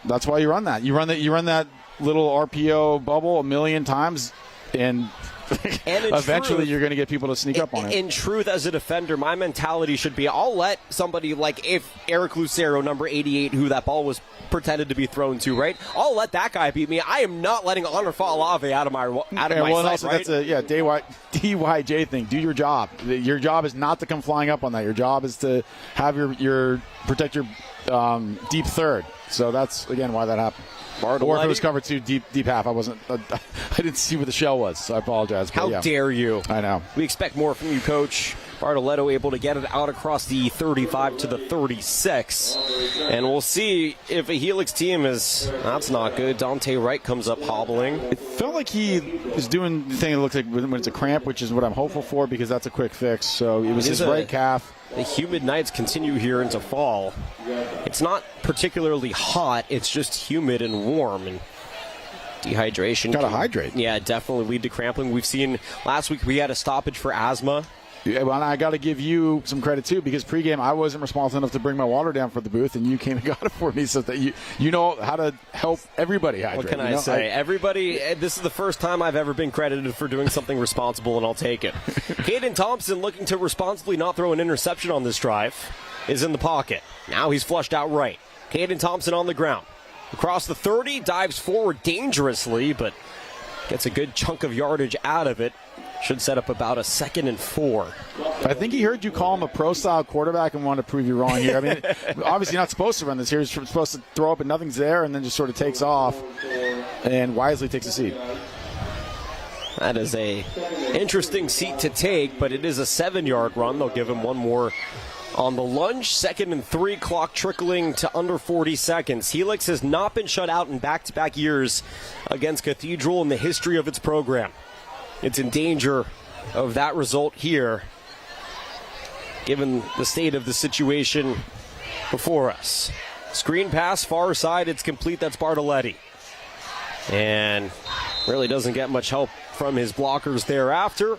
S2: that's why you run that. You run that little RPO bubble a million times, and eventually you're going to get people to sneak up on it.
S1: In truth, as a defender, my mentality should be I'll let somebody like if Eric Lucero, number 88, who that ball was pretended to be thrown to, right? I'll let that guy beat me. I am not letting Honor Falave out of my sight,
S2: also,
S1: right?
S2: That's a DYJ thing. Do your job. Your job is not to come flying up on that. Your job is to have your protect your deep third. So that's, again, why that happened. Or if it was cover 2 deep half. I didn't see where the shell was, so I apologize.
S1: How dare you?
S2: I know.
S1: We expect more from you, Coach. Bartoletto able to get it out across the 35 to the 36. And we'll see if a Helix team is... That's not good. Dante Wright comes up hobbling.
S2: It felt like he is doing the thing it looks like when it's a cramp, which is what I'm hopeful for because that's a quick fix. So it was his right calf.
S1: The humid nights continue here into fall. It's not particularly hot. It's just humid and warm. And dehydration.
S2: Got to hydrate.
S1: Yeah, definitely lead to cramping. We've seen last week we had a stoppage for asthma.
S2: Yeah, well, I got to give you some credit, too, because pregame I wasn't responsible enough to bring my water down for the booth, and you came and got it for me so that you know how to help everybody hydrate.
S1: What can I say? Everybody, this is the first time I've ever been credited for doing something responsible, and I'll take it. Caden Thompson, looking to responsibly not throw an interception on this drive, is in the pocket. Now he's flushed out right. Caden Thompson on the ground. Across the 30, dives forward dangerously, but gets a good chunk of yardage out of it. Should set up about a 2nd and 4.
S2: I think he heard you call him a pro-style quarterback and wanted to prove you wrong here. I mean, obviously you're not supposed to run this here. You're supposed to throw up and nothing's there and then just sort of takes off and wisely takes a seat.
S1: That is a interesting seat to take, but it is a 7-yard run. They'll give him one more on the lunge. 2nd and 3, clock trickling to under 40 seconds. Helix has not been shut out in back-to-back years against Cathedral in the history of its program. It's in danger of that result here, given the state of the situation before us. Screen pass, far side, it's complete. That's Bartoletti. And really doesn't get much help from his blockers thereafter.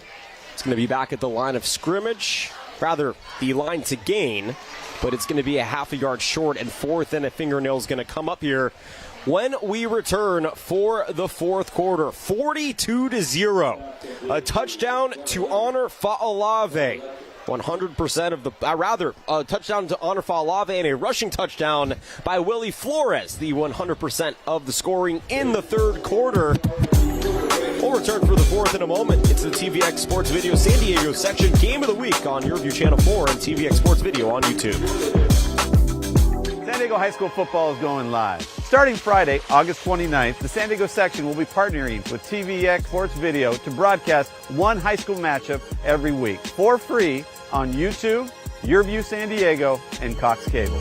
S1: It's going to be back at the line of scrimmage. Rather, the line to gain, but it's going to be a half a yard short, and 4th and a fingernail is going to come up here when we return for the fourth quarter. 42-0. A touchdown to honor Fa'alave. 100% of the, a touchdown to honor Fa'alave and a rushing touchdown by Willie Flores. The 100% of the scoring in the third quarter. We'll return for the fourth in a moment. It's the TVX Sports Video San Diego section game of the week on YurView Channel 4 and TVX Sports Video on YouTube.
S3: San Diego High School football is going live. Starting Friday, August 29th, the San Diego section will be partnering with TVX Sports Video to broadcast one high school matchup every week for free on YouTube, YurView San Diego, and Cox Cable.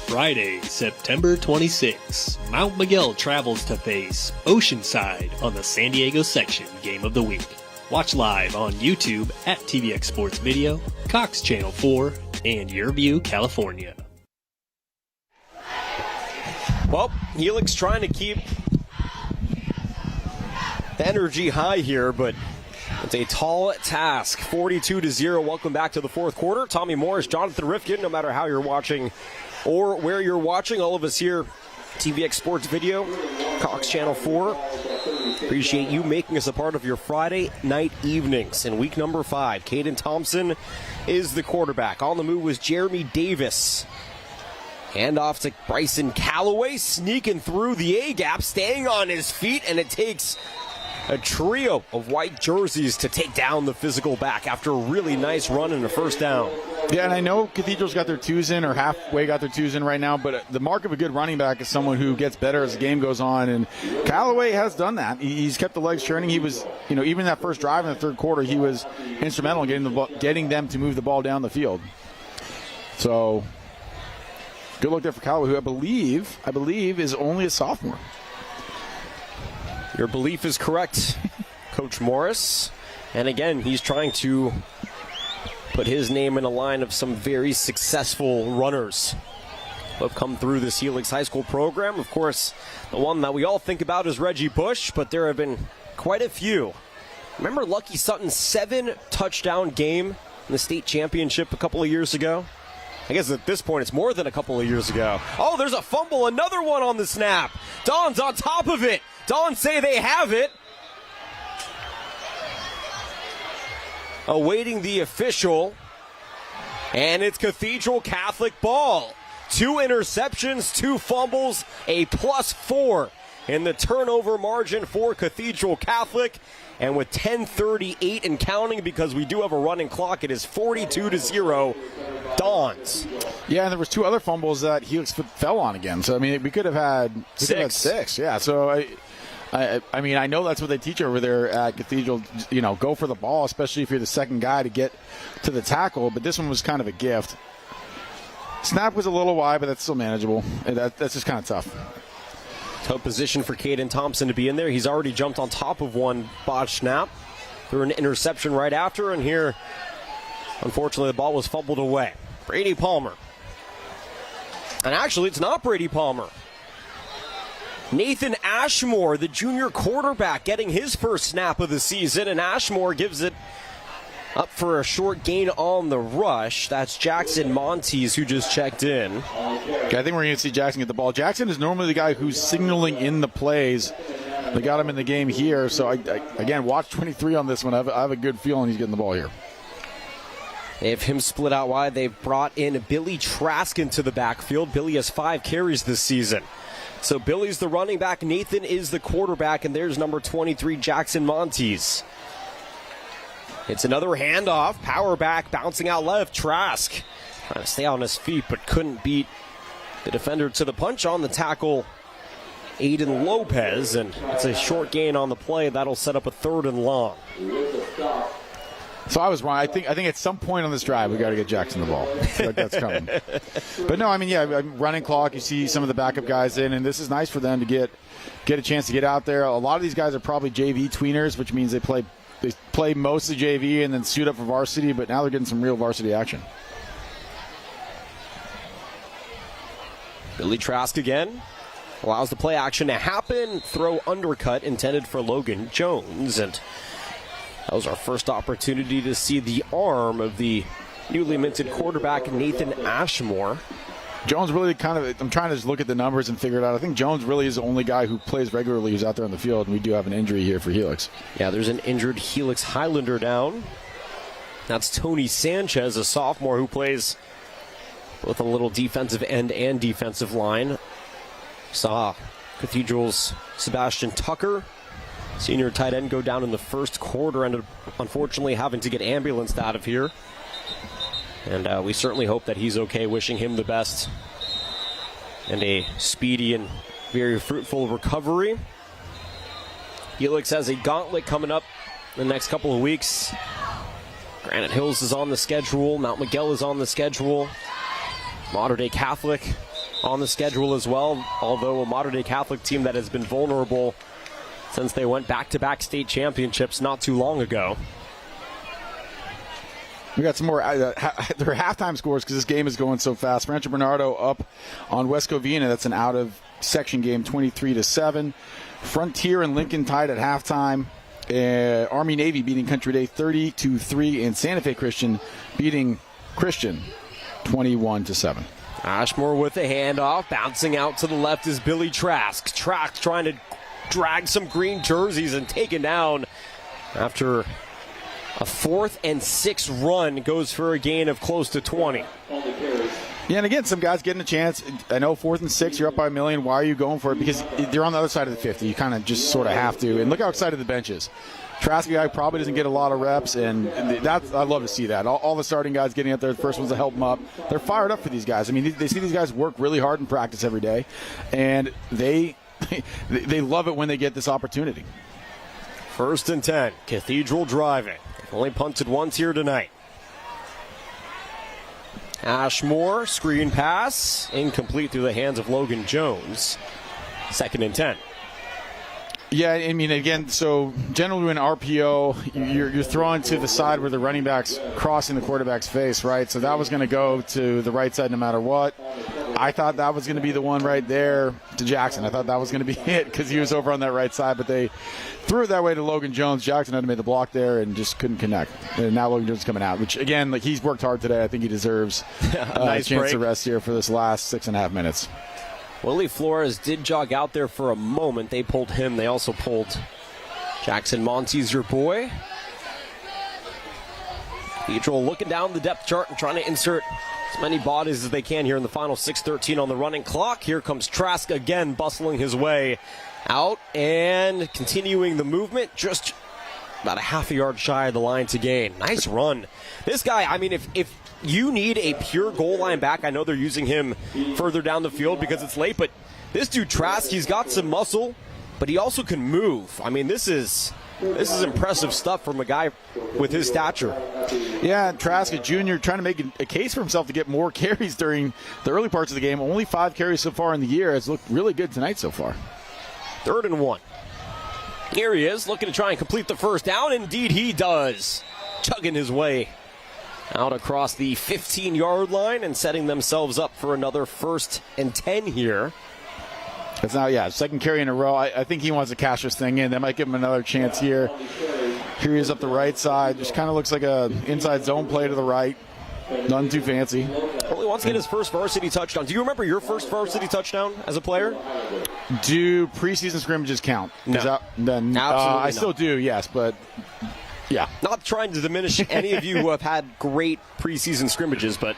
S4: Friday, September 26, Mount Miguel travels to face Oceanside on the San Diego section game of the week. Watch live on YouTube at TVX Sports Video, Cox Channel 4, and YurView, California.
S1: Well, Helix trying to keep the energy high here, but it's a tall task. 42-0. Welcome back to the fourth quarter. Tommy Morris, Jonathan Rifkin, no matter how you're watching or where you're watching, all of us here, TVX Sports Video, Cox Channel 4. Appreciate you making us a part of your Friday night evenings. In week number 5, Caden Thompson is the quarterback. On the move was Jeremy Davis. Hand off to Bryson Calloway, sneaking through the A-gap, staying on his feet, and it takes a trio of white jerseys to take down the physical back after a really nice run and a first down.
S2: Yeah, and I know Cathedral's got their twos in, or halfway got their twos in right now, but the mark of a good running back is someone who gets better as the game goes on, and Callaway has done that. He's kept the legs churning. He was, even that first drive in the third quarter, he was instrumental in getting them to move the ball down the field. So good luck there for Callaway, who I believe is only a sophomore.
S1: Your belief is correct, Coach Morris. And again, he's trying to put his name in a line of some very successful runners who have come through this Helix High School program. Of course, the one that we all think about is Reggie Bush, but there have been quite a few. Remember Lucky Sutton's 7-touchdown game in the state championship a couple of years ago? I guess at this point it's more than a couple of years ago. Oh, there's a fumble, another one on the snap. Don's on top of it. Don say they have it. Awaiting the official. And it's Cathedral Catholic ball. 2 interceptions, 2 fumbles, a +4 in the turnover margin for Cathedral Catholic. And with 10:38 and counting, because we do have a running clock, it is 42-0. Dons.
S2: Yeah, and there was 2 other fumbles that Helix fell on again. So, I mean, we could have had 6. Yeah, so I mean, I know that's what they teach over there at Cathedral, go for the ball, especially if you're the second guy to get to the tackle. But this one was kind of a gift. Snap was a little wide, but that's still manageable. That's just kind of tough.
S1: Tough position for Caden Thompson to be in there. He's already jumped on top of one botched snap. Threw an interception right after, and here, unfortunately, the ball was fumbled away. Brady Palmer. And actually, it's not Brady Palmer. Nathan Ashmore, the junior quarterback, getting his first snap of the season, and Ashmore gives it up for a short gain on the rush. That's Jackson Montes, who just checked in.
S2: Okay, I think we're going to see Jackson get the ball. Jackson is normally the guy who's signaling in the plays. They got him in the game here, so again, watch 23 on this one. I have a good feeling he's getting the ball here.
S1: They have him split out wide. They've brought in Billy Trask into the backfield. Billy has 5 carries this season. So Billy's the running back, Nathan is the quarterback, and there's number 23, Jackson Montes. It's another handoff, power back, bouncing out left, Trask trying to stay on his feet, but couldn't beat the defender to the punch on the tackle, Aiden Lopez, and it's a short gain on the play. That'll set up a 3rd and long.
S2: So I was wrong. I think at some point on this drive, we got to get Jackson the ball. That's coming. But no, I mean, yeah, running clock. You see some of the backup guys in, and this is nice for them to get a chance to get out there. A lot of these guys are probably JV tweeners, which means they play most of JV and then suit up for varsity. But now they're getting some real varsity action.
S1: Billy Trask again allows the play action to happen. Throw undercut intended for Logan Jones, and that was our first opportunity to see the arm of the newly minted quarterback, Nathan Ashmore.
S2: Jones really I'm trying to just look at the numbers and figure it out. I think Jones really is the only guy who plays regularly who's out there on the field, and we do have an injury here for Helix.
S1: Yeah, there's an injured Helix Highlander down. That's Tony Sanchez, a sophomore who plays both a little defensive end and defensive line. Saw Cathedral's Sebastian Tucker, senior tight end, go down in the first quarter, and unfortunately having to get ambulanced out of here. And we certainly hope that he's okay, wishing him the best and a speedy and very fruitful recovery. Helix has a gauntlet coming up in the next couple of weeks. Granite Hills is on the schedule. Mount Miguel is on the schedule. Mater Dei Catholic on the schedule as well, although a Mater Dei Catholic team that has been vulnerable since they went back-to-back state championships not too long ago.
S2: We got some more their halftime scores because this game is going so fast. Rancho Bernardo up on West Covina. That's an out-of-section game, 23-7. Frontier and Lincoln tied at halftime. Army-Navy beating Country Day 30-3. And Santa Fe Christian beating Christian 21-7.
S1: Ashmore with a handoff. Bouncing out to the left is Billy Trask. Trask trying to drag some green jerseys and taken down after a 4th and 6 run. Goes for a gain of close to 20.
S2: Yeah, and again, some guys getting a chance. I know 4th and 6, you're up by a million. Why are you going for it? Because they're on the other side of the 50. You kind of just sort of have to. And look how excited the bench is. Trask guy probably doesn't get a lot of reps, and I love to see that. All the starting guys getting up there, the first ones to help them up. They're fired up for these guys. I mean, they see these guys work really hard in practice every day, and they love it when they get this opportunity.
S1: 1st and 10. Cathedral driving. Only punted once here tonight. Ashmore, screen pass, incomplete through the hands of Logan Jones. 2nd and 10.
S2: Yeah, I mean, again, so generally in RPO, you're throwing to the side where the running back's crossing the quarterback's face, right? So that was going to go to the right side no matter what. I thought that was going to be the one right there to Jackson. I thought that was going to be it because he was over on that right side, but they threw it that way to Logan Jones. Jackson had to make the block there and just couldn't connect. And now Logan Jones is coming out, which, again, like he's worked hard today. I think he deserves
S1: nice
S2: a chance
S1: break
S2: to rest here for this last 6.5 minutes.
S1: Willie Flores did jog out there for a moment. They pulled him. They also pulled Jackson Montes, your boy. Cathedral looking down the depth chart and trying to insert as many bodies as they can here in the final 6:13 on the running clock. Here comes Trask again, bustling his way out and continuing the movement, just about a half a yard shy of the line to gain. Nice run. This guy, I mean, if you need a pure goal line back. I know they're using him further down the field because it's late, but this dude Trask, he's got some muscle, but he also can move. I mean, this is impressive stuff from a guy with his stature.
S2: Yeah, Trask, a junior, trying to make a case for himself to get more carries during the early parts of the game. Only 5 carries so far in the year. Has looked really good tonight so far.
S1: 3rd and 1. Here he is, looking to try and complete the first down. Indeed, he does. Chugging his way out across the 15-yard line and setting themselves up for another 1st and 10 here.
S2: It's now, second carry in a row. I think he wants to cash this thing in. That might give him another chance here. Here he is up the right side. Just kind of looks like a inside zone play to the right. Nothing too fancy.
S1: Well, he wants to get his first varsity touchdown. Do you remember your first varsity touchdown as a player?
S2: Do preseason scrimmages count?
S1: No. Absolutely
S2: I still do, yes, but yeah.
S1: Not trying to diminish any of you who have had great preseason scrimmages, but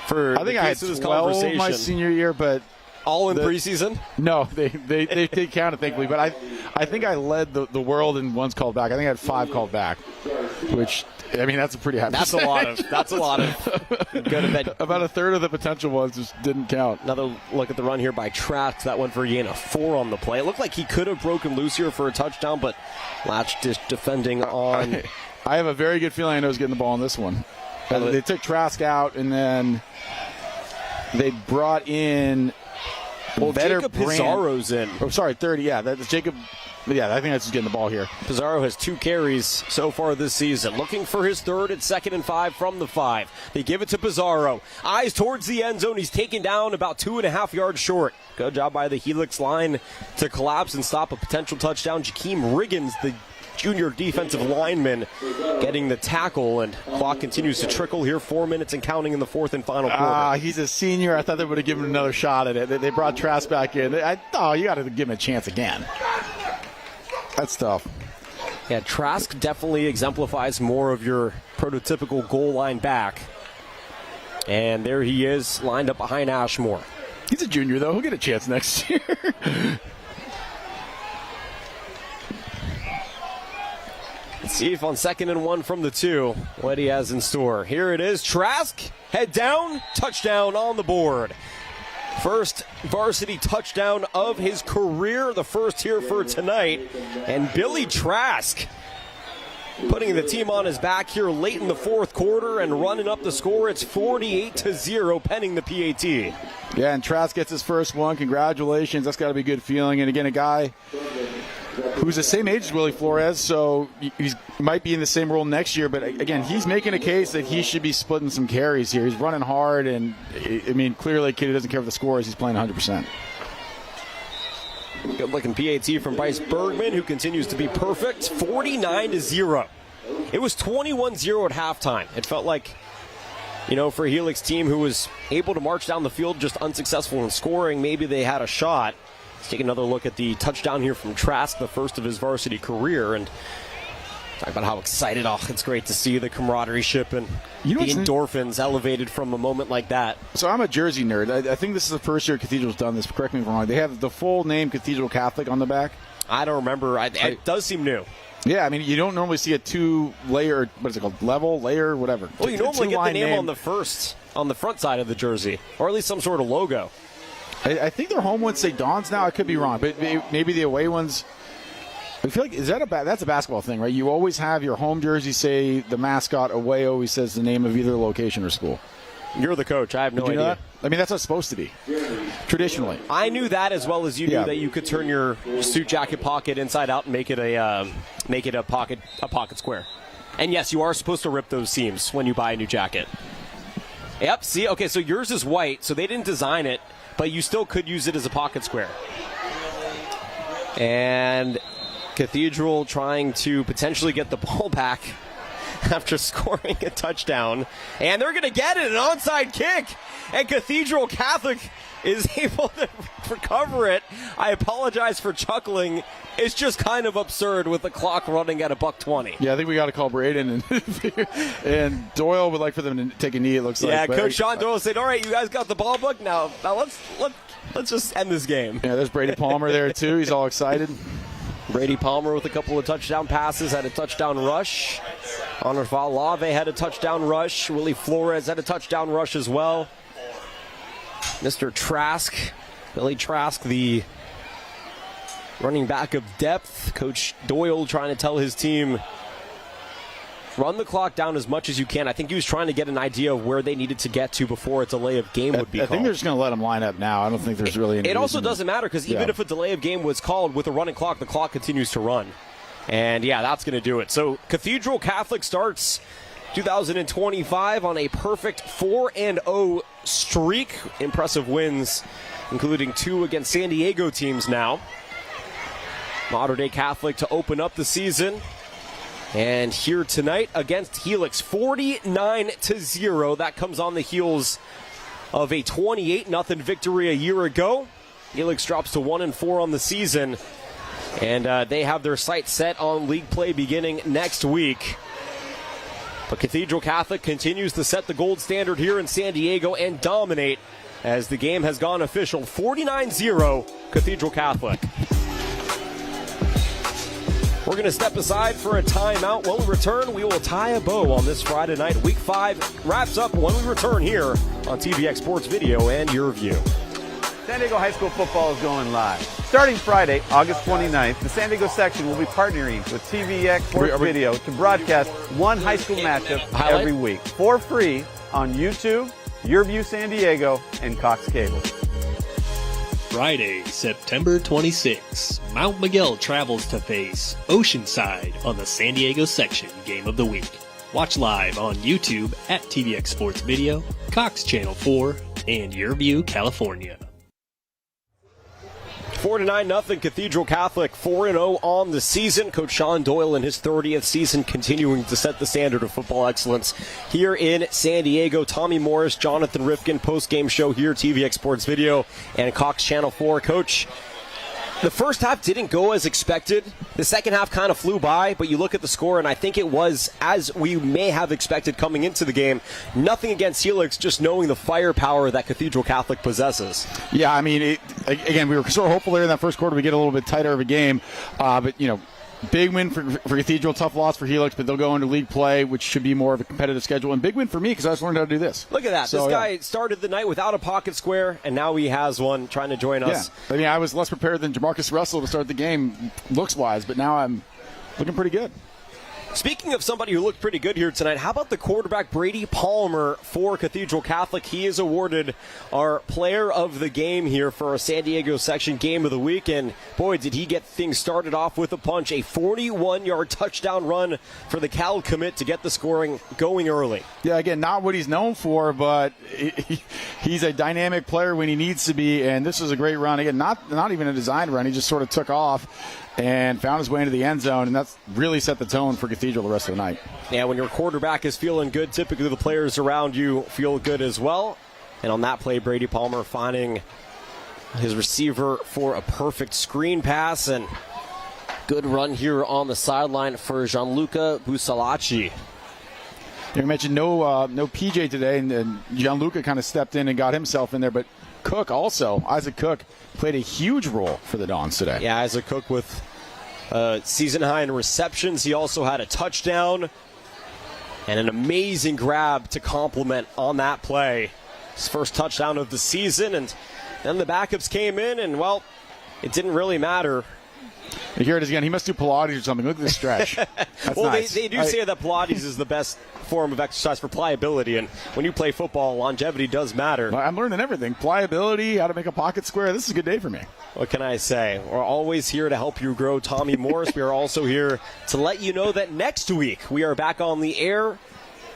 S1: for
S2: I think I had 12 my senior year, but
S1: all in preseason?
S2: No, they did count it, thankfully. But I think I led the world in ones called back. I think I had 5 called back, which, I mean, that's a pretty high percentage.
S1: That's a lot of good event.
S2: About a third of the potential ones just didn't count.
S1: Another look at the run here by Trask. That went for a gain of 4 on the play. It looked like he could have broken loose here for a touchdown, but Latch just defending on.
S2: I have a very good feeling I know he's getting the ball on this one. They took Trask out, and then they brought in.
S1: Well, Jacob Pizarro's in.
S2: Oh, sorry, 30. Yeah, that's Jacob. Yeah, I think that's just getting the ball here.
S1: Pizarro has 2 carries so far this season. Looking for his 3rd at 2nd and 5 from the 5. They give it to Pizarro. Eyes towards the end zone. He's taken down about 2.5 yards short. Good job by the Helix line to collapse and stop a potential touchdown. Jakeem Riggins, the junior defensive lineman, getting the tackle, and clock continues to trickle here. 4 minutes and counting in the 4th and final quarter.
S2: He's a senior. I thought they would have given him another shot at it. They brought Trask back in. You got to give him a chance again. That's tough.
S1: Yeah, Trask definitely exemplifies more of your prototypical goal line back. And there he is, lined up behind Ashmore.
S2: He's a junior, though. He'll get a chance next year.
S1: Let's see if on 2nd and 1 from the 2, what he has in store. Here it is. Trask, head down, touchdown on the board. First varsity touchdown of his career, the first here for tonight. And Billy Trask putting the team on his back here late in the 4th quarter and running up the score. It's 48-0 pending the PAT.
S2: Yeah, and Trask gets his first one. Congratulations. That's got to be a good feeling. And again, a guy who's the same age as Willie Flores, so he might be in the same role next year. But again, he's making a case that he should be splitting some carries here. He's running hard, and I mean, clearly a kid who doesn't care for the scores. He's playing 100%.
S1: Good-looking PAT from Bryce Bergman, who continues to be perfect. 49-0. It was 21-0 at halftime. It felt like, for a Helix team who was able to march down the field, just unsuccessful in scoring, maybe they had a shot. Let's take another look at the touchdown here from Trask, the first of his varsity career, and talk about how excited. It's great to see the camaraderie ship and the endorphins elevated from a moment like that.
S2: So I'm a jersey nerd. I think this is the first year Cathedral's done this. Correct me if I'm wrong. They have the full name Cathedral Catholic on the back.
S1: I don't remember. It does seem new.
S2: Yeah, I mean, you don't normally see a 2-layer, what is it called, level, layer, whatever.
S1: Well, you normally get the name on the front side of the jersey, or at least some sort of logo.
S2: I think their home ones say Dons now. I could be wrong, but maybe the away ones. I feel like that's a basketball thing, right? You always have your home jersey say the mascot. Away always says the name of either location or school.
S1: You're the coach. I have no idea.
S2: Know that? I mean, that's what it's supposed to be, traditionally.
S1: I knew that as well as you knew that you could turn your suit jacket pocket inside out and make it a pocket square. And yes, you are supposed to rip those seams when you buy a new jacket. Yep. See, okay, so yours is white, so they didn't design it, but you still could use it as a pocket square. And Cathedral trying to potentially get the ball back after scoring a touchdown. And they're going to get it, an onside kick. And Cathedral Catholic is able to recover it. I apologize for chuckling. It's just kind of absurd with the clock running at $1:20.
S2: Yeah, I think we got to call Braden. And Doyle would like for them to take a knee, it looks like.
S1: Yeah, Coach Sean Doyle said, all right, you guys got the ball book. Now let's just end this game.
S2: Yeah, there's Brady Palmer there, too. He's all excited.
S1: Brady Palmer with a couple of touchdown passes, had a touchdown rush. Honor Valave had a touchdown rush. Willie Flores had a touchdown rush as well. Mr. Trask, Billy Trask, the running back of depth. Coach Doyle trying to tell his team, run the clock down as much as you can. I think he was trying to get an idea of where they needed to get to before a delay of game would be called.
S2: I think they're just going to let them line up now. I don't think there's really any
S1: It also
S2: reason
S1: doesn't matter because even if a delay of game was called with a running clock, the clock continues to run. And, yeah, that's going to do it. So Cathedral Catholic starts 2025 on a perfect 4-0 streak. Impressive wins, including 2 against San Diego teams now. Mater Dei Catholic to open up the season. And here tonight against Helix, 49-0. That comes on the heels of a 28-0 victory a year ago. Helix drops to 1-4 on the season. And they have their sights set on league play beginning next week. But Cathedral Catholic continues to set the gold standard here in San Diego and dominate as the game has gone official. 49-0 Cathedral Catholic. We're going to step aside for a timeout. When we return, we will tie a bow on this Friday night. Week 5 wraps up when we return here on TVX Sports Video and Your View.
S3: San Diego High School football is going live. Starting Friday, August 29th, the San Diego section will be partnering with TVX Sports Video to broadcast one high school matchup every week for free on YouTube, Your View San Diego, and Cox Cable.
S4: Friday, September 26, Mount Miguel travels to face Oceanside on the San Diego section Game of the Week. Watch live on YouTube at TVX Sports Video, Cox Channel 4, and Your View, California.
S1: 4-9 Cathedral Catholic, 4-0 on the season. Coach Sean Doyle in his 30th season continuing to set the standard of football excellence here in San Diego. Tommy Morris, Jonathan Rifkin, post-game show here, TVX Sports Video and Cox Channel 4. Coach, the first half didn't go as expected. The second half kind of flew by, but you look at the score, and I think it was as we may have expected coming into the game. Nothing against Helix, just knowing the firepower that Cathedral Catholic possesses.
S2: Yeah, I mean, again, we were sort of hopeful there in that first quarter we get a little bit tighter of a game, but, you know, big win for Cathedral, tough loss for Helix, but they'll go into league play, which should be more of a competitive schedule. And big win for me because I just learned how to do this.
S1: Look at that. So, this guy started the night without a pocket square, and now he has one trying to join us.
S2: Yeah. I mean, I was less prepared than Jamarcus Russell to start the game looks-wise, but now I'm looking pretty good.
S1: Speaking of somebody who looked pretty good here tonight, how about the quarterback Brady Palmer for Cathedral Catholic? He is awarded our player of the game here for our San Diego section Game of the Week, and boy, did he get things started off with a punch. A 41-yard touchdown run for the Cal commit to get the scoring going early.
S2: Yeah, again, not what he's known for, but he's a dynamic player when he needs to be, and this was a great run. Again, not even a designed run. He just sort of took off and found his way into the end zone, and that's really set the tone for Cathedral the rest of the night.
S1: Yeah, when your quarterback is feeling good, typically the players around you feel good as well. And on that play, Brady Palmer finding his receiver for a perfect screen pass, and good run here on the sideline for Gianluca Busalacci.
S2: You mentioned no PJ today, and Gianluca kind of stepped in and got himself in there, but Cook also, Isaac Cook, played a huge role for the Dons today.
S1: Yeah, Isaac Cook with season high in receptions. He also had a touchdown and an amazing grab to complement on that play. His first touchdown of the season, and then the backups came in, and, well, it didn't really matter.
S2: And here it is again. He must do Pilates or something. Look at this stretch. That's
S1: well,
S2: nice.
S1: They do say that Pilates is the best form of exercise for pliability, and when you play football, longevity does matter.
S2: I'm learning everything. Pliability, how to make a pocket square. This is a good day for me.
S1: What can I say? We're always here to help you grow. Tommy Morris, we are also here to let you know that next week we are back on the air.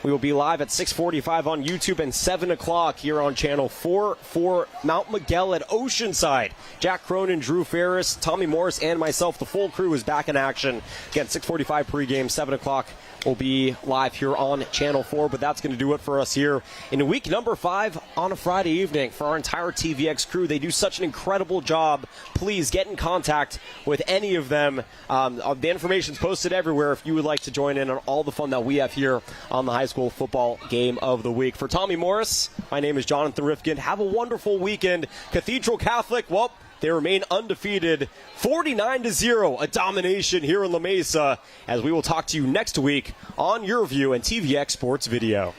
S1: We will be live at 6:45 on YouTube and 7 o'clock here on Channel 4 for Mount Miguel at Oceanside. Jack Cronin, Drew Ferris, Tommy Morris, and myself, the full crew, is back in action. Again, 6:45 pregame, 7 o'clock. We'll be live here on Channel 4, but that's going to do it for us here in week number 5 on a Friday evening. For our entire TVX crew, they do such an incredible job. Please get in contact with any of them. The information's posted everywhere if you would like to join in on all the fun that we have here on the high school football Game of the Week. For Tommy Morris, my name is Jonathan Rifkin. Have a wonderful weekend. Cathedral Catholic, well, They remain undefeated, 49-0, a domination here in La Mesa, as we will talk to you next week on Your View and TVX Sports Video.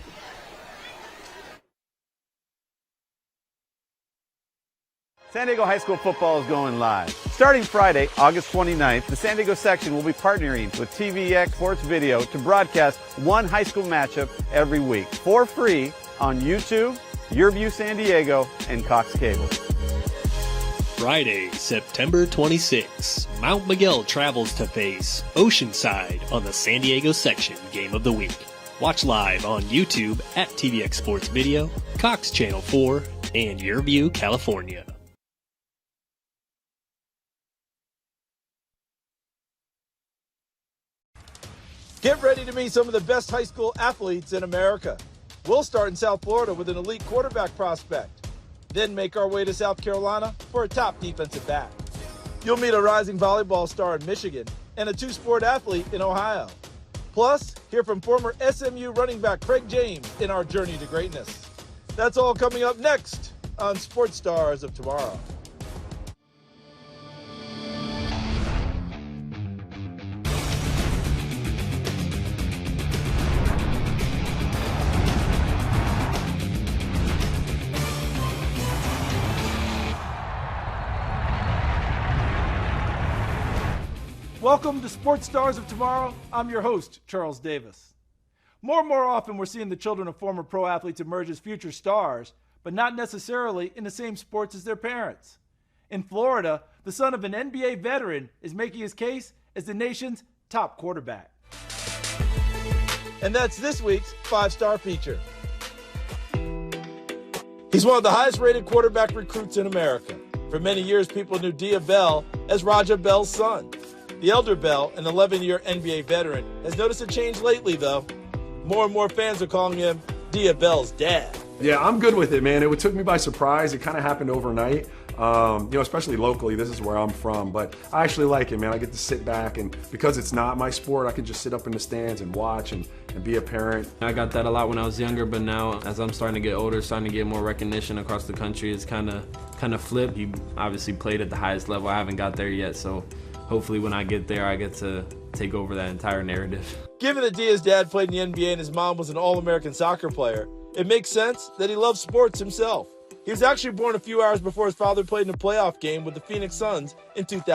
S3: San Diego High School football is going live. Starting Friday, August 29th, the San Diego section will be partnering with TVX Sports Video to broadcast one high school matchup every week for free on YouTube, Your View San Diego, and Cox Cable.
S4: Friday, September 26, Mount Miguel travels to face Oceanside on the San Diego section Game of the Week. Watch live on YouTube at TVX Sports Video, Cox Channel 4, and Your View, California.
S6: Get ready to meet some of the best high school athletes in America. We'll start in South Florida with an elite quarterback prospect, then make our way to South Carolina for a top defensive back. You'll meet a rising volleyball star in Michigan and a two-sport athlete in Ohio. Plus, hear from former SMU running back Craig James in our journey to greatness. That's all coming up next on Sports Stars of Tomorrow. Welcome to Sports Stars of Tomorrow. I'm your host, Charles Davis. More and more often, we're seeing the children of former pro athletes emerge as future stars, but not necessarily in the same sports as their parents. In Florida, the son of an NBA veteran is making his case as the nation's top quarterback. And that's this week's 5-star feature. He's one of the highest-rated quarterback recruits in America. For many years, people knew Dia Bell as Raja Bell's son. The elder Bell, an 11-year NBA veteran, has noticed a change lately, though. More and more fans are calling him Dia Bell's dad.
S7: Yeah, I'm good with it, man. It took me by surprise. It kind of happened overnight. Especially locally, this is where I'm from, but I actually like it, man. I get to sit back, and because it's not my sport, I can just sit up in the stands and watch and be a parent.
S8: I got that a lot when I was younger, but now as I'm starting to get older, starting to get more recognition across the country, it's kind of flipped. He obviously played at the highest level. I haven't got there yet, so hopefully when I get there, I get to take over that entire narrative.
S6: Given that Dia's dad played in the NBA and his mom was an All-American soccer player, it makes sense that he loves sports himself. He was actually born a few hours before his father played in a playoff game with the Phoenix Suns in 2000.